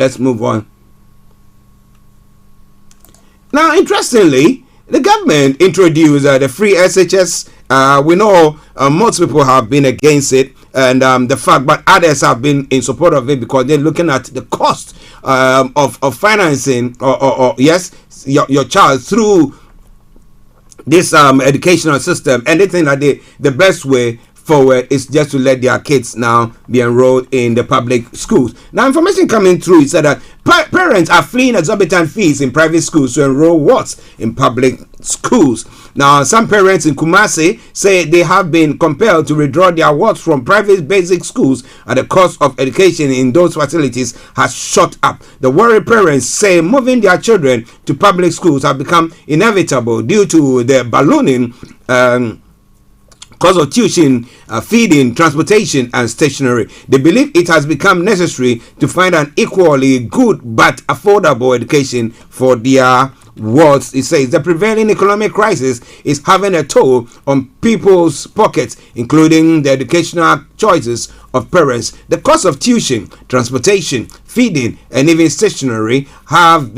Now, interestingly, the government introduced the free SHS. We know most people have been against it, and the fact, but others have been in support of it because they're looking at the cost of financing or your child through this educational system, and they think that the best way forward is just to let their kids now be enrolled in the public schools. Now, information coming through is that parents are fleeing exorbitant fees in private schools to enroll what in public schools. Now, some parents in Kumasi say they have been compelled to withdraw their awards from private basic schools as the cost of education in those facilities has shot up. The worried parents say moving their children to public schools have become inevitable due to the ballooning cost of tuition, feeding, transportation, and stationery. They believe it has become necessary to find an equally good but affordable education for their wards. It says the prevailing economic crisis is having a toll on people's pockets, including the educational choices of parents. The cost of tuition, transportation, feeding, and even stationery have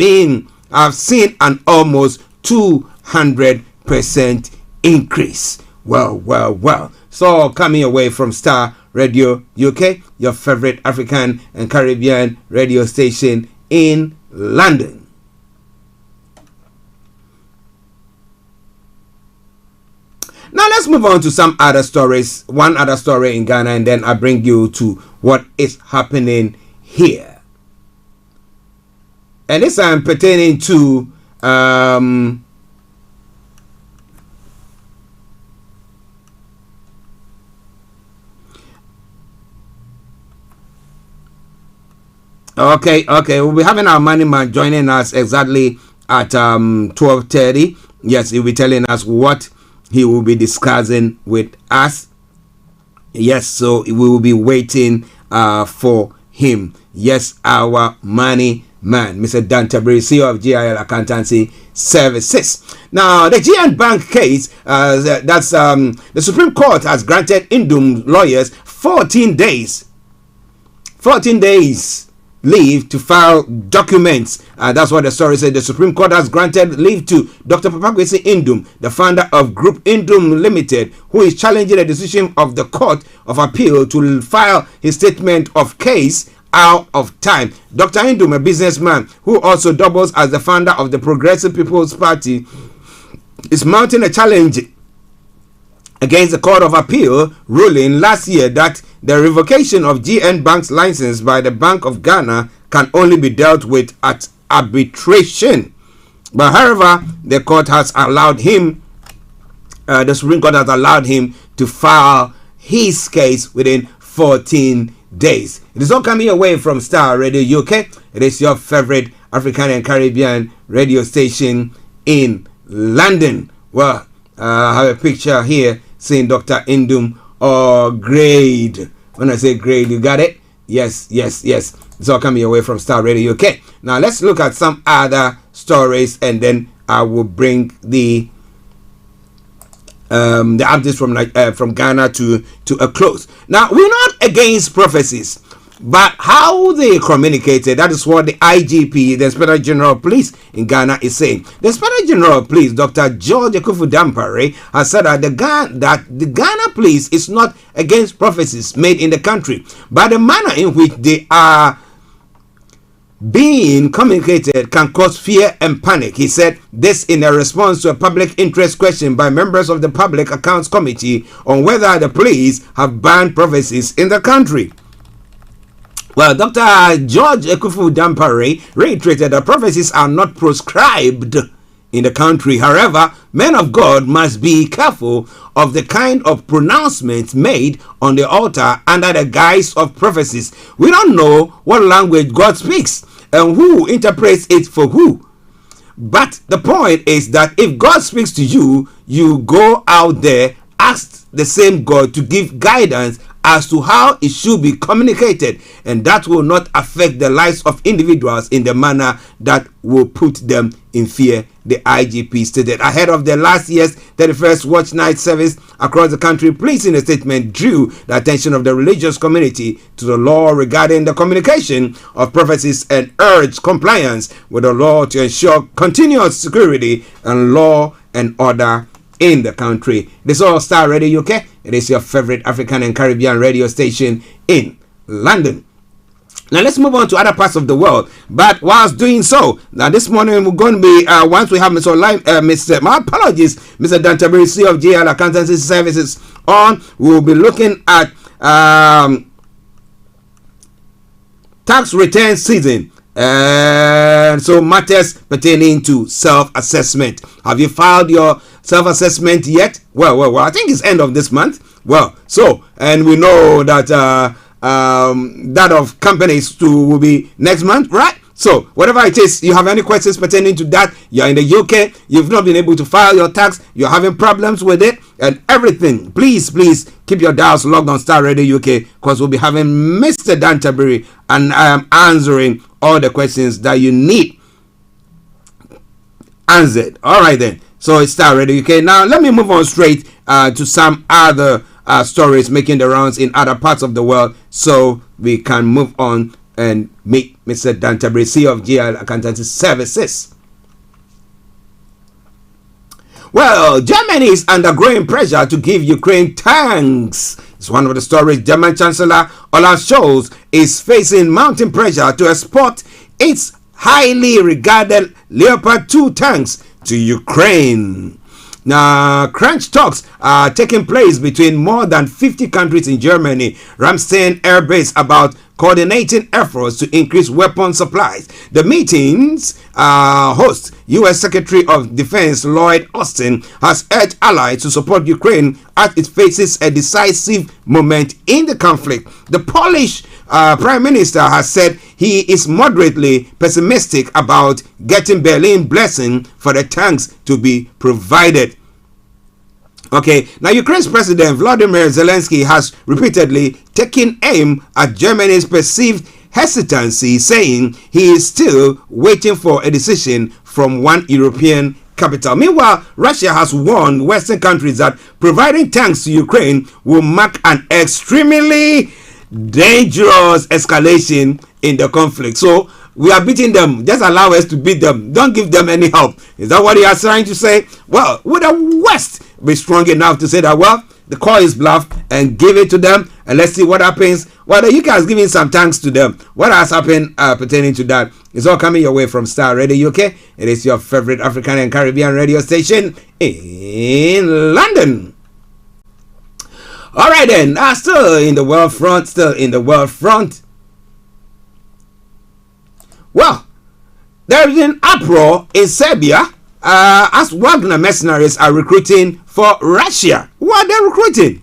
seen an almost 200% increase. Well. So, coming away from Starr Radio UK, your favorite African and Caribbean radio station in London. Now, let's move on to some other stories. One other story in Ghana, and then I bring you to what is happening here. And this I'm pertaining to Okay. We'll be having our money man joining us exactly at 12:30. Yes, he'll be telling us what he will be discussing with us. Yes, so we will be waiting for him. Yes, our money man, Mr. Tabiri, CEO of GIL Accountancy Services. Now, the GN Bank case, the Supreme Court has granted Indum lawyers 14 days leave to file documents. That's what the story said. The Supreme Court has granted leave to Dr. Papakwesi Indum, the founder of Group Indum Limited, who is challenging a decision of the Court of Appeal to file his statement of case out of time. Dr. Indum, a businessman who also doubles as the founder of the Progressive People's Party, is mounting a challenge against the Court of Appeal ruling last year that the revocation of GN Bank's license by the Bank of Ghana can only be dealt with at arbitration. But however, the court has allowed him, the Supreme Court has allowed him to file his case within 14 days. It is all coming away from Starr Radio UK. It is your favorite African and Caribbean radio station in London. Well, I have a picture here saying Dr. Indum or grade. When I say grade, you got it? Yes. It's all coming away from Starr Radio UK. Now let's look at some other stories, and then I will bring the updates from Ghana to a close. Now, we're not against prophecies, but how they communicated, that is what the IGP, the Inspector General of Police in Ghana, is saying. The Inspector General of Police, Dr. George Ekufu Dampare, has said that the Ghana Police is not against prophecies made in the country, but the manner in which they are being communicated can cause fear and panic. He said this in a response to a public interest question by members of the Public Accounts Committee on whether the police have banned prophecies in the country. Well, Dr. George Ekufu Dampare reiterated that prophecies are not proscribed in the country. However, men of God must be careful of the kind of pronouncements made on the altar under the guise of prophecies. We don't know what language God speaks and who interprets it for who. But the point is that if God speaks to you, you go out there, ask the same God to give guidance as to how it should be communicated, and that will not affect the lives of individuals in the manner that will put them in fear, the IGP stated. Ahead of the last year's 31st Watch Night service across the country, police in a statement drew the attention of the religious community to the law regarding the communication of prophecies and urged compliance with the law to ensure continuous security and law and order in the country. This is all Starr Radio UK. It is your favorite African and Caribbean radio station in London. Now let's move on to other parts of the world. But whilst doing so, now this morning we're going to be once we have Mr. Tabiri, CEO of GL Accountancy Services on, we'll be looking at tax return season. And so matters pertaining to self-assessment. Have you filed your self-assessment yet? Well, I think it's end of this month. Well, so, and we know that that of companies too will be next month, right? So, whatever it is, you have any questions pertaining to that, you're in the UK, you've not been able to file your tax, you're having problems with it, and everything, please keep your dials logged on Starr Radio UK, because we'll be having Mr. Dan Tabiri, and I am answering all the questions that you need answered. All right then. So it's Starr Radio UK. Now let me move on straight to some other stories making the rounds in other parts of the world, so we can move on and meet Mr. Dan Tabiri, CEO of GL Accountancy Services. Well, Germany is under growing pressure to give Ukraine tanks. It's one of the stories. German Chancellor Olaf Scholz is facing mounting pressure to export its highly regarded Leopard 2 tanks to Ukraine. Now, crunch talks are taking place between more than 50 countries in Germany, Ramstein Air Base, about coordinating efforts to increase weapon supplies. The meetings host U.S. Secretary of Defense Lloyd Austin has urged allies to support Ukraine as it faces a decisive moment in the conflict. The Polish Prime Minister has said he is moderately pessimistic about getting Berlin blessing for the tanks to be provided. Okay, now Ukraine's President Volodymyr Zelensky has repeatedly taken aim at Germany's perceived hesitancy, saying he is still waiting for a decision from one European capital. Meanwhile, Russia has warned Western countries that providing tanks to Ukraine will mark an extremely dangerous escalation in the conflict. So we are beating them. Just allow us to beat them. Don't give them any help. Is that what he is trying to say? Well, would the West be strong enough to say that, well, the call is bluff and give it to them and let's see what happens? Well, the UK has given some thanks to them. What has happened pertaining to that is all coming your way from Starr Radio UK. It is your favorite African and Caribbean radio station in London. All right then, still in the world front. Well, there is an uproar in Serbia as Wagner mercenaries are recruiting for Russia. What are they recruiting?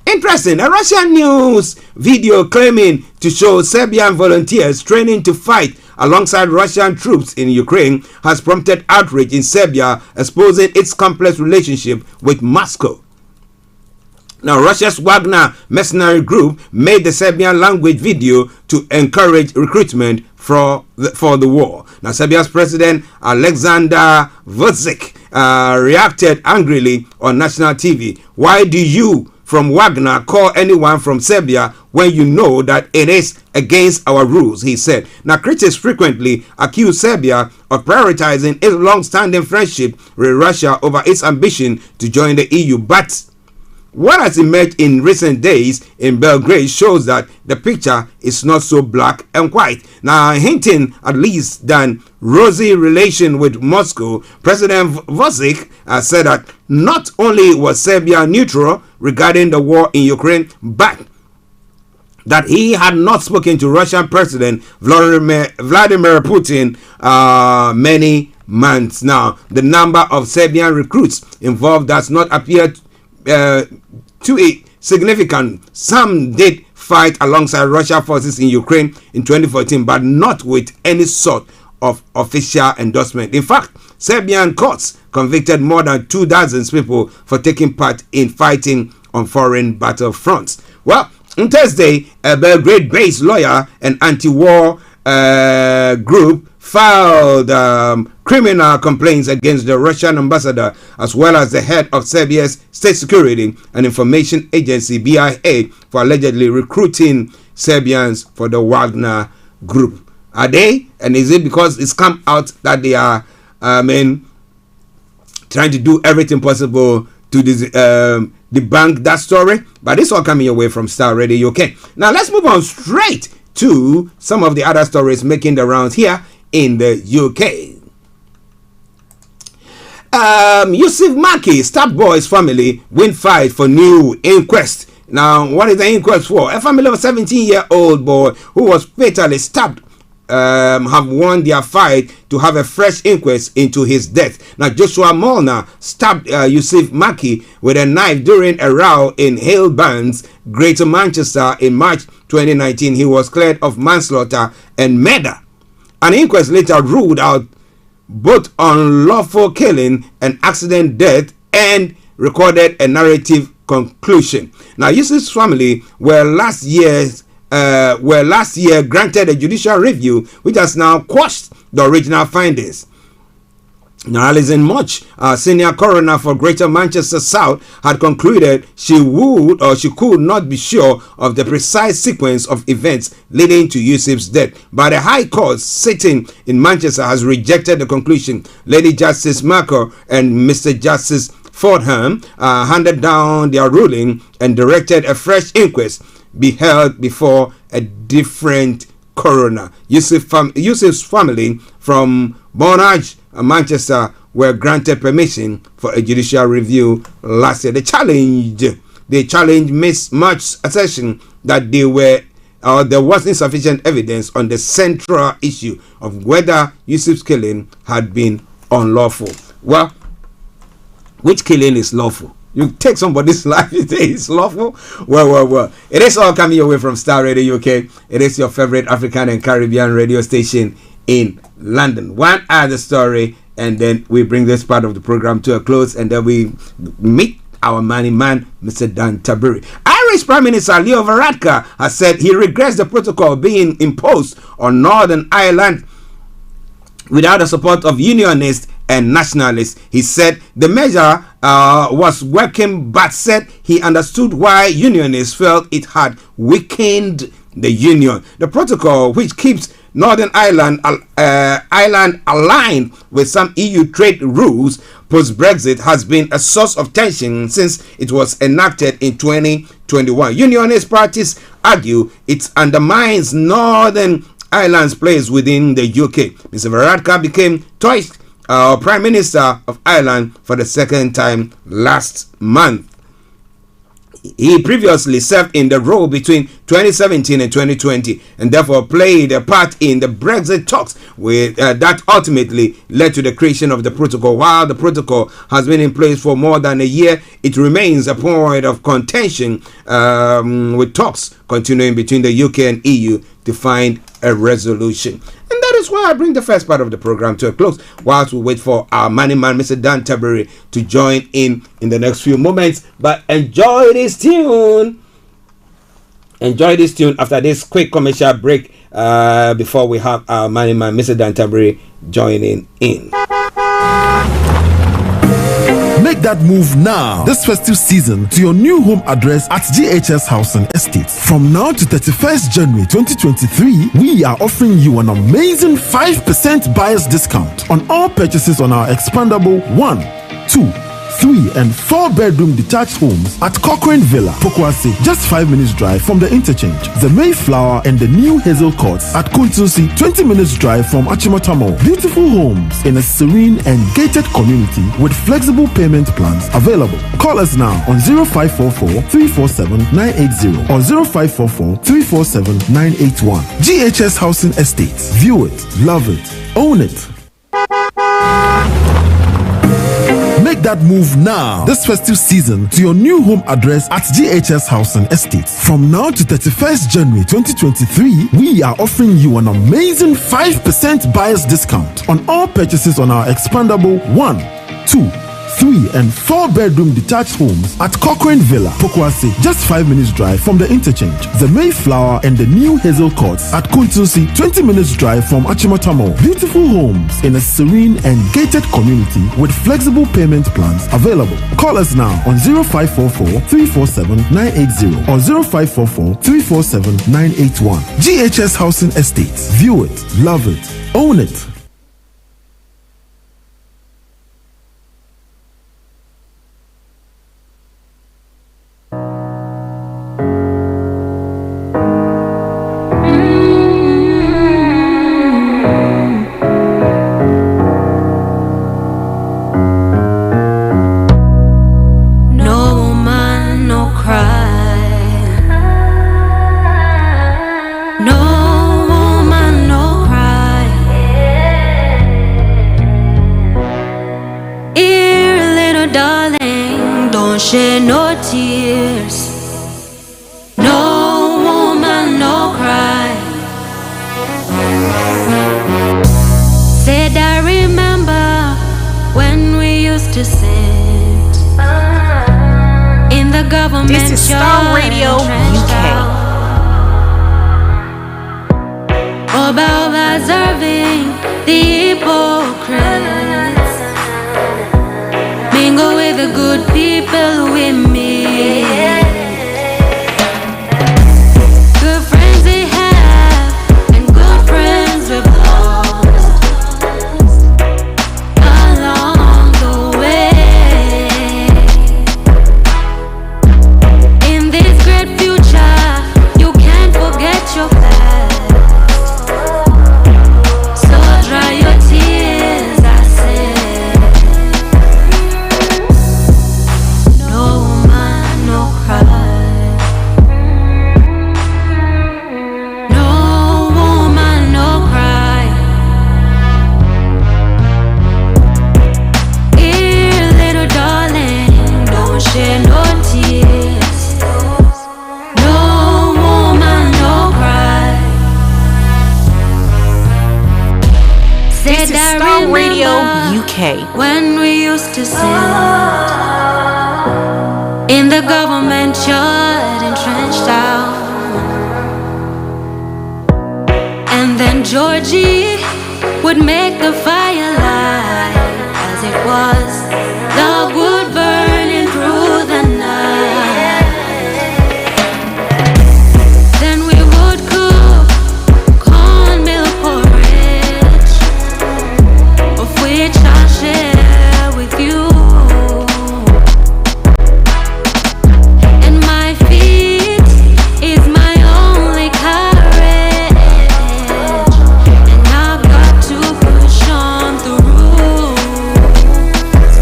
Interesting. A Russian news video claiming to show Serbian volunteers training to fight alongside Russian troops in Ukraine has prompted outrage in Serbia, exposing its complex relationship with Moscow. Now, Russia's Wagner mercenary group made the Serbian language video to encourage recruitment for the war. Now, Serbia's President Alexander Vučić reacted angrily on national TV. Why do you from Wagner call anyone from Serbia when you know that it is against our rules, he said. Now, critics frequently accuse Serbia of prioritizing its long-standing friendship with Russia over its ambition to join the EU, but what has emerged in recent days in Belgrade shows that the picture is not so black and white. Now, hinting at least than rosy relation with Moscow, President Vučić said that not only was Serbia neutral regarding the war in Ukraine, but that he had not spoken to Russian President Vladimir Putin many months now. The number of Serbian recruits involved does not appear to a significant. Some did fight alongside Russian forces in Ukraine in 2014, but not with any sort of official endorsement. In fact, Serbian courts convicted more than 24 people for taking part in fighting on foreign battlefronts. Well, on Thursday, a Belgrade-based lawyer and anti-war group filed criminal complaints against the Russian ambassador as well as the head of Serbia's State Security and Information Agency, BIA, for allegedly recruiting Serbians for the Wagner group. Are they? And is it because it's come out that they are trying to do everything possible to debunk that story? But it's all coming your way from Starr Radio UK. Now let's move on straight to some of the other stories making the rounds here in the UK. Yusuf Maki, Starr Boy's family win fight for new inquest. Now, what is the inquest for? A family of a 17-year-old boy who was fatally stabbed have won their fight to have a fresh inquest into his death. Now, Joshua Molnar stabbed Yusuf Maki with a knife during a row in Halebands, Greater Manchester in March 2019. He was cleared of manslaughter and murder. An inquest later ruled out both unlawful killing and accident death and recorded a narrative conclusion. Now, Yusuf's family were last year granted a judicial review which has now quashed the original findings. Now, Alison Much, senior coroner for Greater Manchester South, had concluded she could not be sure of the precise sequence of events leading to Yusuf's death. But the High Court sitting in Manchester has rejected the conclusion. Lady Justice Marker and Mr. Justice Fordham handed down their ruling and directed a fresh inquest be held before a different coroner. Yusuf's family from Bonage, Manchester, were granted permission for a judicial review last year. They challenged Miss Much's assertion that there was insufficient evidence on the central issue of whether Yusuf's killing had been unlawful. Well, which killing is lawful? You take somebody's life, you say it's lawful? Well. It is all coming your way from Starr Radio UK. It is your favorite African and Caribbean radio station in London. One other story, and then we bring this part of the program to a close, and then we meet our money man, Mr. Dan Tabiri. Irish Prime Minister Leo Varadkar has said he regrets the protocol being imposed on Northern Ireland without the support of unionists and nationalists. He said the measure was working, but said he understood why unionists felt it had weakened the union. The protocol, which keeps Northern Ireland aligned with some EU trade rules post-Brexit, has been a source of tension since it was enacted in 2021. Unionist parties argue it undermines Northern Ireland's place within the UK. Mr. Varadkar became Prime Minister of Ireland for the second time last month. He previously served in the role between 2017 and 2020 and therefore played a part in the Brexit talks that ultimately led to the creation of the protocol. While the protocol has been in place for more than a year, it remains a point of contention with talks continuing between the UK and EU to find a resolution. And that is why I bring the first part of the program to a close whilst we wait for our money man, Mr. Dan Tabiri, to join in the next few moments. But enjoy this tune. Enjoy this tune after this quick commercial break before we have our money man, Mr. Dan Tabiri, joining in. Make that move now, this festive season, to your new home address at GHS Housing Estate. From now to 31st January 2023, we are offering you an amazing 5% buyer's discount on all purchases on our expandable 1, 2, 3 and 4 bedroom detached homes at Cochrane Villa, Pokwase, just 5 minutes drive from the interchange. The Mayflower and the new Hazel Courts at Kuntusi, 20 minutes drive from Achimatamo. Beautiful homes in a serene and gated community with flexible payment plans available. Call us now on 0544 347 980 or 0544 347 981. GHS Housing Estates. View it, love it, own it. Make that move now this festive season to your new home address at GHS Housing Estates. From now to 31st January 2023, we are offering you an amazing 5% buyer's discount on all purchases on our expandable 1, 2, 3 and 4 bedroom detached homes at Cochrane Villa, Pokwase, just 5 minutes drive from the interchange. The Mayflower and the new Hazel Courts at Kuntusi, 20 minutes drive from Achimatamo. Beautiful homes in a serene and gated community with flexible payment plans available. Call us now on 0544 347 980 or 0544 347 981. GHS Housing Estates. View it, love it, own it. Shed no tears, no woman, no cry. Said I remember when we used to sit in the government. This is Starr Radio UK. About observing the hypocrites, mingle with the good people with me. Good friends we have and good friends we've lost along the way. In this great future, you can't forget your past, so dry your tears, I say. This is Starr Radio UK. When we used to sit in the government yard and trenched out, and then Georgie would make the fire light as it was. Love would burn through the night. Then we would cook cornmeal porridge, of which I'll share with you. And my feet is my only courage, and I've got to push on through.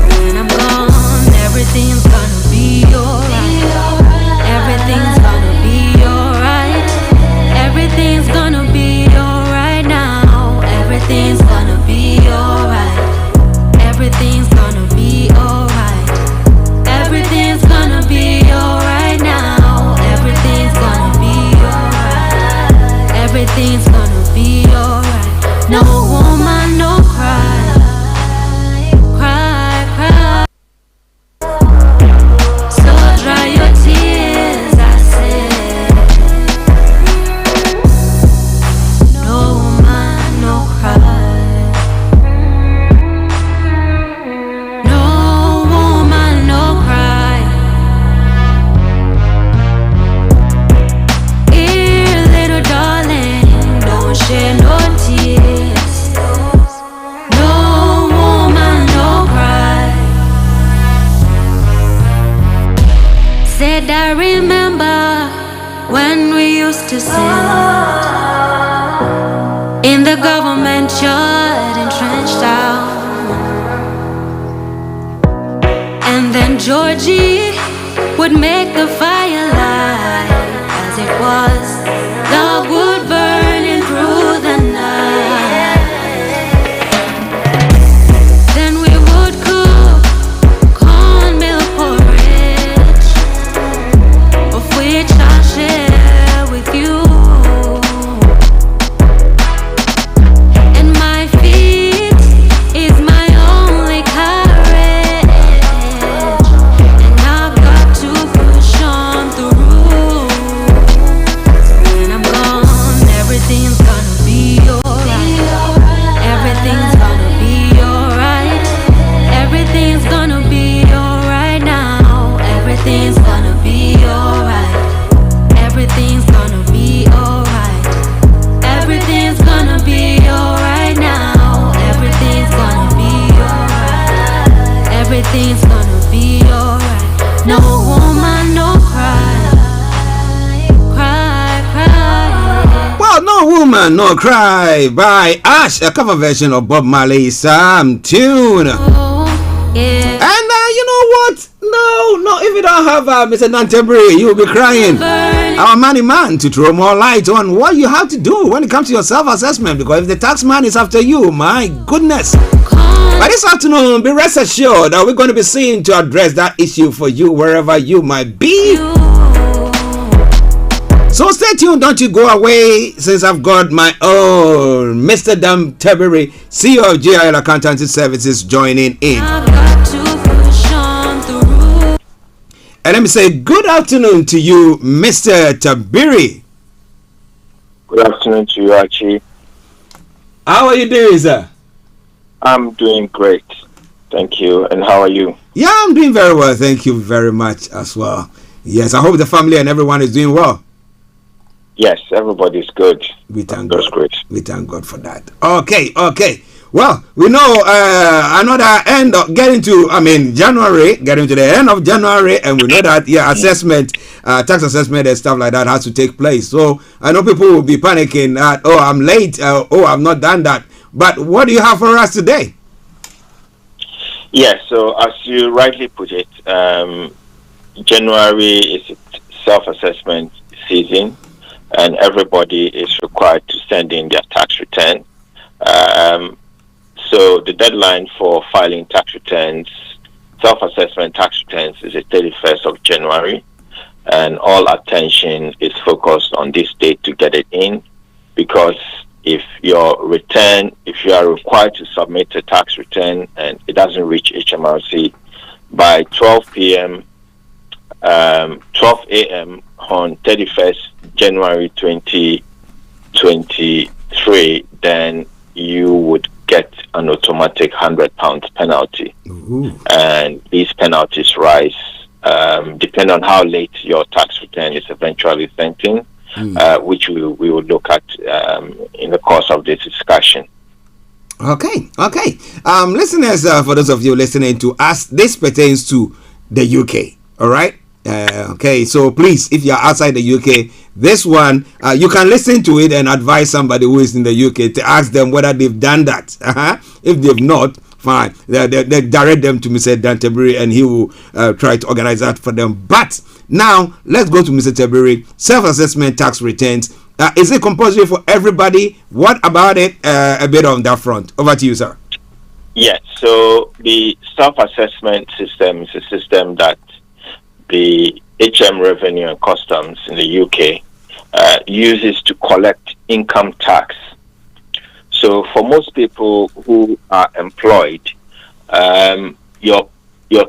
When I'm gone, everything's gonna be alright. Everything's gonna be alright. Everything's gonna be alright now. Everything's gonna be alright. Everything's gonna be alright. Everything's gonna be alright now. Everything's gonna be alright. Everything's gonna be alright. No woman, no cry. Cry, cry. So dry your tears, I said. No woman, no cry. No woman, no cry. Here, little darling, used to sit in the government yard entrenched out. And then Georgie would make the fire light as it was. Love would burning through the night. Then we would cook cornmeal porridge, of which I'll share with you. And my feet is my only carriage, and I've got to push on through. When I'm gone, everything's gonna be alright. Everything's gonna be alright. Everything's gonna be alright now. Everything's gonna be alright. Everything's gonna be alright. Everything's gonna be alright now. Everything's gonna be alright. Everything's gonna be alright. No woman, no cry. Cry, cry. Well, No Woman, No Cry by Ash, a cover version of Bob Marley's tune. And you know what? No, if you don't have Mr. Tabiri, you will be crying. Our money man to throw more light on what you have to do when it comes to your self-assessment, because if the tax man is after you, my goodness. But this afternoon, be rest assured that we're going to be seeing to address that issue for you wherever you might be. So stay tuned, don't you go away, since I've got my own Mr. Tabiri, CEO of GIL Accountancy Services, joining in. And let me say good afternoon to you, Mr. Tabiri. Good afternoon to you, Archie. How are you doing, sir? I'm doing great. Thank you. And how are you? Yeah, I'm doing very well. Thank you very much as well. Yes, I hope the family and everyone is doing well. Yes, everybody's good. We thank God. Great. We thank God for that. Okay. Well, we know another end of getting to the end of January, and we know that assessment, tax assessment and stuff like that has to take place. So I know people will be panicking that, oh, I'm late, I've not done that. But what do you have for us today? Yes, so as you rightly put it, January is self-assessment season, and everybody is required to send in their tax return. So the deadline for filing tax returns, self-assessment tax returns, is the 31st of January, and all attention is focused on this date to get it in, because if you are required to submit a tax return and it doesn't reach HMRC by 12 a.m. on 31st January 2023, then you would get an automatic £100 penalty. Ooh. And these penalties rise depending on how late your tax return is eventually sent in, which we will look at in the course of this discussion. Okay. Listeners, for those of you listening to us, this pertains to the UK. All right. Okay, so please, if you're outside the UK, this one, you can listen to it and advise somebody who is in the UK to ask them whether they've done that. If they've not, fine. They direct them to Mr. Tabiri, and he will try to organize that for them. But now, let's go to Mr. Tabiri. Self-assessment tax returns. Is it compulsory for everybody? What about it? A bit on that front. Over to you, sir. Yes, so the self-assessment system is a system that the HM Revenue and Customs in the UK uses to collect income tax. So for most people who are employed, your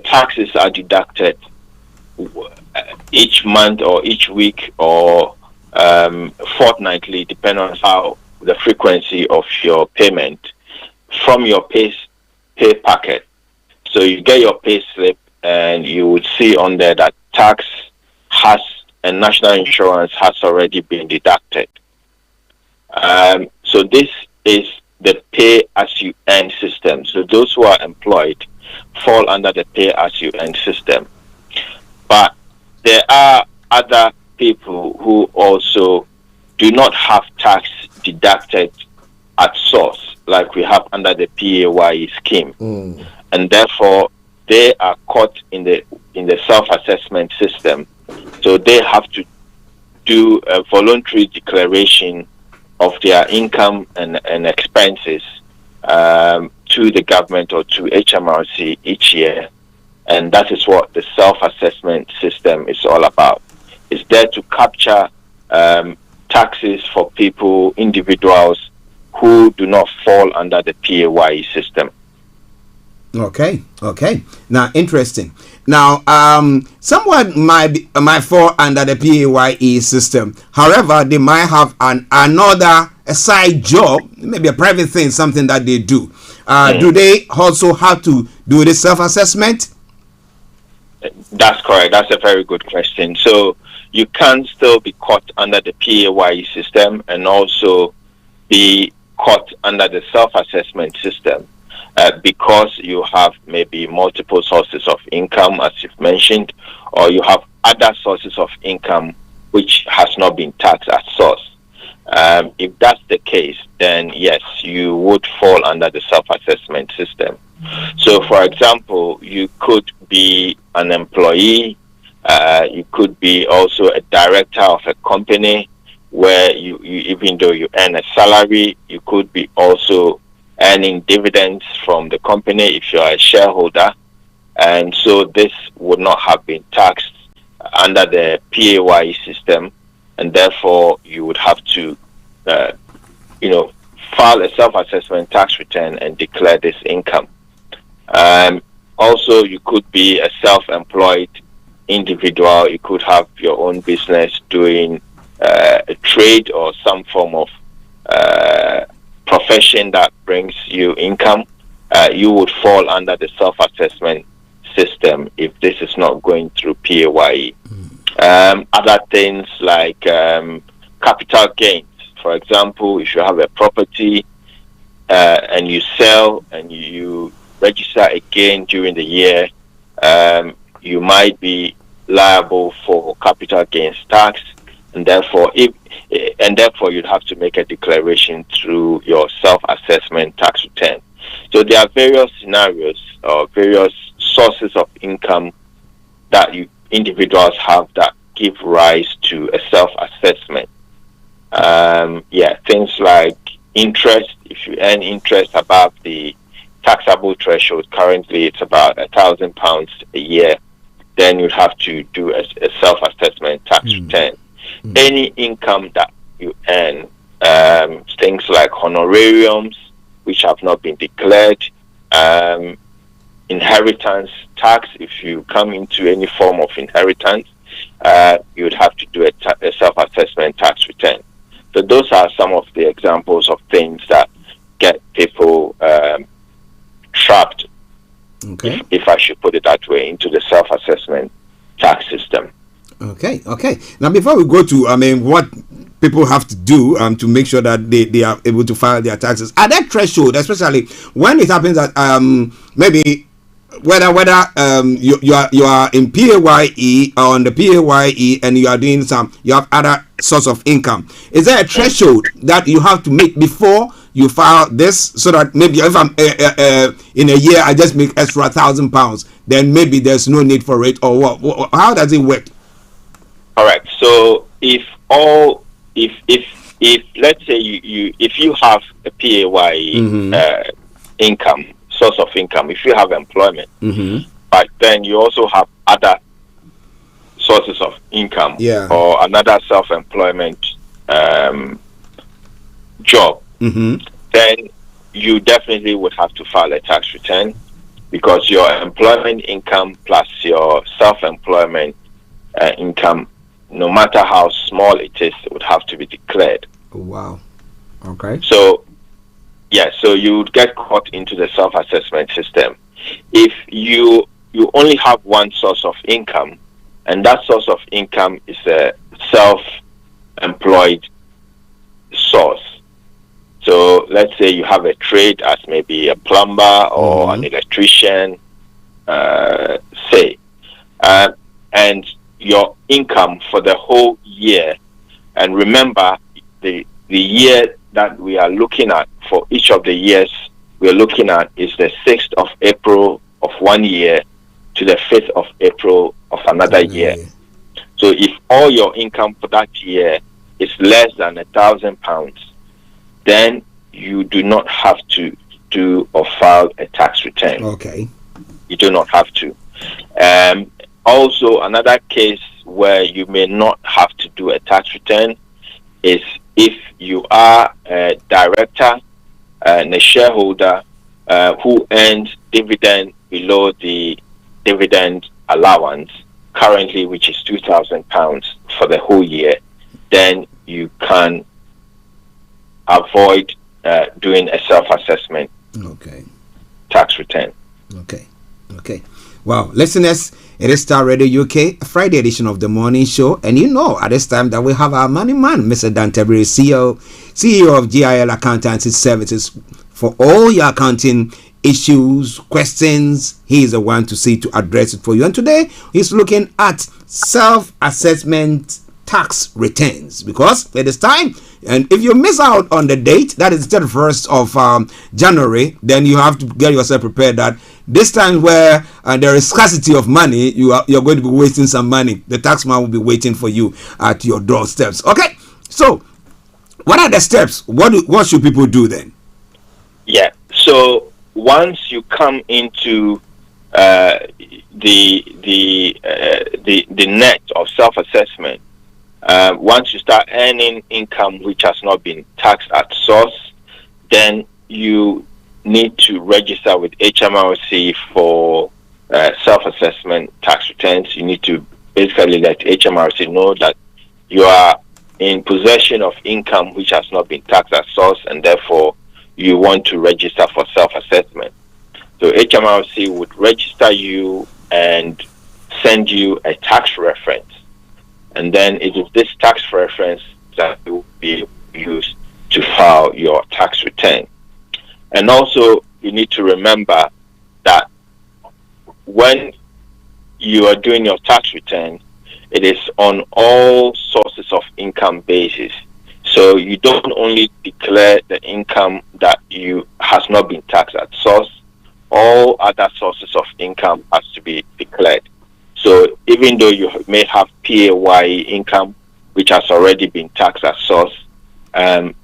taxes are deducted each month or each week or fortnightly, depending on how the frequency of your payment from your pay packet. So you get your pay slip, and you would see on there that tax has and national insurance has already been deducted. So this is the pay-as-you-earn system. So those who are employed fall under the pay-as-you-earn system. But there are other people who also do not have tax deducted at source, like we have under the PAYE scheme, and therefore they are caught in the self-assessment system. So they have to do a voluntary declaration of their income and expenses to the government or to HMRC each year, and that is what the self-assessment system is all about. It's there to capture taxes for people, individuals who do not fall under the PAYE system. Okay. Now, interesting. Now, someone might fall under the PAYE system. However, they might have another side job, maybe a private thing, something that they do. Do they also have to do the self-assessment? That's correct. That's a very good question. So you can still be caught under the PAYE system and also be caught under the self-assessment system because you have maybe multiple sources of income, as you've mentioned, or you have other sources of income which has not been taxed at source. If that's the case, then yes, you would fall under the self-assessment system. So, for example, you could be an employee, you could be also a director of a company where you even though you earn a salary, you could be also earning dividends from the company if you are a shareholder. And so this would not have been taxed under the PAYE system, and therefore you would have to file a self-assessment tax return and declare this income. Also, you could be a self-employed individual. You could have your own business doing a trade or some form of profession that brings you income. You would fall under the self-assessment system if this is not going through PAYE. Other things like capital gains. For example, if you have a property and you sell and you register a gain during the year, you might be liable for capital gains tax, and therefore you'd have to make a declaration through your self-assessment tax return. So there are various scenarios or various sources of income that individuals have that give rise to a self-assessment. Things like interest. If you earn interest above the taxable threshold, currently it's about £1,000 a year, then you'd have to do a self-assessment tax return. Any income that you earn, things like honorariums which have not been declared, inheritance tax. If you come into any form of inheritance, you would have to do a self-assessment tax return. So those are some of the examples of things that get people trapped, if I should put it that way, into the self-assessment tax system. Okay. Now, before we go to, what people have to do to make sure that they are able to file their taxes, are there thresholds, especially when it happens that maybe whether you are in PAYE or on the PAYE and you are doing you have other source of income, is there a threshold that you have to make before you file this, so that maybe if I'm in a year I just make extra £1,000, then maybe there's no need for it, or what? How does it work? Correct. So if let's say if you have a PAYE income, source of income, if you have employment, but then you also have other sources of income, or another self-employment job, then you definitely would have to file a tax return, because your employment income plus your self-employment income, no matter how small it is, would have to be declared. Wow. Okay. So you would get caught into the self-assessment system. If you only have one source of income, and that source of income is a self-employed source. So let's say you have a trade as maybe a plumber or an electrician, and your income for the whole year. And remember, the year that we are looking at for each of the years we are looking at is the 6th of April of one year to the 5th of April of another year. So if all your income for that year is less than £1,000, then you do not have to do or file a tax return. Okay. You do not have to. Also, another case where you may not have to do a tax return is if you are a director and a shareholder who earns dividend below the dividend allowance currently, which is £2,000 for the whole year, then you can avoid doing a self-assessment tax return. Okay. Well, listeners, it is Starr Radio UK, a Friday edition of the morning show, and you know at this time that we have our money man, Mr. Tabiri, CEO of GIL Accountancy Services, for all your accounting issues, questions. He is the one to see to address it for you. And today he's looking at self-assessment tax returns, because it is time, and if you miss out on the date, that is the 31st of January, then you have to get yourself prepared that this time where there is scarcity of money, you're going to be wasting some money. The tax man will be waiting for you at your doorsteps. Okay, so what are the steps? What should people do then? Yeah, so once you come into the net of self-assessment, once you start earning income which has not been taxed at source, then you need to register with HMRC for self-assessment tax returns. You need to basically let HMRC know that you are in possession of income which has not been taxed at source, and therefore you want to register for self-assessment. So HMRC would register you and send you a tax reference. And then it is this tax reference that will be used to file your tax return. And also, you need to remember that when you are doing your tax return, it is on all sources of income basis. So you don't only declare the income that has not been taxed at source, all other sources of income has to be declared. So even though you may have PAYE income, which has already been taxed at source,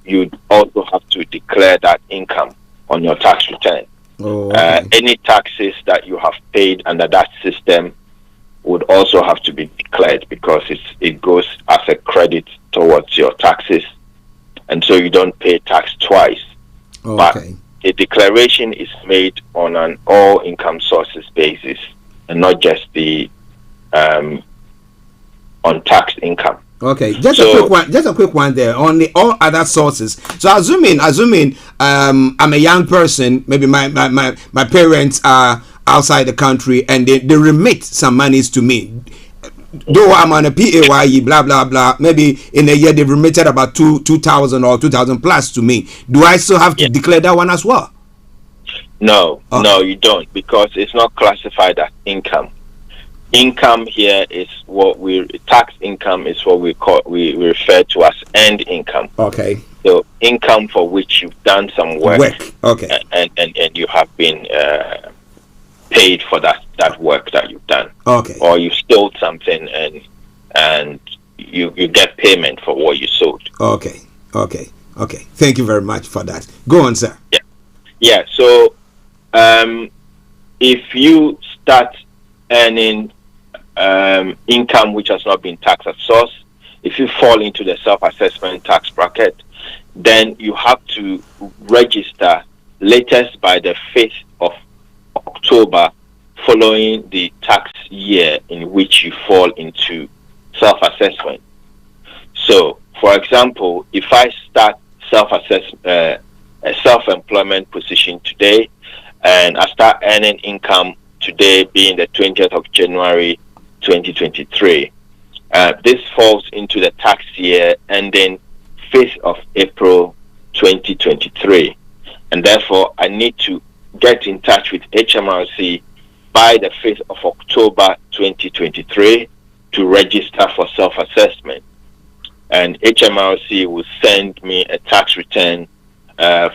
you also have to declare that income on your tax return. Any taxes that you have paid under that system would also have to be declared, because it goes as a credit towards your taxes, and so you don't pay tax twice. But a declaration is made on an all income sources basis, and not just the untaxed income. Okay, just a quick one there on the all other sources. So assuming I'm a young person, maybe my parents are outside the country and they remit some monies to me. Though I'm on a PAYE, blah blah blah, maybe in a year they've remitted about 2,000 or 2,000 plus to me. Do I still have to declare that one as well? No, you don't, because it's not classified as income. Income here is tax income is what we refer to as earned income. Okay. So income for which you've done some work. Okay. And you have been paid for that work that you've done. Okay. Or you stole something and you get payment for what you sold. Okay. Thank you very much for that. Go on, sir. Yeah. So if you start earning income which has not been taxed at source, if you fall into the self-assessment tax bracket, then you have to register latest by the 5th of October following the tax year in which you fall into self-assessment. So, for example, if I start a self-employment position today, and I start earning income today being the 20th of January 2023, this falls into the tax year ending 5th of April 2023, and therefore I need to get in touch with HMRC by the 5th of October 2023 to register for self-assessment. And HMRC will send me a tax return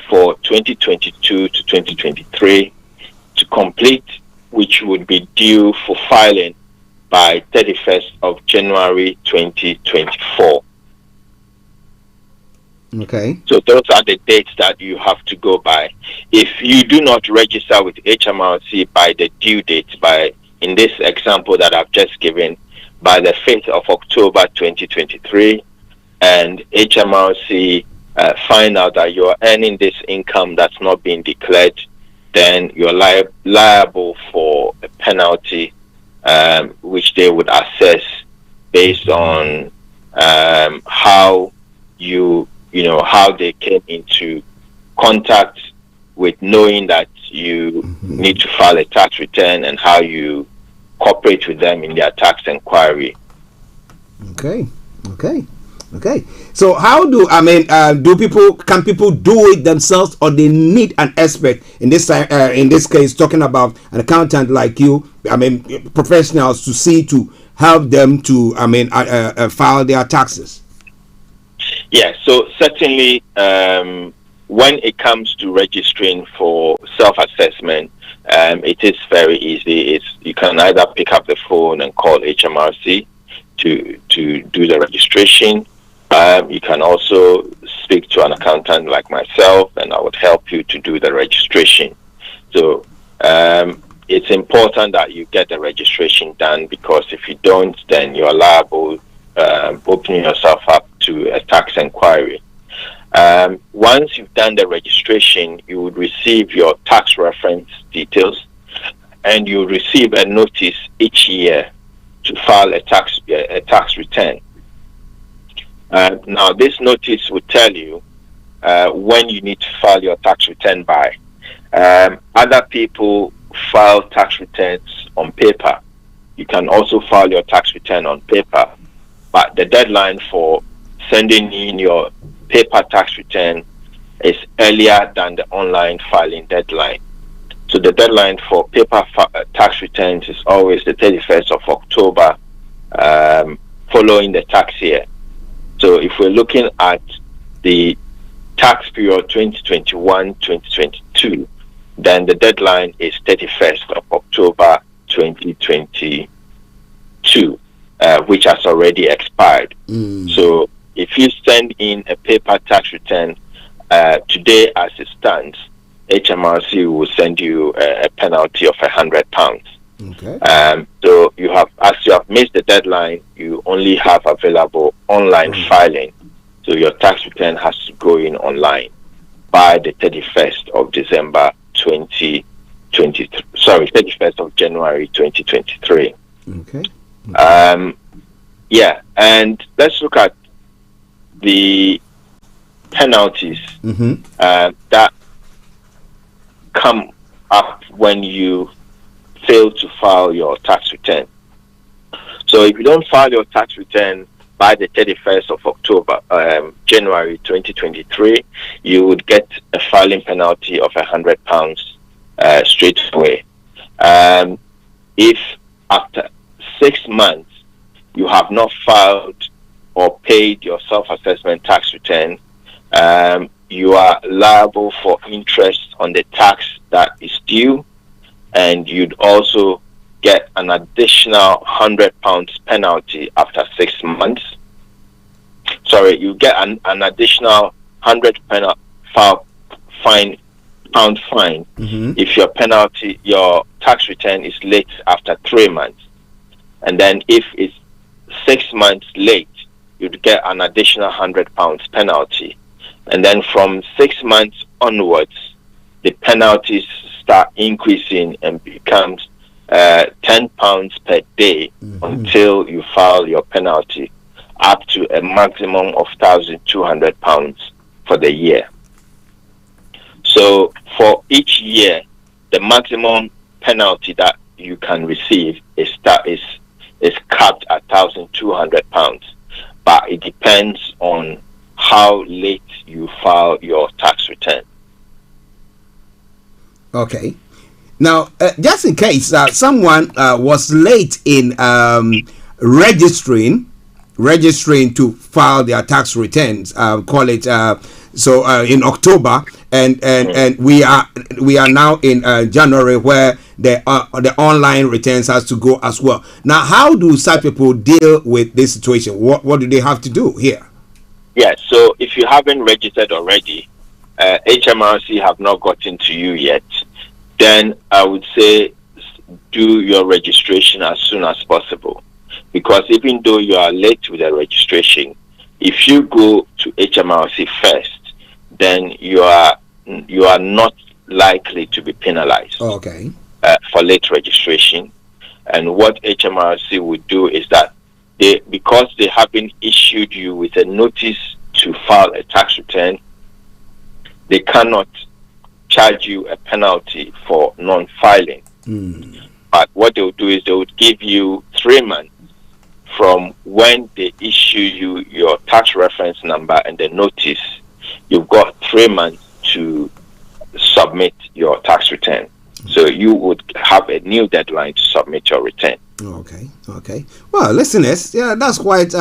for 2022 to 2023 to complete, which would be due for filing by 31st of January 2024. Okay. So those are the dates that you have to go by. If you do not register with HMRC by the due date, in this example that I've just given, by the 5th of October 2023, and HMRC find out that you're earning this income that's not being declared, then you're liable for a penalty, which they would assess based on how how they came into contact with knowing that you need to file a tax return and how you cooperate with them in their tax inquiry. Okay. So how can people do it themselves, or they need an expert? In this case, talking about an accountant like you, professionals to help them to file their taxes. Yeah, so certainly when it comes to registering for self-assessment, it is very easy. You can either pick up the phone and call HMRC to do the registration. You can also speak to an accountant like myself, and I would help you to do the registration. So it's important that you get the registration done, because if you don't, then you're liable opening yourself up to a tax inquiry. Once you've done the registration, you would receive your tax reference details, and you receive a notice each year to file a tax return. Now, this notice will tell you when you need to file your tax return by. Other people file tax returns on paper. You can also file your tax return on paper, but the deadline for sending in your paper tax return is earlier than the online filing deadline. So the deadline for paper tax returns is always the 31st of October following the tax year. So if we're looking at the tax period 2021-2022, then the deadline is 31st of October 2022, which has already expired. So if you send in a paper tax return today as it stands, HMRC will send you a penalty of £100. Okay. So as you have missed the deadline, you only have available online filing. So your tax return has to go in online by the 31st of December 31st of January 2023. Okay. And let's look at the penalties that come up when you fail to file your tax return. So if you don't file your tax return by the 31st of October, January 2023, you would get a filing penalty of £100 straight away. If after 6 months you have not filed or paid your self-assessment tax return, you are liable for interest on the tax that is due, and you'd also get an additional £100 penalty after 6 months. Sorry, you get an additional £100 fine if your tax return is late after 3 months, and then if it's 6 months late, you'd get an additional £100 penalty. And then from 6 months onwards, the penalties start increasing and becomes £10 per day until you file your penalty, up to a maximum of £1,200 for the year. So for each year, the maximum penalty that you can receive is capped at £1,200, but it depends on how late you file your tax return. Okay. Now, just in case someone was late in registering to file their tax returns. Call it in October, and we are now in January, where the online returns has to go as well. Now, how do such people deal with this situation? What do they have to do here? Yeah, so if you haven't registered already, HMRC have not gotten to you yet, then I would say do your registration as soon as possible. Because even though you are late with the registration, if you go to HMRC first, then you are not likely to be penalized for late registration. And what HMRC would do is that because they haven't issued you with a notice to file a tax return, they cannot charge you a penalty for non-filing. But what they will do is they would give you 3 months from when they issue you your tax reference number and the notice. You've got 3 months to submit your tax return. So you would have a new deadline to submit your return. Okay. Well, listeners, yeah, that's quite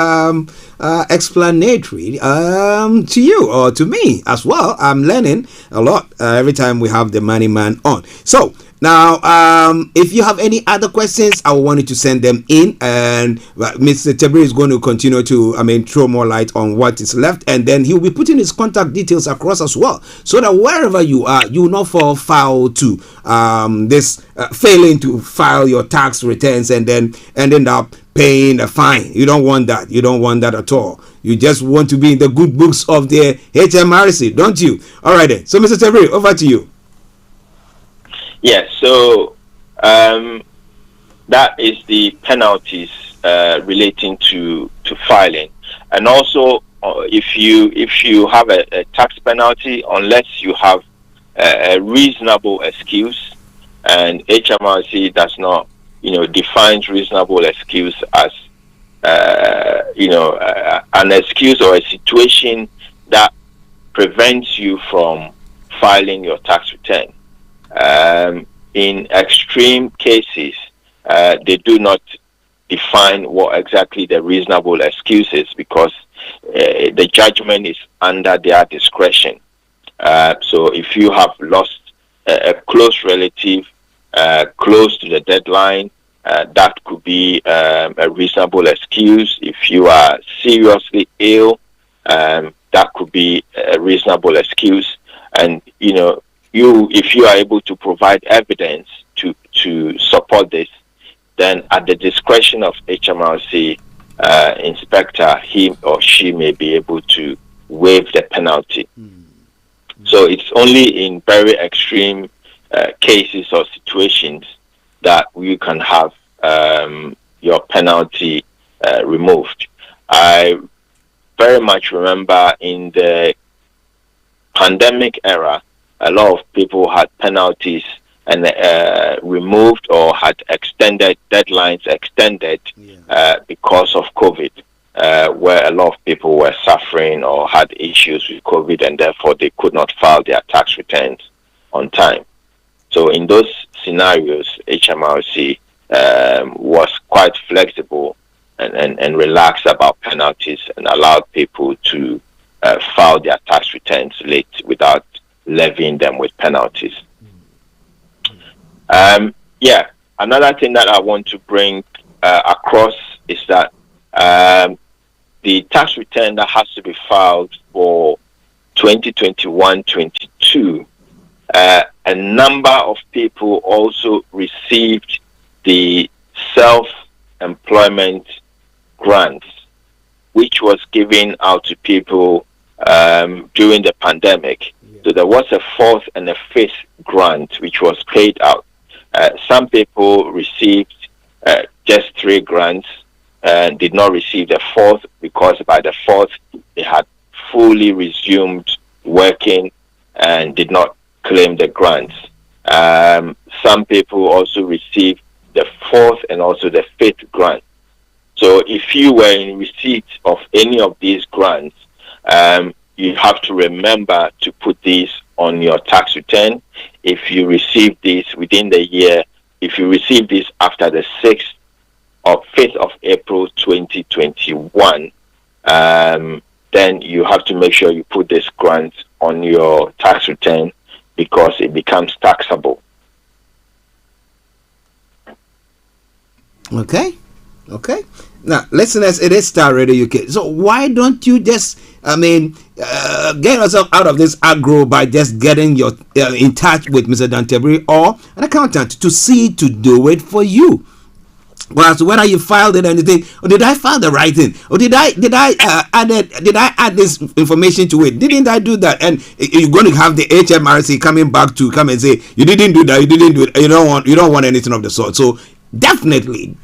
explanatory to you or to me as well. I'm learning a lot every time we have the Money Man on. So now, if you have any other questions, I want you to send them in, and Mr. Tabiri is going to continue to, throw more light on what is left, and then he'll be putting his contact details across as well, so that wherever you are, you will not fall foul to this failing to file your tax returns and then ending up paying a fine. You don't want that. You don't want that at all. You just want to be in the good books of the HMRC, don't you? All right then. So, Mr. Tabiri, over to you. Yes, so that is the penalties relating to filing, and also if you have a tax penalty, unless you have a reasonable excuse, and HMRC does not defines reasonable excuse as an excuse or a situation that prevents you from filing your tax return. In extreme cases, they do not define what exactly the reasonable excuse is, because the judgment is under their discretion. So if you have lost a close relative close to the deadline, that could be a reasonable excuse. If you are seriously ill, that could be a reasonable excuse. And if you are able to provide evidence to support this, then at the discretion of HMRC inspector, he or she may be able to waive the penalty. So it's only in very extreme cases or situations that you can have your penalty removed. I very much remember in the pandemic era, a lot of people had penalties and removed or had deadlines extended because of COVID, where a lot of people were suffering or had issues with COVID, and therefore they could not file their tax returns on time. So in those scenarios, HMRC was quite flexible and relaxed about penalties, and allowed people to file their tax returns late without levying them with penalties. Another thing that I want to bring across is that the tax return that has to be filed for 2021-22, a number of people also received the self-employment grants, which was given out to people during the pandemic. So there was a fourth and a fifth grant which was paid out. Some people received just 3 grants and did not receive the fourth, because by the fourth they had fully resumed working and did not claim the grants. Some people also received the fourth and also the fifth grant. So if you were in receipt of any of these grants, you have to remember to put these on your tax return. If you receive these within the year, if you receive this after the 6th of 5th of April 2021, then you have to make sure you put this grant on your tax return because it becomes taxable. Okay. Now, listeners, it is Star Radio UK. So why don't you just, get yourself out of this aggro by just getting your in touch with Mr. Tabiri or an accountant to see to do it for you? Well, so whether you filed it or anything, or did I file the right thing, or did I add this information to it? Didn't I do that? And you're going to have the HMRC coming back to come and say you didn't do that, you didn't do it. You don't want anything of the sort. So definitely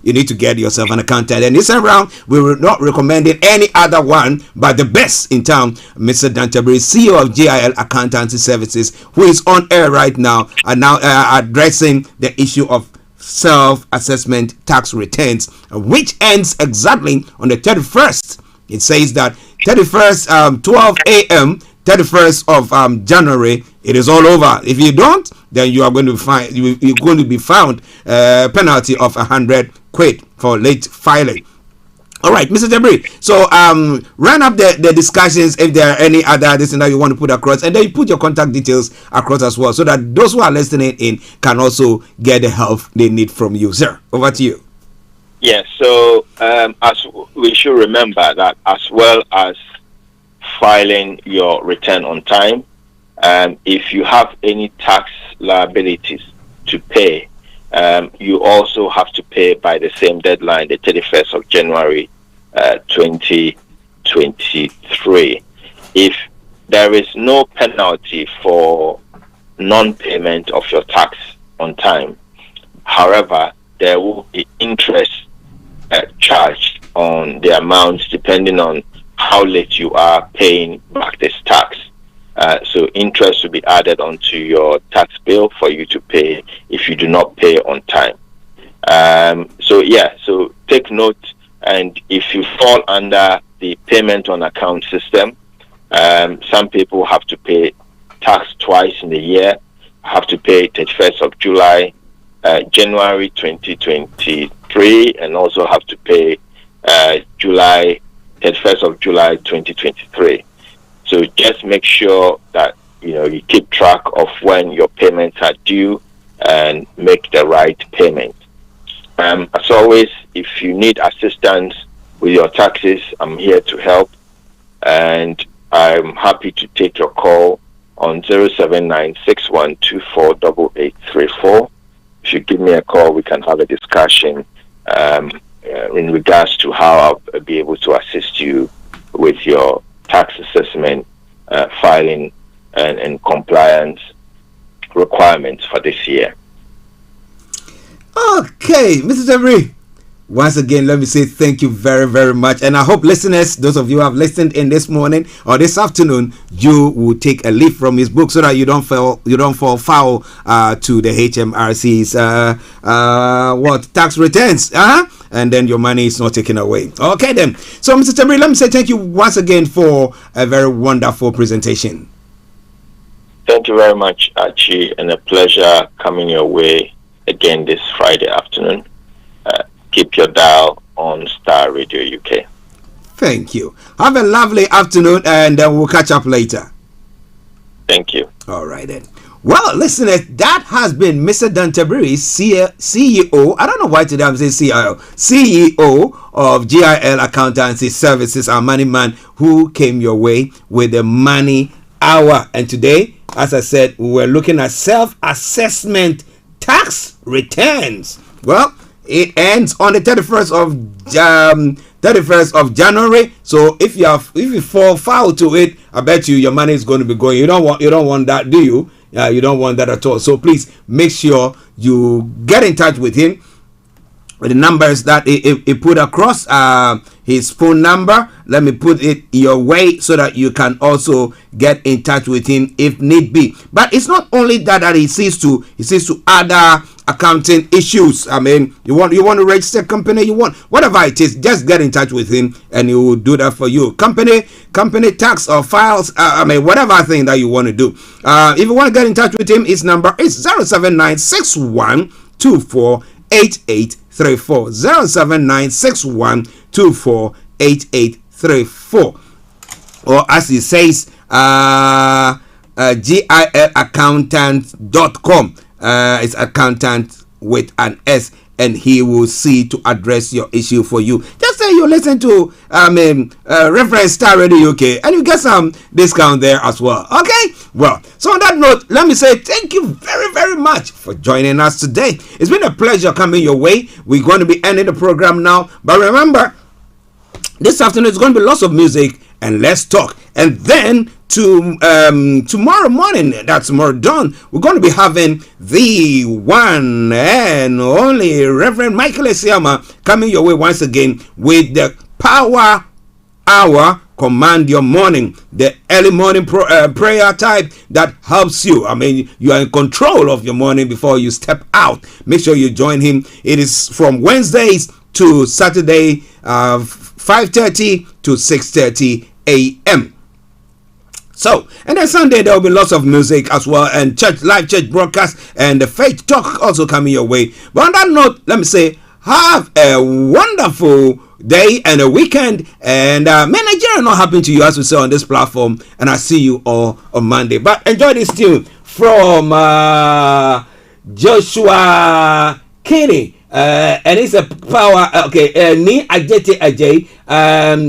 you need to get yourself an accountant. And this around we were not recommending any other one but the best in town, Mr. Tabiri, CEO of GIL Accountancy Services, who is on air right now and now addressing the issue of self-assessment tax returns, which ends exactly on the 31st. It says that 31st 12 a.m. 31st of January, it is all over. If you don't, then you are going to find you're going to be found penalty of 100 quid for late filing. All right, Mr. Tabiri. So run up the discussions if there are any other things that you want to put across, and then you put your contact details across as well, so that those who are listening in can also get the help they need from you, sir. Over to you. Yes. So as we should remember that as well as filing your return on time, if you have any tax liabilities to pay, you also have to pay by the same deadline, the 31st of January 2023. If there is no penalty for non-payment of your tax on time, however, there will be interest charged on the amounts depending on how late you are paying back this tax. So interest will be added onto your tax bill for you to pay if you do not pay on time. So take note, and if you fall under the payment on account system, some people have to pay tax twice in the year, have to pay 31st of July, January 2023, and also have to pay 31st of July 2023. So just make sure that you keep track of when your payments are due and make the right payment. As always, if you need assistance with your taxes, I'm here to help, and I'm happy to take your call on 07961248834. If you give me a call, we can have a discussion in regards to how I'll be able to assist you with your tax assessment, filing, and compliance requirements for this year. Okay, Mr. Tabiri, once again, let me say thank you very, very much. And I hope listeners, those of you who have listened in this morning or this afternoon, you will take a leaf from his book so that you don't fall foul to the HMRC's tax returns. And then your money is not taken away. Okay then. So Mr. Tabiri, let me say thank you once again for a very wonderful presentation. Thank you very much, Archie, and a pleasure coming your way again this Friday afternoon. Keep your dial on Starr Radio UK. Thank you. Have a lovely afternoon, and we'll catch up later. Thank you. All right then. Well, listeners, that has been Mr. Tabiri, CEO. I don't know why today I'm saying CIO. CEO of GIL Accountancy Services, our money man, who came your way with the money hour. And today, as I said, we were looking at self-assessment tax returns. Well, it ends on the 31st of January. So if you fall foul to it, I bet you your money is going to be going. You don't want that, do you? You don't want that at all. So please make sure you get in touch with him with the numbers that he put across. His phone number, let me put it your way so that you can also get in touch with him if need be. But it's not only that he sees to other accounting issues. I mean, you want to register a company, you want whatever it is, just get in touch with him and he will do that for you. Company tax or files, whatever thing that you want to do. If you want to get in touch with him, his number is 07961248834. 8834. 07961248834. Or as he says, gilaccountant.com. It's accountant with an S, and he will see to address your issue for you. Just say you listen to Reference Star Radio UK, and you get some discount there as well. Okay? Well, so on that note, let me say thank you very, very much for joining us today. It's been a pleasure coming your way. We're going to be ending the program now, but remember, this afternoon is going to be lots of music and let's talk. And then tomorrow morning, that's tomorrow dawn, we're going to be having the one and only Reverend Michael Esiama coming your way once again with the Power Hour. Command your morning, the early morning prayer type that helps you. I mean, you are in control of your morning before you step out. Make sure you join him. It is from Wednesdays to Saturday, 5:30 to 6:30 a.m. So, and then Sunday there will be lots of music as well, and live church broadcast, and the faith talk also coming your way. But on that note, let me say, have a wonderful day and a weekend, and may Nigeria not happen to you, as we say on this platform. And I see you all on Monday. But enjoy this tune from Joshua Kinney. And it's a power. Okay, Ni Ajete Ajay.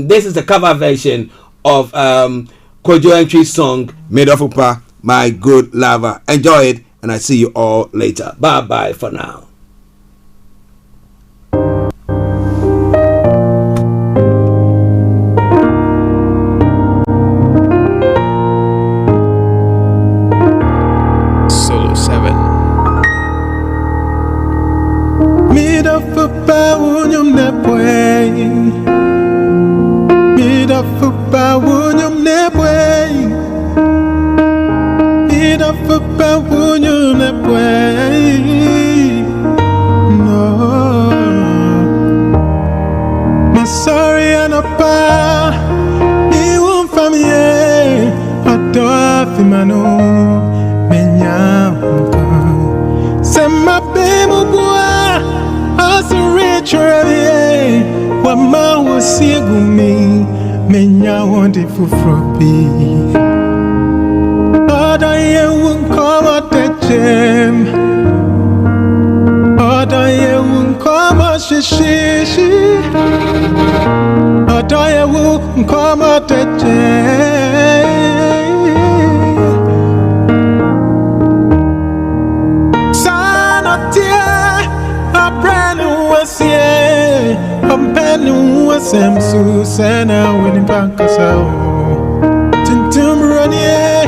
This is the cover version of Kojo Entry's song Made of Upa, My Good Lover. Enjoy it, and I see you all later. Bye bye for now. Solo 7. Made of Upa, Wunyum Nepwe. Made of Upa, Wunyum Nepwe. Made of Upa, Wunyum Nepwe. No, me sorry and Upa, me won't family. Adore Fimano, Menya. Sema Bemu Bua, as a ritual, Wama was me. Menya wanted for frobby. Oda ye won't come at the gym. Oda ye won't come at shishi. Oda ye won't come at the gym. Son of dear, a brand new was here. Companion was some Susana winning Pancasao. Tintum Rania,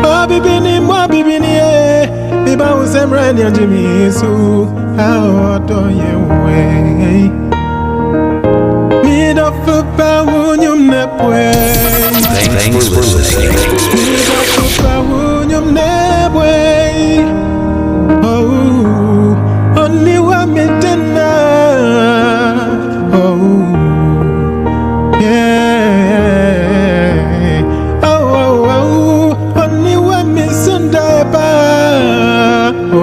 Bobby Binny, Bobby Binny, if I was a brand new Jimmy, so how do you way? Made of football, would you not way? Thanks for listening. Made of football, would you not way? Oh, only one minute. Oh, yeah. Oh, only one missing diaper. Oh,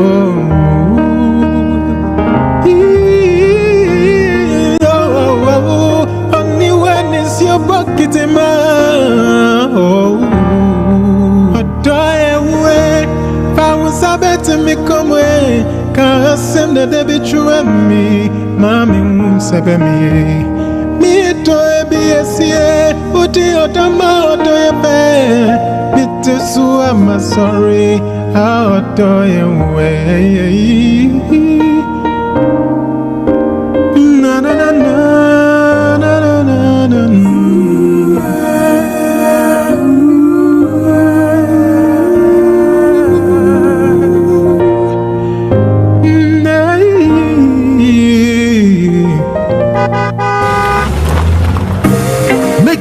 only one is your bucket in my. Oh, I die away. If I was a better me come away. Can't send the debit to me. Mami unsebe mi to ebiyesie uti otama otoyepe mite su I'm sorry otoyewe na na na na na na na na.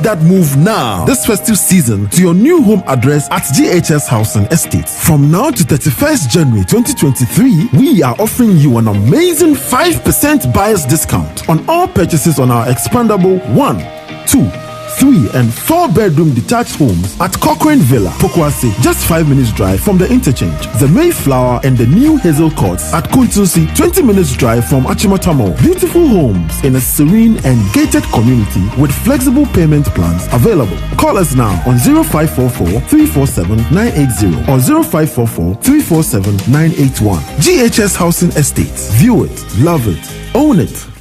That move now this festive season to your new home address at GHS Housing Estate. From now to 31st January 2023, we are offering you an amazing 5% buyer's discount on all purchases on our expandable 1, 2, 3 and 4 bedroom detached homes at Cochrane Villa, Pokwase, just 5 minutes drive from the interchange. The Mayflower and the new Hazel Courts at Kuntusi, 20 minutes drive from Achimatamo. Beautiful homes in a serene and gated community with flexible payment plans available. Call us now on 0544 347 980 or 0544 347 981. GHS Housing Estates. View it, love it, own it.